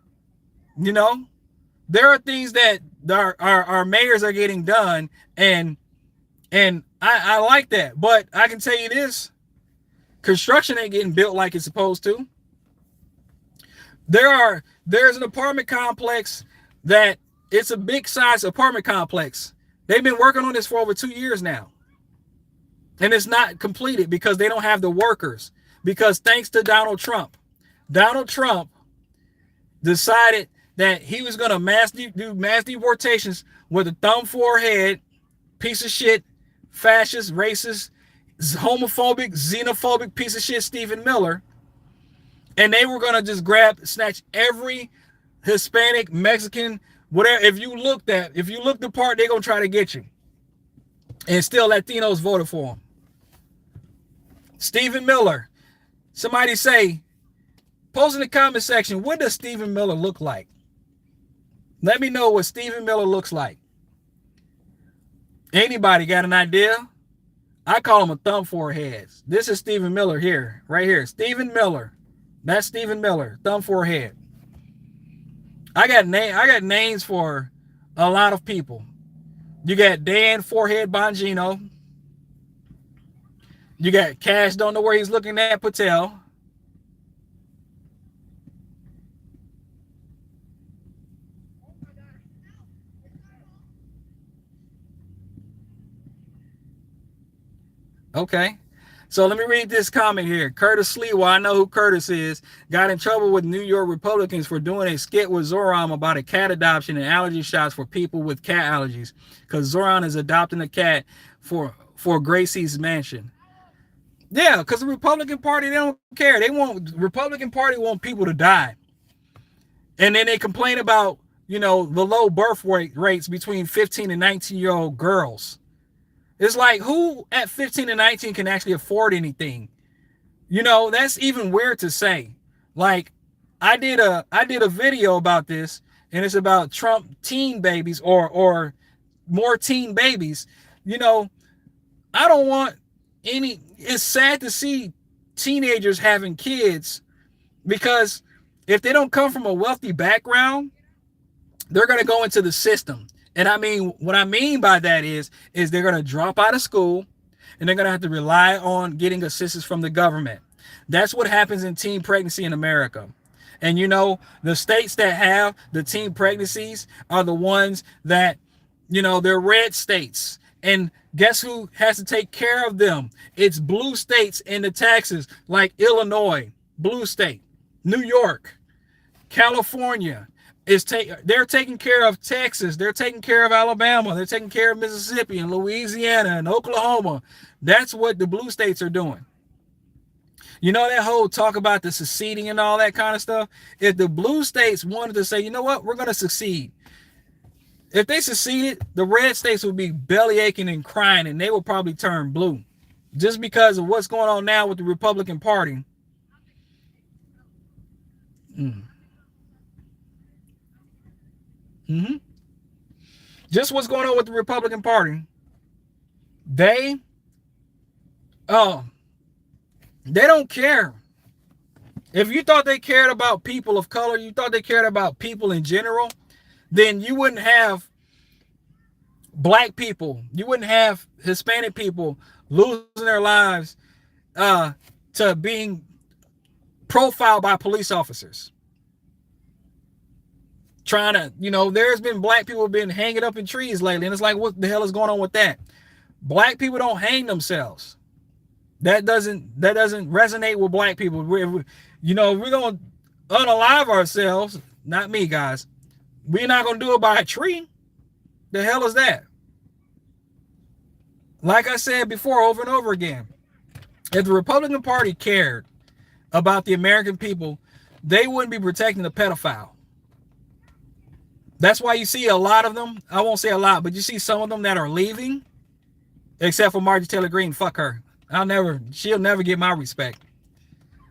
You know, there are things that our mayors are getting done, and I like that. But I can tell you this: construction ain't getting built like it's supposed to. There's an apartment complex that it's a big size apartment complex. They've been working on this for over 2 years now. And it's not completed because they don't have the workers. Because thanks to Donald Trump decided that he was going to do mass deportations with a thumb forehead, piece of shit, fascist, racist, homophobic, xenophobic piece of shit Stephen Miller. And they were going to just snatch every Hispanic, Mexican, whatever. If you look the part, they're going to try to get you. And still Latinos voted for him. Stephen Miller. Somebody say, post in the comment section, what does Stephen Miller look like? Let me know what Stephen Miller looks like. Anybody got an idea? I call him a thumb forehead. This is Stephen Miller here, right here. Stephen Miller. That's Stephen Miller, thumb forehead. I got names for a lot of people. You got Dan Forehead Bongino. You got Cash, don't know where he's looking at, Patel. Okay. So let me read this comment here. Curtis Lee, well, I know who Curtis is, got in trouble with New York Republicans for doing a skit with Zoran about a cat adoption and allergy shots for people with cat allergies, because Zoran is adopting a cat for Gracie's mansion. Yeah, because the Republican Party, they don't care. Republican Party want people to die. And then they complain about, the low birth rates between 15 and 19-year-old girls. It's like, who at 15 and 19 can actually afford anything? That's even weird to say. Like, I did a video about this, and it's about Trump teen babies or more teen babies. I don't want any. It's sad to see teenagers having kids, because if they don't come from a wealthy background, they're going to go into the system. And I mean, what I mean by that is they're going to drop out of school, and they're going to have to rely on getting assistance from the government. That's what happens in teen pregnancy in America. And the states that have the teen pregnancies are the ones that, they're red states. And guess who has to take care of them? It's blue states in the taxes, like Illinois, blue state, New York, California, they're taking care of Texas, they're taking care of Alabama, they're taking care of Mississippi and Louisiana and Oklahoma. That's what the blue states are doing. You know, that whole talk about the seceding and all that kind of stuff. If the blue states wanted to say, you know what, we're going to succeed. If they seceded, the red states would be belly aching and crying, and they will probably turn blue. Just because of what's going on now with the Republican Party. Just what's going on with the Republican Party. They don't care. If you thought they cared about people of color, you thought they cared about people in general, then you wouldn't have black people, you wouldn't have Hispanic people losing their lives to being profiled by police officers. Trying to, you know, there's been black people been hanging up in trees lately, and it's like, what the hell is going on with that? Black people don't hang themselves. That doesn't resonate with black people. We're going to unalive ourselves. Not me, guys. We're not going to do it by a tree. The hell is that? Like I said before, over and over again, if the Republican Party cared about the American people, they wouldn't be protecting the pedophile. That's why you see a lot of them. I won't say a lot, but you see some of them that are leaving, except for Marjorie Taylor Greene. Fuck her. She'll never get my respect.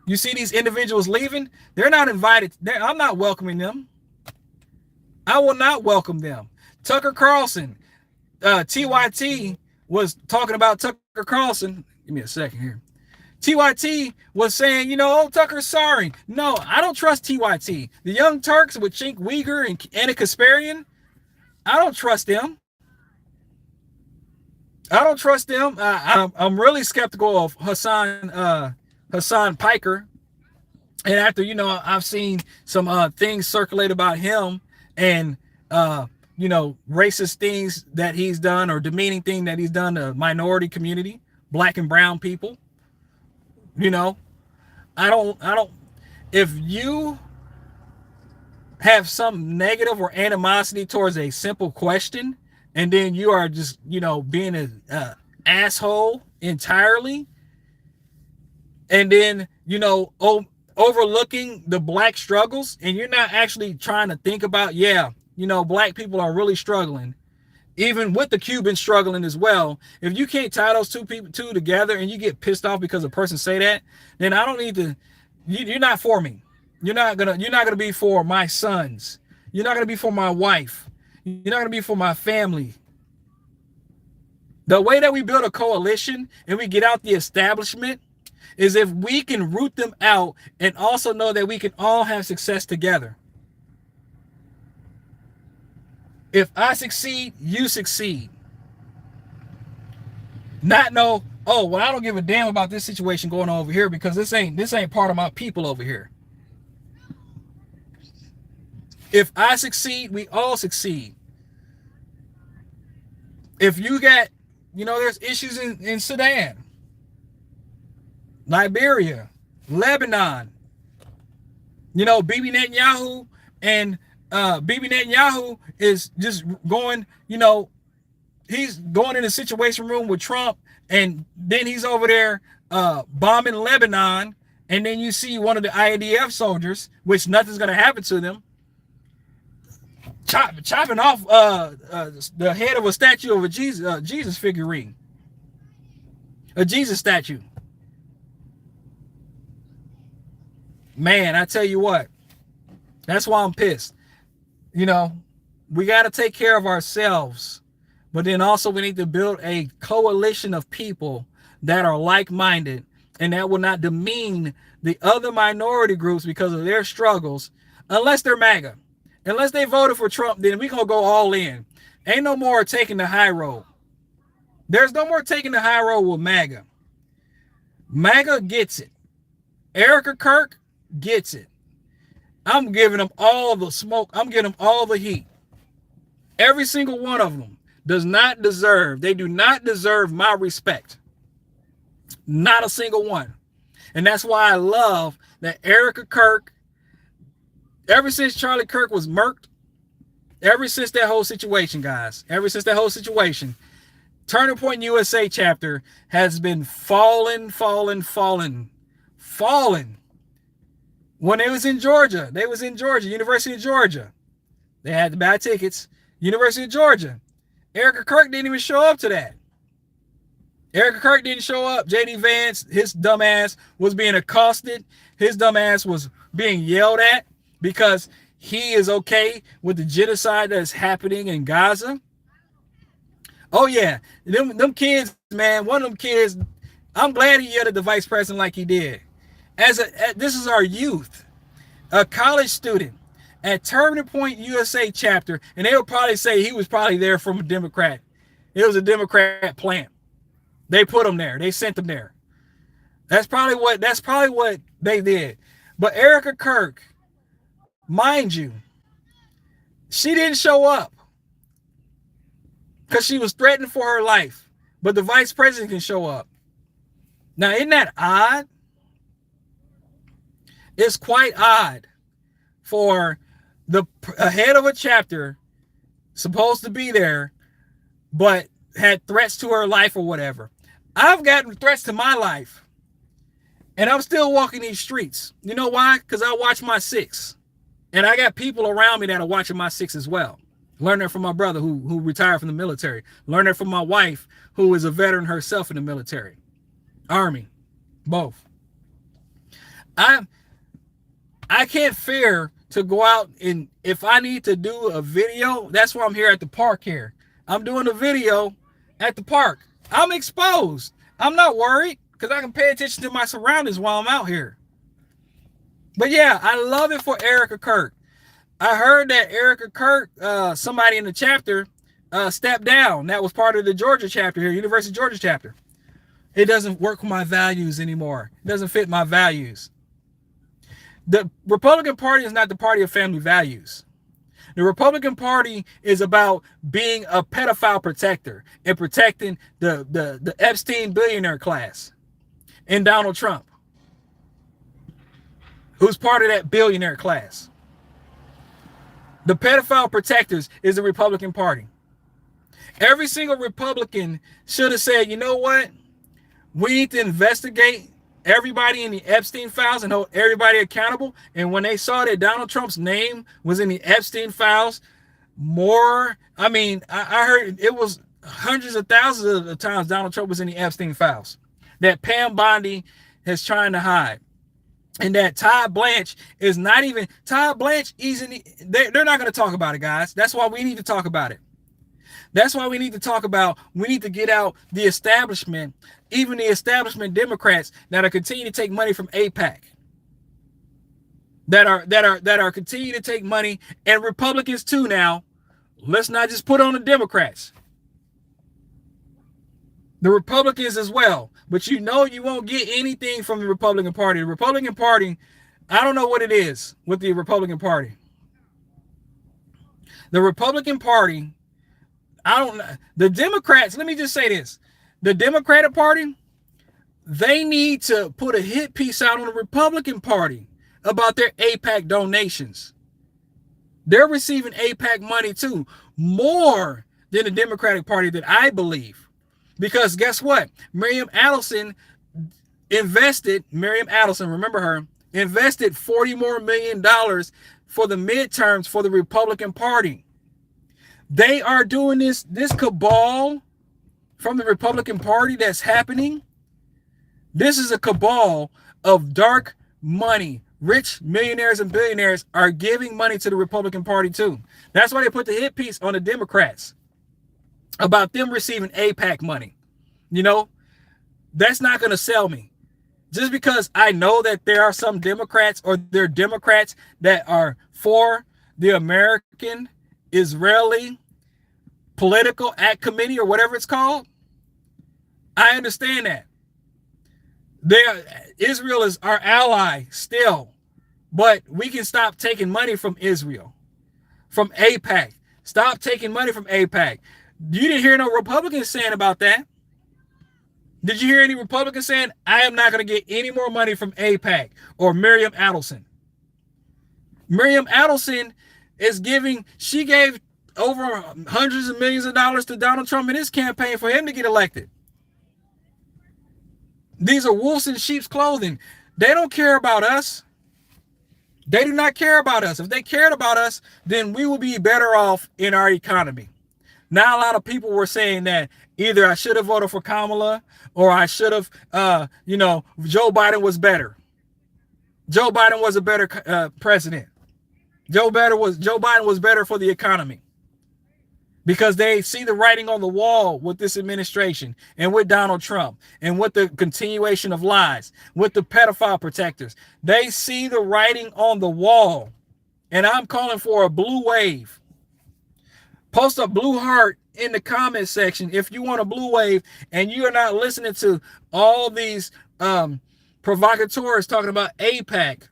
You see these individuals leaving, they're not invited. I'm not welcoming them. I will not welcome them. Tucker Carlson, TYT was talking about Tucker Carlson. Give me a second here. TYT was saying, oh, Tucker's sorry. No, I don't trust TYT. The Young Turks with Chink Uyghur and Anna Kasparian, I don't trust them. I don't trust them. I'm really skeptical of Hassan Piker. And after, I've seen some things circulate about him and, racist things that he's done or demeaning thing that he's done to minority community, black and brown people. If you have some negative or animosity towards a simple question, and then you are just, being an asshole entirely, and then, overlooking the black struggles, and you're not actually trying to think about, black people are really struggling, even with the Cubans struggling as well. If you can't tie those two together and you get pissed off because a person say that, then I don't need to, you're not for me. You're not gonna be for my sons. You're not gonna be for my wife. You're not going to be for my family. The way that we build a coalition and we get out the establishment is if we can root them out and also know that we can all have success together. If I succeed, you succeed. Not know, oh, well, I don't give a damn about this situation going on over here because this ain't part of my people over here. If I succeed, we all succeed. If you got, there's issues in Sudan, Liberia, Lebanon, Bibi Netanyahu, and Bibi Netanyahu is just going, he's going in a situation room with Trump, and then he's over there bombing Lebanon, and then you see one of the IDF soldiers, which nothing's going to happen to them, chopping off the head of a statue of a Jesus figurine, a Jesus statue. Man, I tell you what, that's why I'm pissed. We got to take care of ourselves, but then also we need to build a coalition of people that are like-minded and that will not demean the other minority groups because of their struggles, unless they're MAGA. Unless they voted for Trump, then we gonna go all in. Ain't no more taking the high road. There's no more taking the high road with MAGA. MAGA gets it. Erica Kirk gets it. I'm giving them all the smoke. I'm giving them all the heat. Every single one of them they do not deserve my respect. Not a single one. And that's why I love that Erica Kirk Ever since Charlie Kirk was murked, ever since that whole situation, guys, ever since that whole situation, Turning Point USA chapter has been falling. When they was in Georgia, University of Georgia. They had to buy tickets. University of Georgia. Erica Kirk didn't even show up to that. Erica Kirk didn't show up. J.D. Vance, his dumbass, was being accosted. His dumbass was being yelled at because he is okay with the genocide that is happening in Gaza. Oh, yeah. Them kids, man, one of them kids, I'm glad he yelled at the vice president like he did. This is our youth, a college student at Turning Point USA chapter, and they would probably say he was probably there from a Democrat. It was a Democrat plant. They put him there. They sent him there. That's probably what they did. But Erica Kirk, mind you, she didn't show up because she was threatened for her life. But the vice president can show up. Now, isn't that odd? It's quite odd for the head of a chapter supposed to be there, but had threats to her life or whatever. I've gotten threats to my life, and I'm still walking these streets. You know why? Because I watch my six, and I got people around me that are watching my six as well. Learned that from my brother who retired from the military. Learned that from my wife, who is a veteran herself in the military. Army, both. I can't fear to go out, and if I need to do a video, that's why I'm here at the park here. I'm doing a video at the park. I'm exposed. I'm not worried because I can pay attention to my surroundings while I'm out here. But yeah, I love it for Erica Kirk. I heard that Erica Kirk, somebody in the chapter, stepped down. That was part of the Georgia chapter here, University of Georgia chapter. It doesn't work with my values anymore. It doesn't fit my values. The Republican Party is not the party of family values. The Republican Party is about being a pedophile protector and protecting the Epstein billionaire class and Donald Trump, who's part of that billionaire class. The pedophile protectors is the Republican Party. Every single Republican should have said, you know what? We need to investigate everybody in the Epstein files and hold everybody accountable. And when they saw that Donald Trump's name was in the Epstein files, I heard it was hundreds of thousands of times Donald Trump was in the Epstein files that Pam Bondi is trying to hide. And that Todd Blanche is not even, Todd Blanche, they're not going to talk about it, guys. That's why we need to talk about it. That's why we need to talk about, we need to get out the establishment, even the establishment Democrats that are continuing to take money from AIPAC, that are continuing to take money, and Republicans too now. Let's not just put on the Democrats. The Republicans as well. But you know you won't get anything from the Republican Party. The Republican Party, I don't know what it is with the Republican Party. The Republican Party, I don't know. The Democrats, let me just say this. The Democratic Party, they need to put a hit piece out on the Republican Party about their AIPAC donations. They're receiving AIPAC money too, more than the Democratic Party, that I believe. Because guess what? Miriam Adelson, remember her, invested $40 million for the midterms for the Republican Party. They are doing this cabal from the Republican Party that's happening. This is a cabal of dark money. Rich millionaires and billionaires are giving money to the Republican Party too. That's why they put the hit piece on the Democrats about them receiving AIPAC money. You know, that's not going to sell me. Just because I know that there are some Democrats, or there are Democrats that are for the American Israeli Political Act Committee or whatever it's called, I understand that. Israel is our ally still, but we can stop taking money from Israel, from AIPAC. Stop taking money from AIPAC. You didn't hear no Republicans saying about that. Did you hear any Republicans saying, I am not going to get any more money from AIPAC or Miriam Adelson? Miriam Adelson is she gave over hundreds of millions of dollars to Donald Trump in his campaign for him to get elected. These are wolves in sheep's clothing. They don't care about us. They do not care about us. If they cared about us, then we would be better off in our economy. Now, a lot of people were saying that either I should have voted for Kamala or I should have, Joe Biden was better. Joe Biden was a better president. Joe Biden was better for the economy because they see the writing on the wall with this administration and with Donald Trump and with the continuation of lies, with the pedophile protectors. They see the writing on the wall, and I'm calling for a blue wave. Post a blue heart in the comment section if you want a blue wave and you're not listening to all these provocateurs talking about AIPAC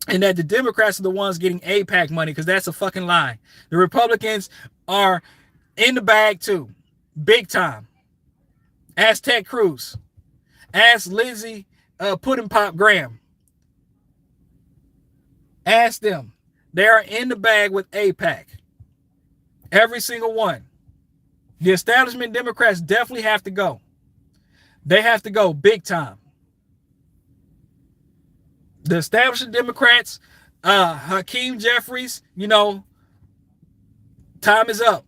and that the Democrats are the ones getting AIPAC money, because that's a fucking lie. The Republicans are in the bag too, big time. Ask Ted Cruz. Ask Lindsey Pudding Pop Graham. Ask them. They are in the bag with AIPAC. Every single one. The establishment Democrats definitely have to go. They have to go big time. The establishment Democrats, Hakeem Jeffries, time is up.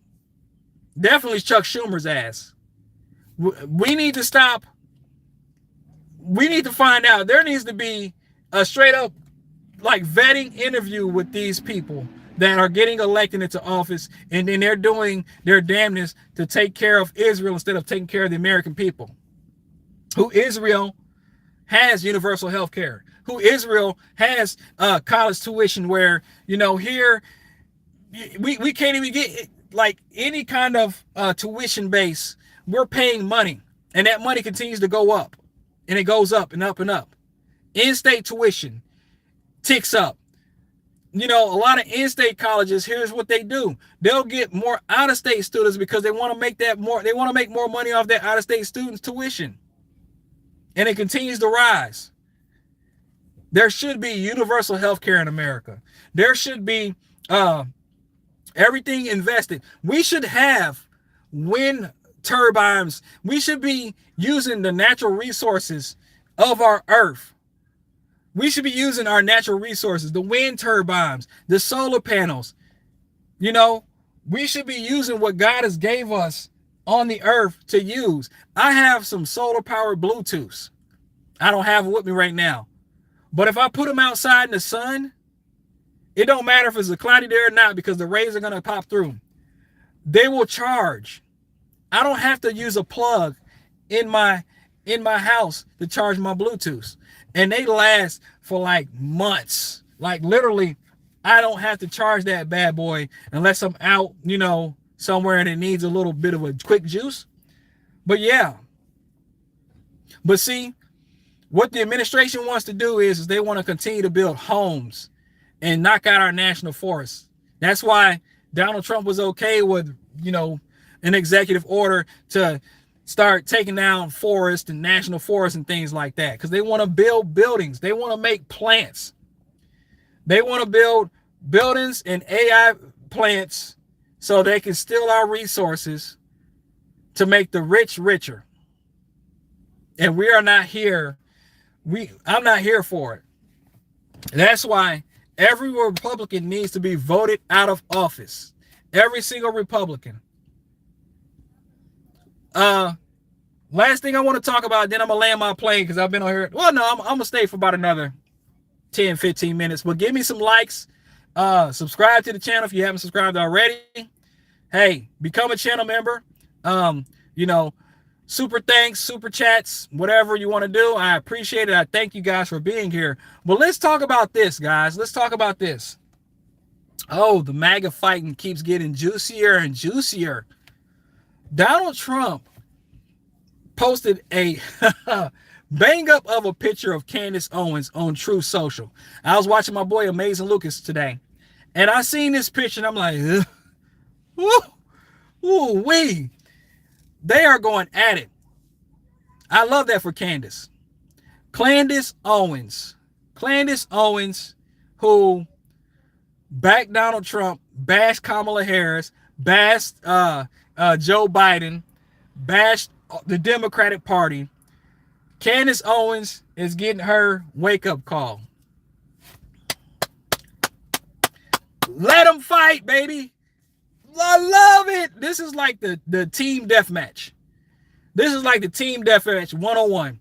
Definitely Chuck Schumer's ass. We need to stop. We need to find out. There needs to be a straight up vetting interview with these people that are getting elected into office, and then they're doing their damnness to take care of Israel instead of taking care of the American people. Who Israel has universal health care. Who Israel has college tuition where, here we can't even get any kind of tuition base. We're paying money, and that money continues to go up, and it goes up and up and up. In-state tuition ticks up. A lot of in-state colleges, here's what they do. They'll get more out-of-state students because they want to make more money off that out-of-state students' tuition. And it continues to rise. There should be universal health care in America. There should be everything invested. We should have wind turbines. We should be using the natural resources of our earth. We should be using our natural resources, the wind turbines, the solar panels. We should be using what God has gave us on the earth to use. I have some solar powered Bluetooths. I don't have it with me right now. But if I put them outside in the sun, it don't matter if it's a cloudy day or not, because the rays are going to pop through. They will charge. I don't have to use a plug in my house to charge my Bluetooths. And they last for months. Literally, I don't have to charge that bad boy unless I'm out, somewhere and it needs a little bit of a quick juice. But yeah. But see, what the administration wants to do is they want to continue to build homes and knock out our national forests. That's why Donald Trump was okay with, an executive order to start taking down forests and national forests and things like that, because they want to build buildings. They want to make plants. They want to build buildings and AI plants so they can steal our resources to make the rich richer. And we are not here. I'm not here for it. That's why every Republican needs to be voted out of office. Every single Republican. Last thing I want to talk about, then I'm going to land my plane because I've been on here. Well, no, I'm going to stay for about another 10, 15 minutes. But give me some likes. Subscribe to the channel if you haven't subscribed already. Hey, become a channel member. Super thanks, super chats, whatever you want to do. I appreciate it. I thank you guys for being here. But let's talk about this, guys. Let's talk about this. Oh, the MAGA fighting keeps getting juicier and juicier. Donald Trump posted a bang up of a picture of Candace Owens on Truth Social. I was watching my boy Amazing Lucas today, and I seen this picture, and I'm like, wee. They are going at it. I love that for Candace. Candace Owens, who back Donald Trump, bash Kamala Harris, bash Joe Biden, bash the Democratic Party. Candace Owens is getting her wake-up call. Let them fight, baby. I love it. This is like the team deathmatch. This is like the team deathmatch 101.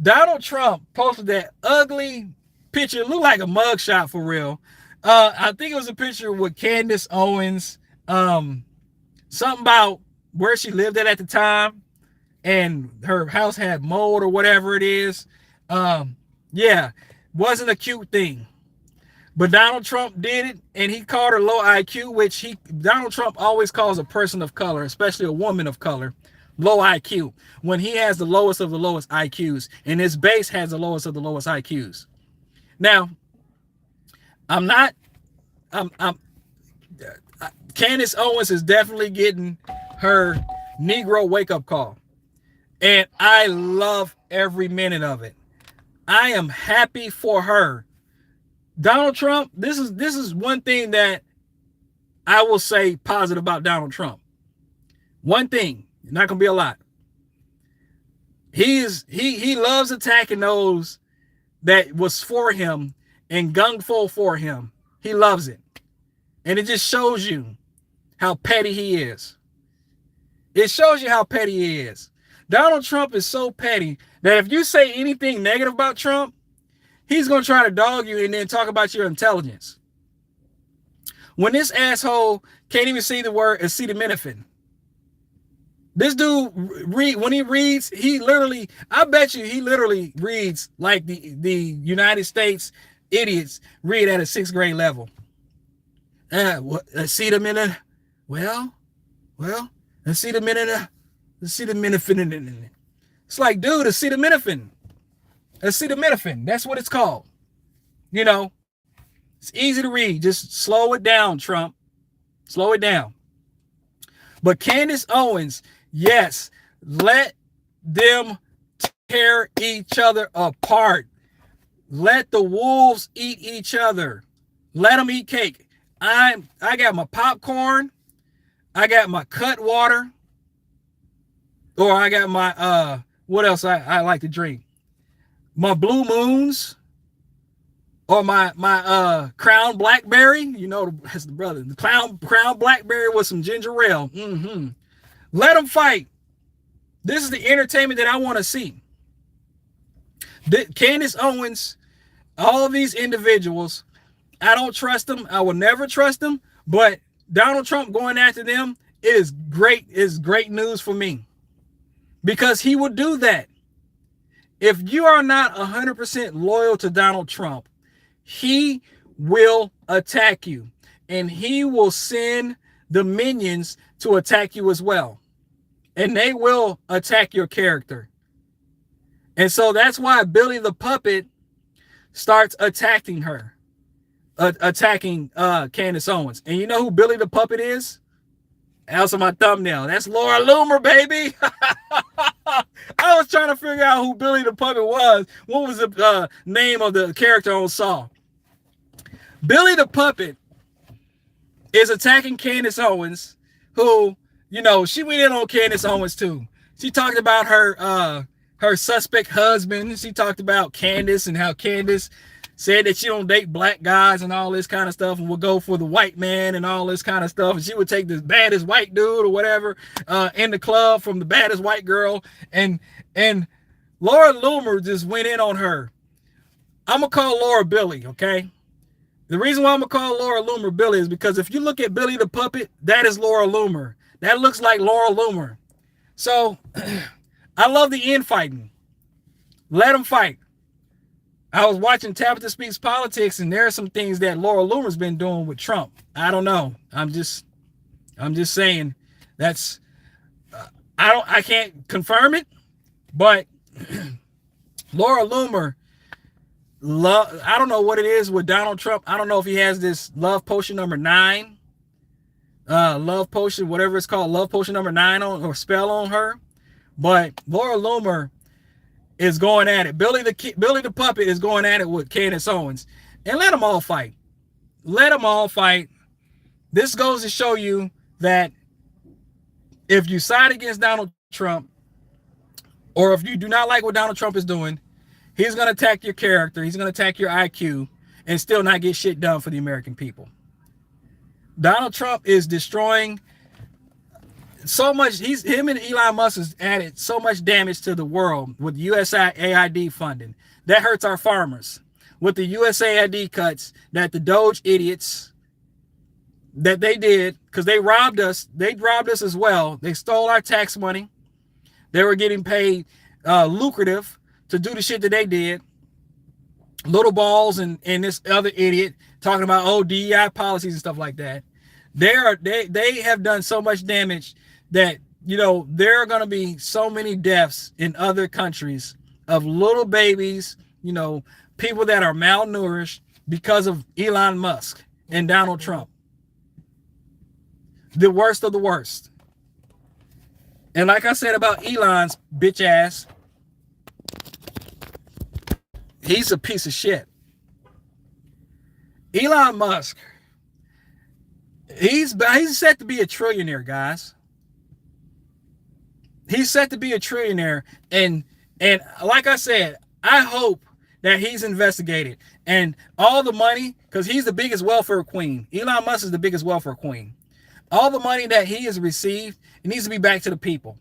Donald Trump posted that ugly picture. It looked like a mugshot for real. I think it was a picture with Candace Owens. Something about where she lived at the time. And her house had mold or whatever it is. Yeah, wasn't a cute thing. But Donald Trump did it, and he called her low IQ, which Donald Trump always calls a person of color, especially a woman of color, low IQ, when he has the lowest of the lowest IQs, and his base has the lowest of the lowest IQs. Now, Candace Owens is definitely getting her Negro wake-up call. And I love every minute of it. I am happy for her. Donald Trump, this is one thing that I will say positive about Donald Trump. One thing, not gonna be a lot. He loves attacking those that was for him and gung-ho for him. He loves it. And it just shows you how petty he is. It shows you how petty he is. Donald Trump is so petty that if you say anything negative about Trump, he's going to try to dog you and then talk about your intelligence. When this asshole can't even see the word acetaminophen. This dude, when he reads, I bet you he literally reads like the United States idiots read at a 6th grade level. Acetaminophen. Well, acetaminophen. It's like, dude, acetaminophen. Acetaminophen. That's what it's called. You know, it's easy to read. Just slow it down, Trump. Slow it down. But Candace Owens, yes, let them tear each other apart. Let the wolves eat each other. Let them eat cake. I got my popcorn. I got my cut water. Or I got my what else I like to drink? My Blue Moons, or my Crown Blackberry. You know, that's the brother. The Crown Blackberry with some ginger ale. Let them fight. This is the entertainment that I want to see. Candace Owens, all of these individuals, I don't trust them. I will never trust them. But Donald Trump going after them is great. Is great news for me. Because he will do that. If you are not 100% loyal to Donald Trump, he will attack you. And he will send the minions to attack you as well. And they will attack your character. And so that's why Billy the Puppet starts attacking her. Attacking Candace Owens. And you know who Billy the Puppet is? That's on my thumbnail. That's Laura Loomer, baby. I was trying to figure out who Billy the Puppet was. What was the name of the character on Saw? Billy the Puppet is attacking Candace Owens, who, you know, she went in on Candace Owens too. She talked about her suspect husband. She talked about Candace and how Candace said that she don't date black guys and all this kind of stuff, and would go for the white man and all this kind of stuff. And she would take the baddest white dude or whatever in the club from the baddest white girl. And Laura Loomer just went in on her. I'm going to call Laura Billy, okay? The reason why I'm going to call Laura Loomer Billy is because if you look at Billy the Puppet, that is Laura Loomer. That looks like Laura Loomer. So I love the infighting. Let them fight. I was watching Tabitha Speaks Politics, and there are some things that Laura Loomer's been doing with Trump. I don't know. I'm just saying that's I can't confirm it, but Laura Loomer, I don't know what it is with Donald Trump. I don't know if he has this love potion number 9, love potion, whatever it's called, love potion number 9 on or spell on her, but Laura Loomer is going at it. Billy the Puppet is going at it with Candace Owens. And let them all fight. Let them all fight. This goes to show you that if you side against Donald Trump, or if you do not like what Donald Trump is doing, he's going to attack your character. He's going to attack your IQ and still not get shit done for the American people. Donald Trump is destroying so much. Him and Elon Musk has added so much damage to the world with USAID funding. That hurts our farmers. With the USAID cuts that the Doge idiots that they did, because they robbed us. They robbed us as well. They stole our tax money. They were getting paid lucrative to do the shit that they did. Little balls and this other idiot talking about DEI policies and stuff like that. They have done so much damage that, you know, there are going to be so many deaths in other countries of little babies, you know, people that are malnourished because of Elon Musk and Donald Trump. The worst of the worst. And like I said about Elon's bitch ass, he's a piece of shit. Elon Musk, he's set to be a trillionaire, guys. He's set to be a trillionaire, and like I said, I hope that he's investigated and all the money, because he's the biggest welfare queen. Elon Musk is the biggest welfare queen. All the money that he has received, it needs to be back to the people.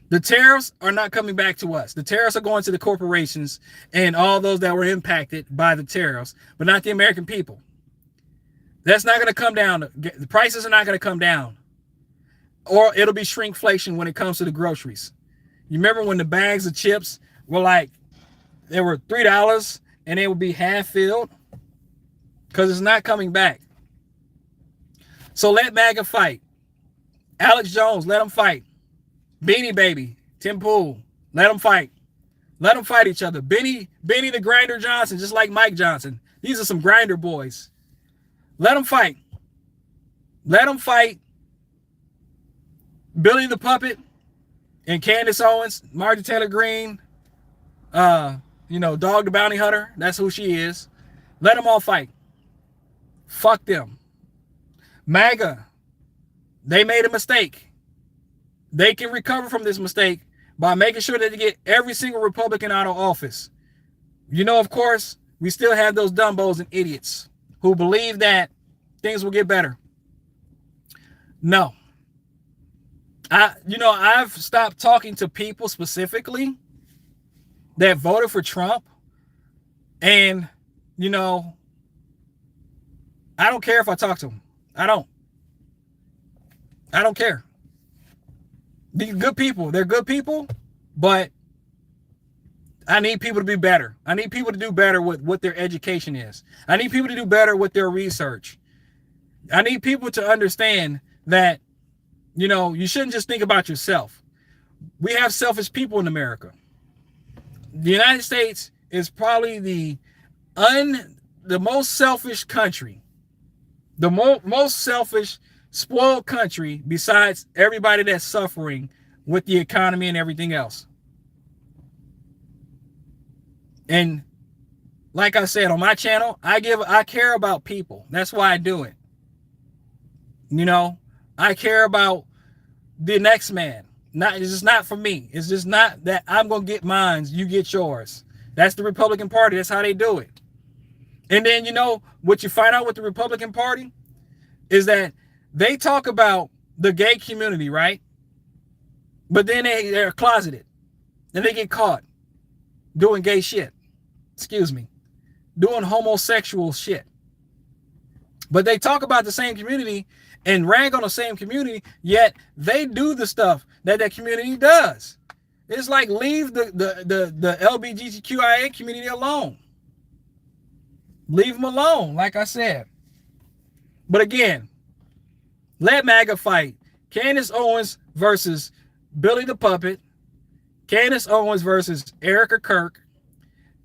The tariffs are not coming back to us. The tariffs are going to the corporations and all those that were impacted by the tariffs, but not the American people. That's not going to come down. The prices are not going to come down. Or it'll be shrinkflation when it comes to the groceries. You remember when the bags of chips were like, they were $3 and they would be half filled? Because it's not coming back. So let MAGA fight. Alex Jones, let him fight. Beanie Baby, Tim Pool, let them fight. Let them fight each other. Benny the Grinder Johnson, just like Mike Johnson. These are some grinder boys. Let them fight. Let them fight. Billy the Puppet and Candace Owens, Marjorie Taylor Greene, you know, Dog the Bounty Hunter. That's who she is. Let them all fight. Fuck them. MAGA, they made a mistake. They can recover from this mistake by making sure that they get every single Republican out of office. You know, of course, we still have those dumbos and idiots who believe that things will get better. No. I've stopped talking to people specifically that voted for Trump. And, you know, I don't care if I talk to them. I don't care. These good people. They're good people, but I need people to be better. I need people to do better with what their education is. I need people to do better with their research. I need people to understand that, you know, you shouldn't just think about yourself. We have selfish people in America. The United States is probably the most selfish country. The most selfish, spoiled country besides everybody that's suffering with the economy and everything else. And like I said on my channel, I care about people. That's why I do it. You know, I care about the next man. It's just not for me. It's just not that I'm gonna get mine, you get yours. That's the Republican Party. That's how they do it. And then, you know, what you find out with the Republican Party is that they talk about the gay community, right? But then they're closeted. And they get caught doing gay shit. Excuse me. Doing homosexual shit. But they talk about the same community and rag on the same community, yet they do the stuff that community does. It's like, leave the LGBTQIA community alone. Leave them alone, like I said. But again, let MAGA fight. Candace Owens versus Billy the Puppet. Candace Owens versus Erica Kirk.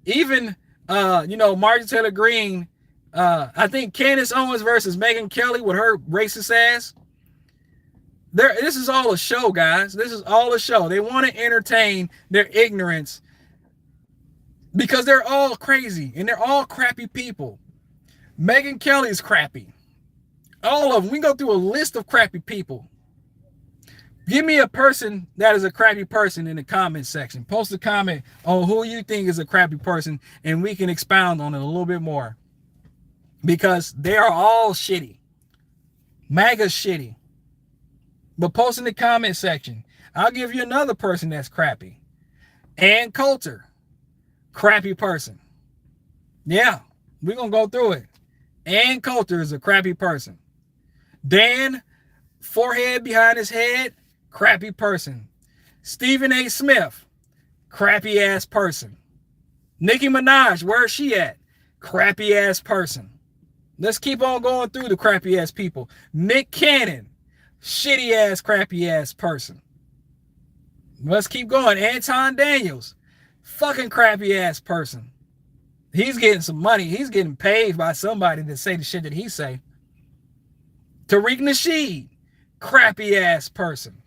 Even, Marjorie Taylor Greene. I think Candace Owens versus Megyn Kelly with her racist ass. This is all a show, guys. This is all a show. They want to entertain their ignorance because they're all crazy and they're all crappy people. Megyn Kelly's crappy. All of them. We can go through a list of crappy people. Give me a person that is a crappy person in the comment section. Post a comment on who you think is a crappy person, and we can expound on it a little bit more. Because they are all shitty. MAGA's shitty. But post in the comment section. I'll give you another person that's crappy. Ann Coulter. Crappy person. Yeah, we're going to go through it. Ann Coulter is a crappy person. Dan, forehead behind his head, crappy person. Stephen A. Smith, crappy ass person. Nicki Minaj, where's she at? Crappy ass person. Let's keep on going through the crappy ass people. Nick Cannon, shitty ass, crappy ass person. Let's keep going. Anton Daniels, fucking crappy ass person. He's getting some money. He's getting paid by somebody to say the shit that he say. Tariq Nasheed, crappy ass person.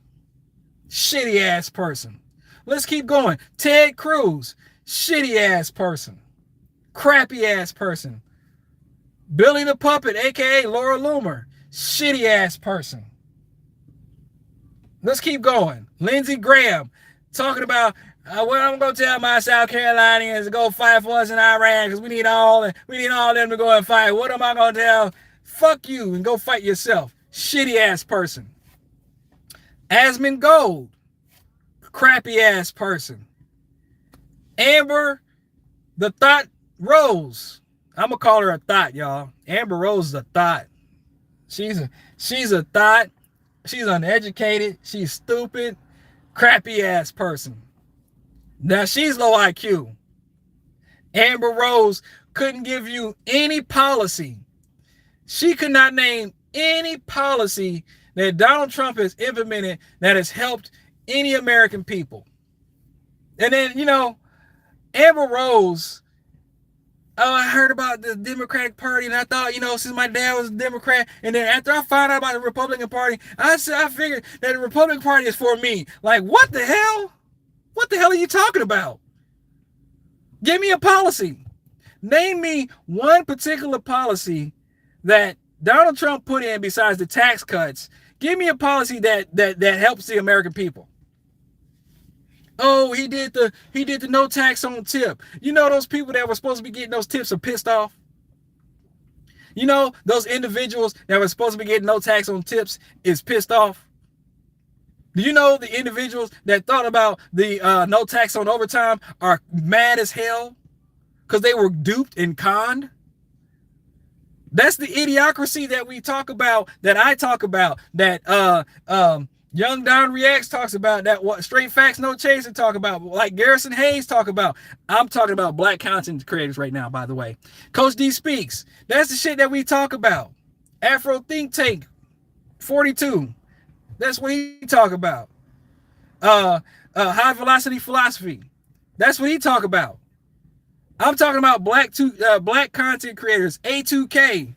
Shitty ass person. Let's keep going. Ted Cruz, shitty ass person. Crappy ass person. Billy the Puppet, aka Laura Loomer, shitty ass person. Let's keep going. Lindsey Graham, talking about what I'm gonna tell my South Carolinians to go fight for us in Iran because we need all of them to go and fight. What am I gonna tell? Fuck you and go fight yourself. Shitty ass person. Asmund Gold, crappy ass person. Amber the Thought Rose. I'm gonna call her a thought, y'all. Amber Rose is a thought. She's a thought. She's uneducated. She's stupid. Crappy ass person. Now she's low IQ. Amber Rose couldn't give you any policy. She could not name any policy that Donald Trump has implemented that has helped any American people. And then, Amber Rose, I heard about the Democratic Party, and I thought, since my dad was a Democrat, and then after I found out about the Republican Party, I figured that the Republican Party is for me. Like, what the hell? What the hell are you talking about? Give me a policy. Name me one particular policy that Donald Trump put in besides the tax cuts. Give me a policy that helps the American people. Oh, he did the no tax on tip. Those people that were supposed to be getting those tips are pissed off. Those individuals that were supposed to be getting no tax on tips is pissed off. Do you know the individuals that thought about the no tax on overtime are mad as hell because they were duped and conned? That's the idiocracy that we talk about, that I talk about, that Young Don Reacts talks about, that what Straight Facts No Chaser talk about, like Garrison Hayes talk about. I'm talking about black content creators right now, by the way. Coach D Speaks. That's the shit that we talk about. Afro Think Tank 42. That's what he talk about. High Velocity Philosophy. That's what he talk about. I'm talking about black content creators. A2K.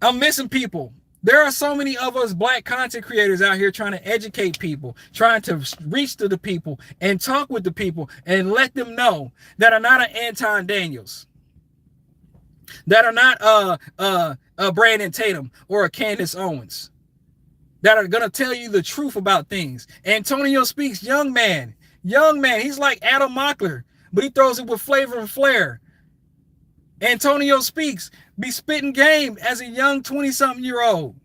I'm missing people. There are so many of us black content creators out here trying to educate people, trying to reach to the people and talk with the people and let them know that are not an Anton Daniels, that are not a Brandon Tatum or a Candace Owens, that are going to tell you the truth about things. Antonio Speaks, young man. He's like Adam Mockler, but he throws it with flavor and flair. Antonio Speaks, be spitting game as a young 20-something year old.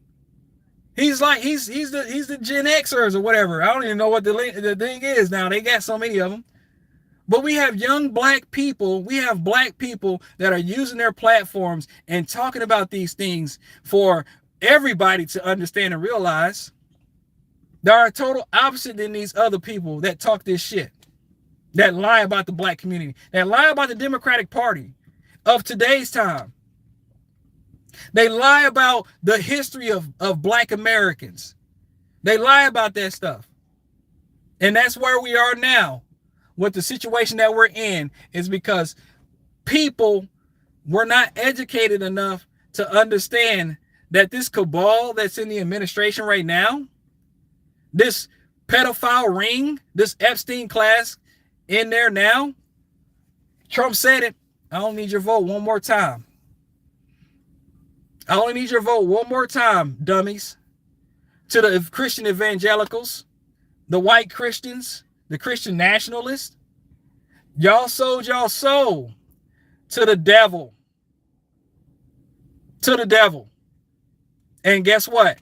He's the Gen Xers or whatever. I don't even know what the thing is now. They got so many of them. But we have young black people. We have black people that are using their platforms and talking about these things for everybody to understand and realize. They are total opposite than these other people that talk this shit, that lie about the black community, that lie about the Democratic Party of today's time. They lie about the history of black Americans. They lie about that stuff. And that's where we are now. With the situation that we're in is because people were not educated enough to understand that this cabal that's in the administration right now, this pedophile ring, this Epstein class in there now, Trump said it. I don't need your vote one more time. I only need your vote one more time, dummies. To the Christian evangelicals, the white Christians, the Christian nationalists, y'all sold y'all soul to the devil. To the devil. And guess what?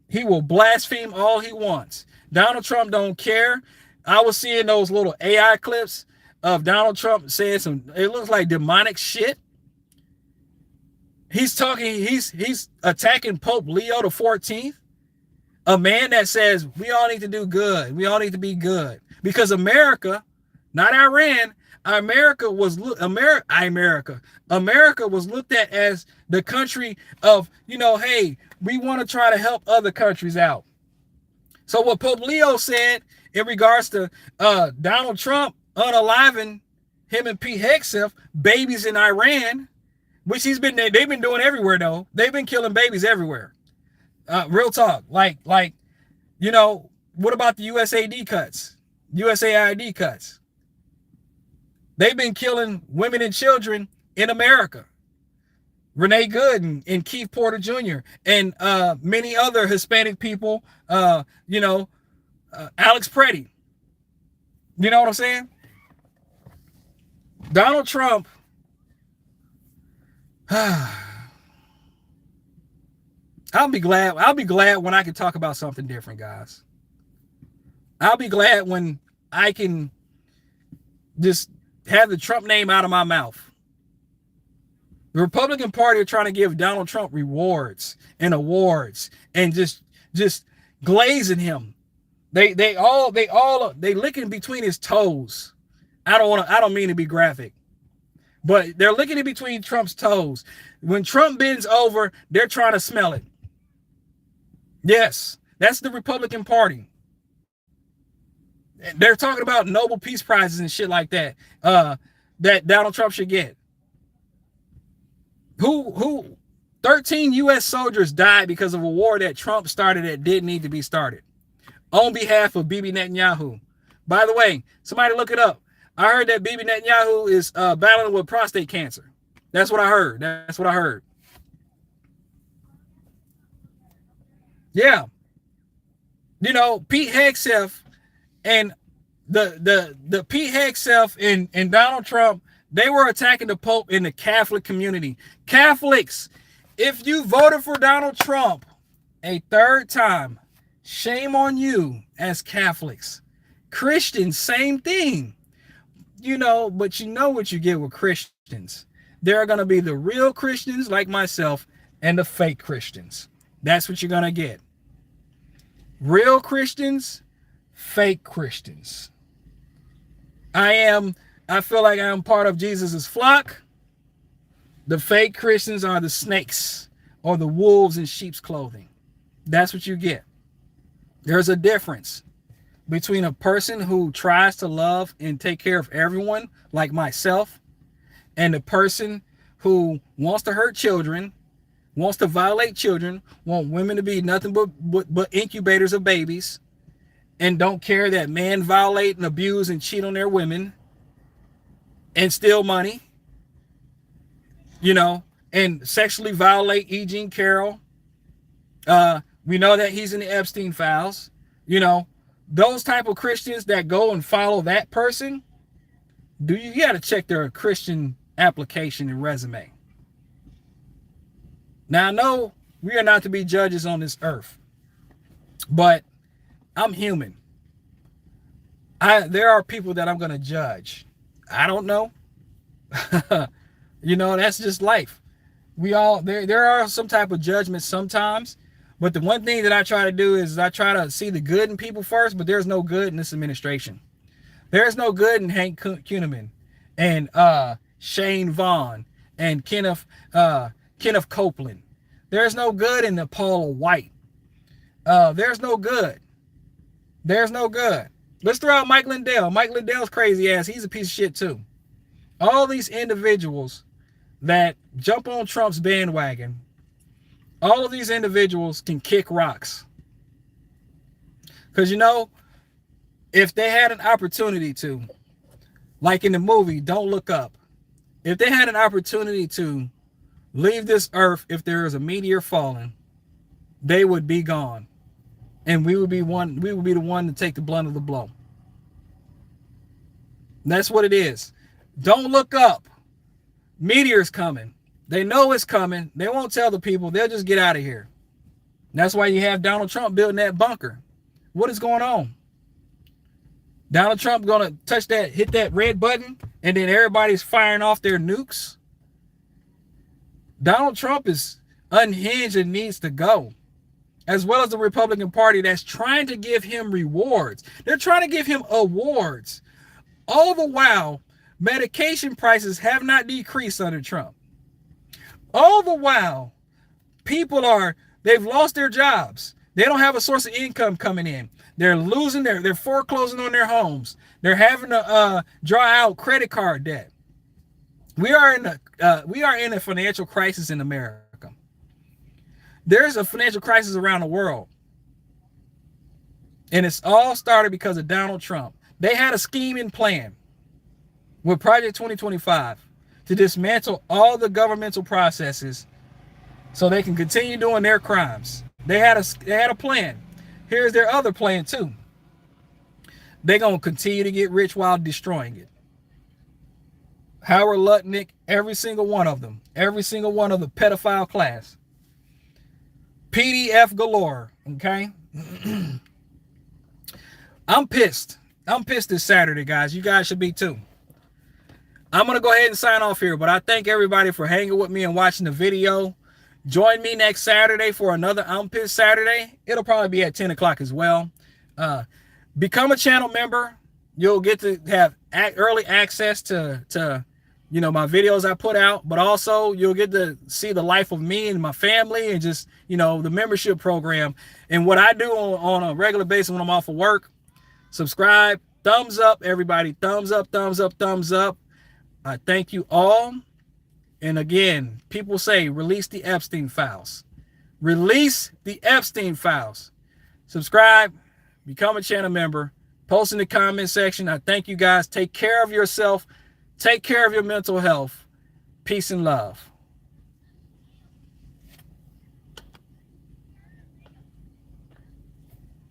He will blaspheme all he wants. Donald Trump don't care. I was seeing those little AI clips of Donald Trump saying some, it looks like demonic shit. He's attacking Pope Leo the 14th, a man that says we all need to do good. We all need to be good. Because America, not Iran, America was looked at as the country of, hey, we want to try to help other countries out. So what Pope Leo said in regards to Donald Trump unaliving him and Pete Hegseth, babies in Iran, which they've been doing everywhere though. They've been killing babies everywhere. Real talk. Like, what about the USAID cuts? They've been killing women and children in America. Renee Good and Keith Porter Jr. and many other Hispanic people, Alex Preddy. You know what I'm saying? Donald Trump, I'll be glad when I can talk about something different, guys. I'll be glad when I can just have the Trump name out of my mouth. The Republican Party are trying to give Donald Trump rewards and awards and just glazing him. They licking between his toes. I don't mean to be graphic, but they're licking in between Trump's toes. When Trump bends over, they're trying to smell it. Yes, that's the Republican Party. They're talking about Nobel Peace Prizes and shit like that. That Donald Trump should get. 13 U.S. soldiers died because of a war that Trump started that didn't need to be started on behalf of Bibi Netanyahu. By the way, somebody look it up. I heard that Bibi Netanyahu is battling with prostate cancer. That's what I heard. Yeah. Pete Hegseth and the Pete Hegseth and Donald Trump, they were attacking the Pope in the Catholic community. Catholics, if you voted for Donald Trump a third time, shame on you as Catholics. Christians, same thing. But you know what you get with Christians. There are going to be the real Christians like myself and the fake Christians. That's what you're going to get. Real Christians, fake Christians. I feel like I am part of Jesus's flock. The fake Christians are the snakes or the wolves in sheep's clothing. That's what you get. There's a difference between a person who tries to love and take care of everyone, like myself, and a person who wants to hurt children, wants to violate children, want women to be nothing but incubators of babies, and don't care that men violate and abuse and cheat on their women and steal money, and sexually violate E. Jean Carroll. We know that he's in the Epstein files. Those type of Christians that go and follow that person, you got to check their Christian application and resume. Now, I know we are not to be judges on this earth, but I'm human. There are people that I'm going to judge. I don't know. That's just life. There are some type of judgment sometimes, but the one thing that I try to do is I try to see the good in people first, but there's no good in this administration. There's no good in Hank Kunneman and Shane Vaughn and Kenneth Copeland. There's no good in the Paula White. There's no good. Let's throw out Mike Lindell. Mike Lindell's crazy ass. He's a piece of shit too. All these individuals that jump on Trump's bandwagon, all of these individuals can kick rocks. Because if they had an opportunity to, like in the movie Don't Look Up, if they had an opportunity to leave this earth, if there is a meteor falling, they would be gone. And we would be the one to take the blunt of the blow. That's what it is. Don't look up. Meteor's coming. They know it's coming. They won't tell the people. They'll just get out of here. That's why you have Donald Trump building that bunker. What is going on? Donald Trump gonna hit that red button, and then everybody's firing off their nukes? Donald Trump is unhinged and needs to go, as well as the Republican Party that's trying to give him rewards. They're trying to give him awards. All the while, medication prices have not decreased under Trump. All the while, they've lost their jobs. They don't have a source of income coming in. They're foreclosing on their homes. They're having to draw out credit card debt. We are in a financial crisis in America. There's a financial crisis around the world. And it's all started because of Donald Trump. They had a scheme and plan with Project 2025 to dismantle all the governmental processes so they can continue doing their crimes. They had a plan. Here's their other plan too. They're going to continue to get rich while destroying it. Howard Lutnick, every single one of them, every single one of the pedophile class. PDF galore, okay? I'm pissed. I'm pissed this Saturday, guys. You guys should be too. I'm going to go ahead and sign off here, but I thank everybody for hanging with me and watching the video. Join me next Saturday for another I'm Pissed Saturday. It'll probably be at 10 o'clock as well. Become a channel member. You'll get to have early access to my videos I put out, but also you'll get to see the life of me and my family and just, the membership program and what I do on a regular basis when I'm off of work. Subscribe. Thumbs up, everybody. Thumbs up, thumbs up, thumbs up. I thank you all. And again, people say, release the Epstein files. Release the Epstein files. Subscribe. Become a channel member. Post in the comment section. I thank you guys. Take care of yourself. Take care of your mental health. Peace and love.